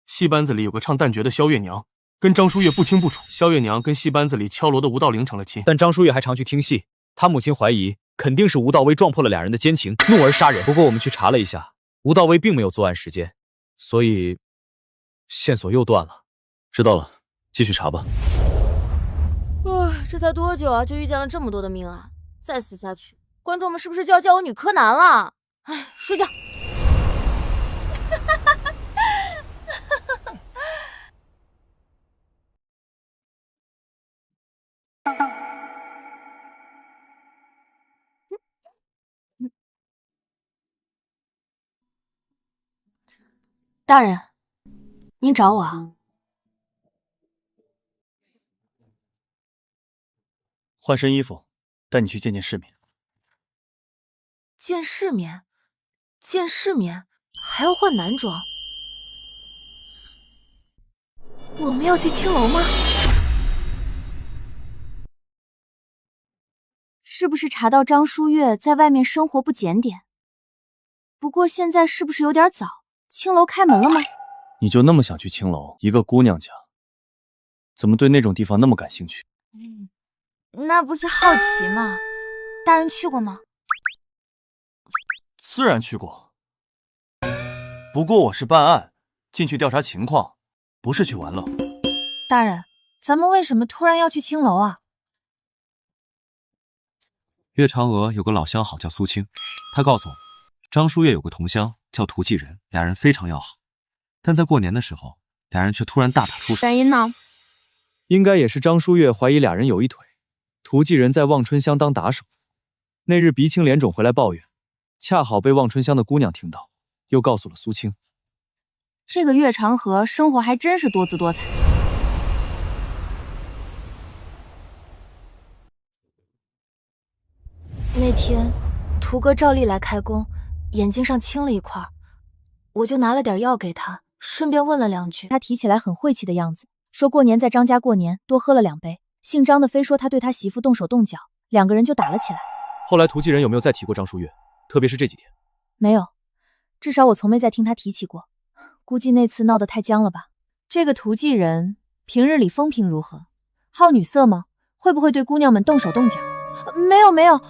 戏班子里有个唱旦角的萧月娘，跟张书月不清不楚。萧月娘跟戏班子里敲锣的吴道陵成了亲，但张书月还常去听戏，他母亲怀疑肯定是吴道威撞破了2人的奸情，怒而杀人。不过我们去查了一下，吴道威并没有作案时间，所以线索又断了。知道了，继续查吧。这才多久啊，就遇见了这么多的命案，再死下去，观众们是不是就要叫我女柯南了？哎，睡觉。大人，您找我啊？换身衣服，带你去见见世面。见世面？见世面还要换男装？我们要去青楼吗？是不是查到张书月在外面生活不检点？不过现在是不是有点早？青楼开门了吗？你就那么想去青楼？一个姑娘家，怎么对那种地方那么感兴趣？那不是好奇吗？大人去过吗？自然去过，不过我是办案，进去调查情况，不是去玩乐。大人，咱们为什么突然要去青楼啊？岳嫦娥有个老相好叫苏青，她告诉我，张书月有个同乡叫涂继仁，2人非常要好，但在过年的时候，2人却突然大打出手。原因呢？应该也是张书月怀疑2人有一腿，涂继仁在望春香当打手，那日鼻青脸肿回来抱怨，恰好被望春香的姑娘听到，又告诉了苏青。这个岳长河生活还真是多姿多彩。那天涂哥照例来开工，眼睛上青了一块，我就拿了点药给他，顺便问了2句。他提起来很晦气的样子，说过年在张家过年，多喝了2杯。姓张的非说他对他媳妇动手动脚，2个人就打了起来。后来涂继仁有没有再提过张淑月？特别是这几天。没有，至少我从没再听他提起过。估计那次闹得太僵了吧。这个涂继仁平日里风评如何？好女色吗？会不会对姑娘们动手动脚？没有，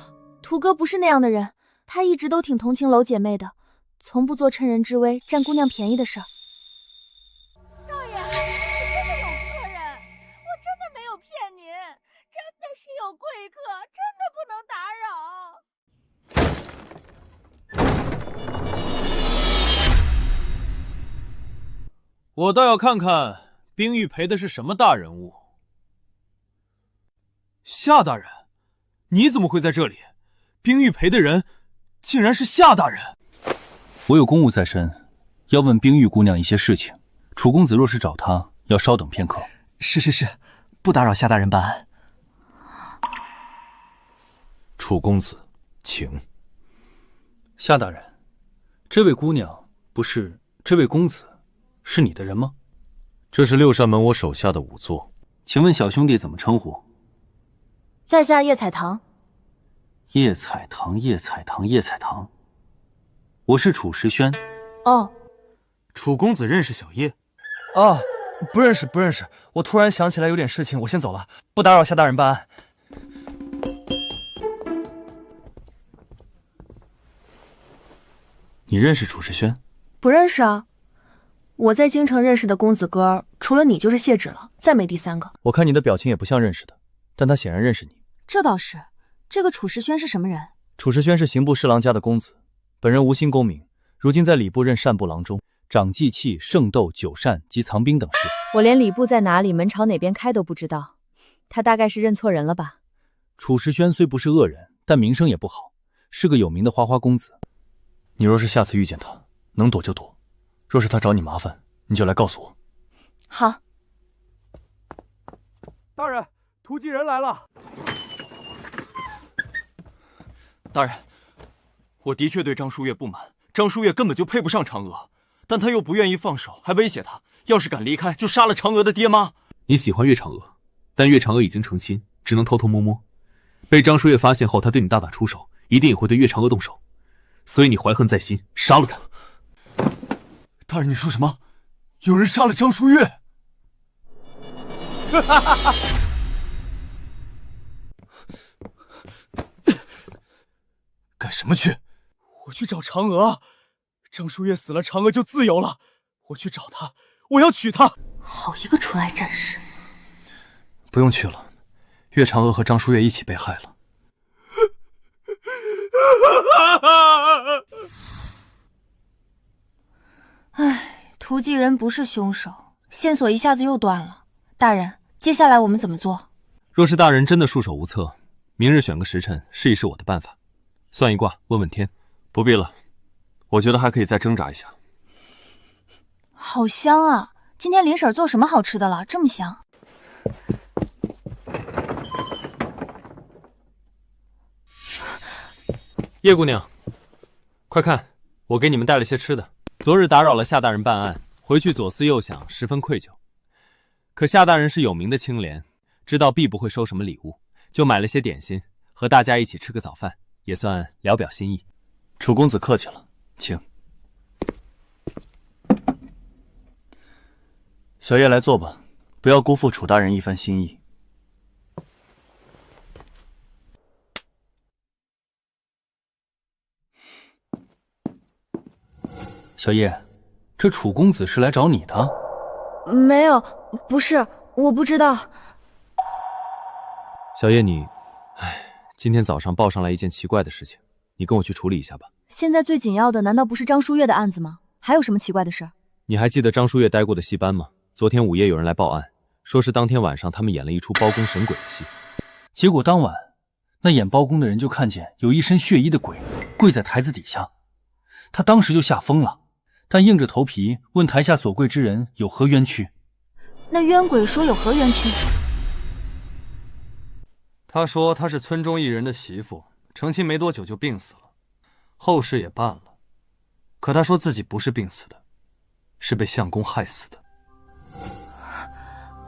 涂哥不是那样的人，他一直都挺同情楼姐妹的，从不做趁人之危占姑娘便宜的事儿。少爷，你真的有客人，我真的没有骗您，真的是有贵客，真的不能打扰。我倒要看看冰玉陪的是什么大人物。夏大人，你怎么会在这里？冰玉陪的人竟然是夏大人。我有公务在身，要问冰玉姑娘一些事情。楚公子若是找她，要稍等片刻。是，不打扰夏大人办案。楚公子，请。夏大人，这位姑娘不是这位公子是你的人吗？这是六扇门我手下的仵作。请问小兄弟怎么称呼？在下叶彩棠。叶彩棠。我是楚时轩。哦，楚公子认识小叶？啊，不认识。我突然想起来有点事情，我先走了，不打扰夏大人办案。你认识楚时轩？不认识啊。我在京城认识的公子哥，除了你就是谢芷了，再没第3个。我看你的表情也不像认识的，但他显然认识你。这倒是。这个楚时轩是什么人？楚时轩是刑部侍郎家的公子，本人无心功名，如今在礼部任善部郎中，掌祭器、圣斗、酒膳及藏兵等事。我连礼部在哪里，门朝哪边开都不知道，他大概是认错人了吧。楚时轩虽不是恶人，但名声也不好，是个有名的花花公子。你若是下次遇见他，能躲就躲，若是他找你麻烦，你就来告诉我。好。大人，涂继仁来了。大人，我的确对张淑月不满，张淑月根本就配不上嫦娥，但他又不愿意放手，还威胁他，要是敢离开，就杀了嫦娥的爹妈。你喜欢岳嫦娥，但岳嫦娥已经成亲，只能偷偷摸摸。被张淑月发现后，他对你大打出手，一定也会对岳嫦娥动手，所以你怀恨在心，杀了他。大人，你说什么？有人杀了张淑月？干什么去？我去找嫦娥。张淑月死了，嫦娥就自由了。我去找她，我要娶她。好一个纯爱战士！不用去了，岳嫦娥和张淑月一起被害了。唉，涂继仁不是凶手，线索一下子又断了。大人，接下来我们怎么做？若是大人真的束手无策，明日选个时辰试一试我的办法，算一卦，问问天。不必了，我觉得还可以再挣扎一下。好香啊！今天林婶做什么好吃的了？这么香。叶姑娘，快看，我给你们带了些吃的。昨日打扰了夏大人办案，回去左思右想，十分愧疚。可夏大人是有名的清廉，知道必不会收什么礼物，就买了些点心，和大家一起吃个早饭，也算聊表心意。楚公子客气了，请。小叶来坐吧，不要辜负楚大人一番心意。小叶，这楚公子是来找你的？没有，不是，我不知道。小叶，今天早上报上来一件奇怪的事情，你跟我去处理一下吧。现在最紧要的难道不是张淑月的案子吗？还有什么奇怪的事？你还记得张淑月待过的戏班吗？昨天午夜有人来报案，说是当天晚上他们演了一出包公神鬼的戏，结果当晚那演包公的人就看见有一身血衣的鬼跪在台子底下，他当时就吓疯了，但硬着头皮问台下所跪之人有何冤屈。那冤鬼说有何冤屈？他说他是村中一人的媳妇，成亲没多久就病死了，后事也办了，可他说自己不是病死的，是被相公害死的。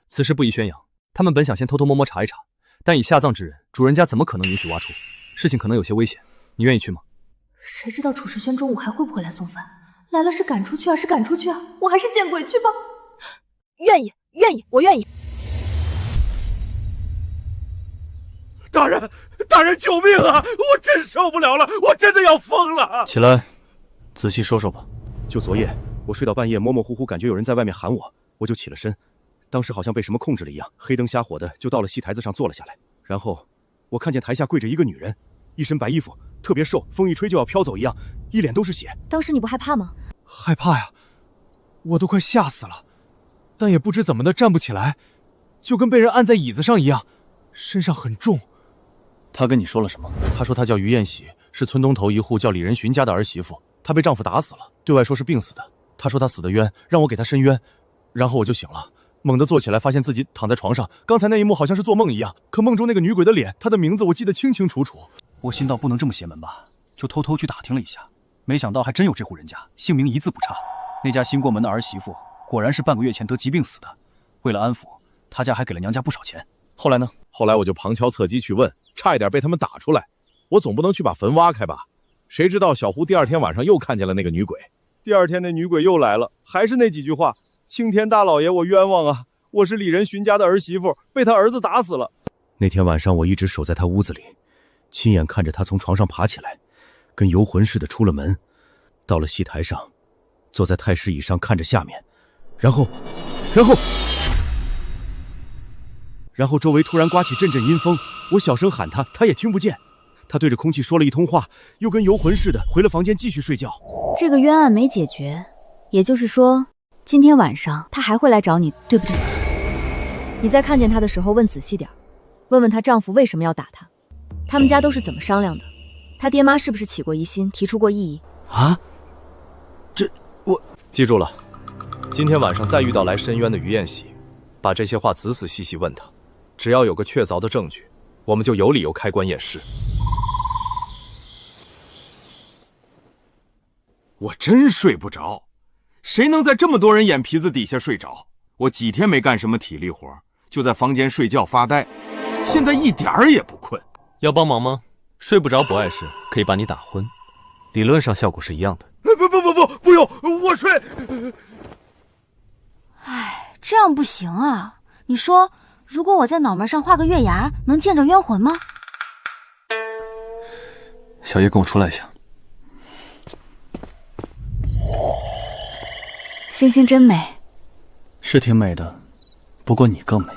此事不宜宣扬，他们本想先偷偷摸摸查一查，但以下葬之人，主人家怎么可能允许挖出？事情可能有些危险，你愿意去吗？谁知道楚世轩中午还会不会来送饭？来了是赶出去啊，是赶出去啊！我还是见鬼去吧。愿意，我愿意。大人，大人，救命啊！我真受不了了，我真的要疯了！起来，仔细说说吧。就昨夜，我睡到半夜，模模糊糊感觉有人在外面喊我，我就起了身。当时好像被什么控制了一样，黑灯瞎火的就到了戏台子上坐了下来。然后我看见台下跪着一个女人，一身白衣服，特别瘦，风一吹就要飘走一样，一脸都是血。当时你不害怕吗？害怕呀，我都快吓死了，但也不知怎么的站不起来，就跟被人按在椅子上一样，身上很重。他跟你说了什么？他说他叫于艳喜，是村东头一户叫李仁寻家的儿媳妇，她被丈夫打死了，对外说是病死的。他说他死得冤，让我给他伸冤。然后我就醒了，猛地坐起来，发现自己躺在床上。刚才那一幕好像是做梦一样，可梦中那个女鬼的脸，她的名字我记得清清楚楚。我心道不能这么邪门吧，就偷偷去打听了一下，没想到还真有这户人家，姓名一字不差。那家新过门的儿媳妇果然是半个月前得疾病死的，为了安抚，他家还给了娘家不少钱。后来呢？后来我就旁敲侧击去问，差一点被他们打出来。我总不能去把坟挖开吧？谁知道小胡第二天晚上又看见了那个女鬼。第二天那女鬼又来了，还是那几句话：青天大老爷，我冤枉啊！我是李仁寻家的儿媳妇，被他儿子打死了。那天晚上我一直守在他屋子里，亲眼看着他从床上爬起来，跟游魂似的出了门，到了戏台上，坐在太师椅上看着下面，然后周围突然刮起阵阵阴风，我小声喊他，他也听不见。他对着空气说了一通话，又跟游魂似的回了房间继续睡觉。这个冤案没解决，也就是说，今天晚上他还会来找你，对不对？你在看见他的时候问仔细点，问问她丈夫为什么要打她，他们家都是怎么商量的，他爹妈是不是起过疑心，提出过异议啊？我记住了，今天晚上再遇到来申冤的于艳喜，把这些话仔仔细细问他，只要有个确凿的证据，我们就有理由开棺验尸。我真睡不着，谁能在这么多人眼皮子底下睡着？我几天没干什么体力活，就在房间睡觉发呆，现在一点儿也不困。要帮忙吗？睡不着不碍事，可以把你打昏，理论上效果是一样的。不用，我睡。哎，这样不行啊！你说，如果我在脑门上画个月牙，能见着冤魂吗？小叶，跟我出来一下。星星真美，是挺美的，不过你更美。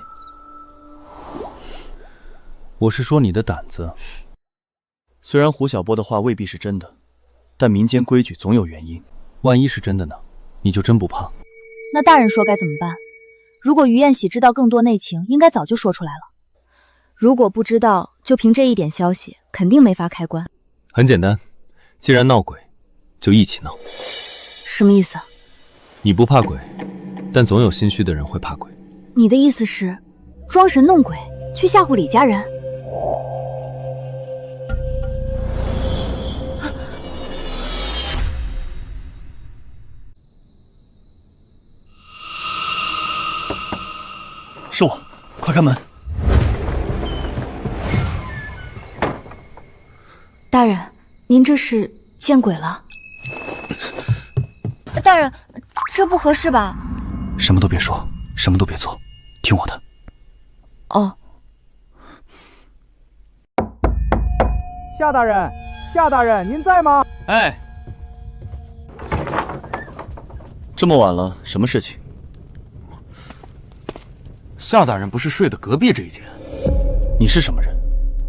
我是说你的胆子。虽然胡小波的话未必是真的，但民间规矩总有原因，万一是真的呢？你就真不怕？那大人说该怎么办？如果于艳喜知道更多内情，应该早就说出来了。如果不知道，就凭这一点消息，肯定没法开棺。很简单，既然闹鬼，就一起闹。什么意思？你不怕鬼，但总有心虚的人会怕鬼。你的意思是，装神弄鬼，去吓唬李家人？是我，快开门！大人，您这是见鬼了？大人，这不合适吧？什么都别说，什么都别做，听我的。哦。夏大人，夏大人，您在吗？哎，这么晚了，什么事情？夏大人不是睡的隔壁这一间？你是什么人？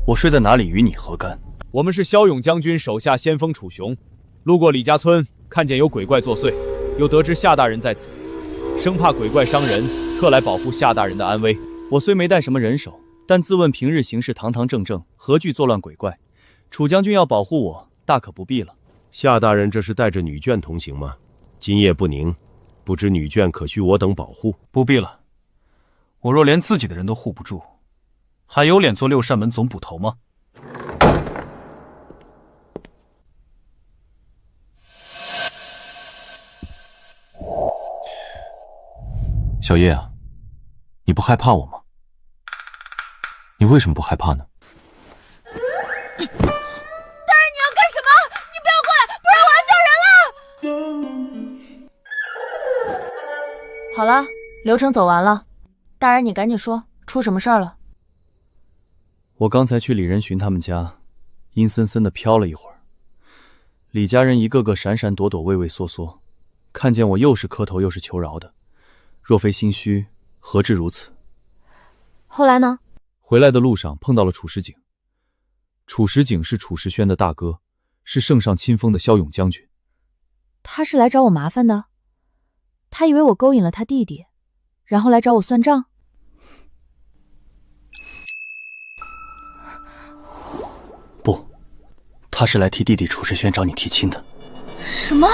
我睡在哪里与你何干？我们是骁勇将军手下先锋楚雄，路过李家村，看见有鬼怪作祟，又得知夏大人在此，生怕鬼怪伤人，特来保护夏大人的安危。我虽没带什么人手，但自问平日行事堂堂正正，何惧作乱鬼怪？楚将军要保护我，大可不必了。夏大人这是带着女眷同行吗？今夜不宁，不知女眷可需我等保护？不必了，我若连自己的人都护不住，还有脸做六扇门总捕头吗？小叶啊，你不害怕我吗？你为什么不害怕呢？大人，你要干什么？你不要过来，不然我要叫人了。好了，流程走完了，大人你赶紧说，出什么事儿了？我刚才去李仁寻他们家，阴森森的飘了一会儿，李家人一个个闪闪躲躲，畏畏缩缩，看见我又是磕头又是求饶的，若非心虚，何至如此？后来呢？回来的路上碰到了楚石景。楚石景是楚石轩的大哥，是圣上亲封的骁勇将军。他是来找我麻烦的？他以为我勾引了他弟弟，然后来找我算账？不，他是来替弟弟楚石轩找你提亲的。什么？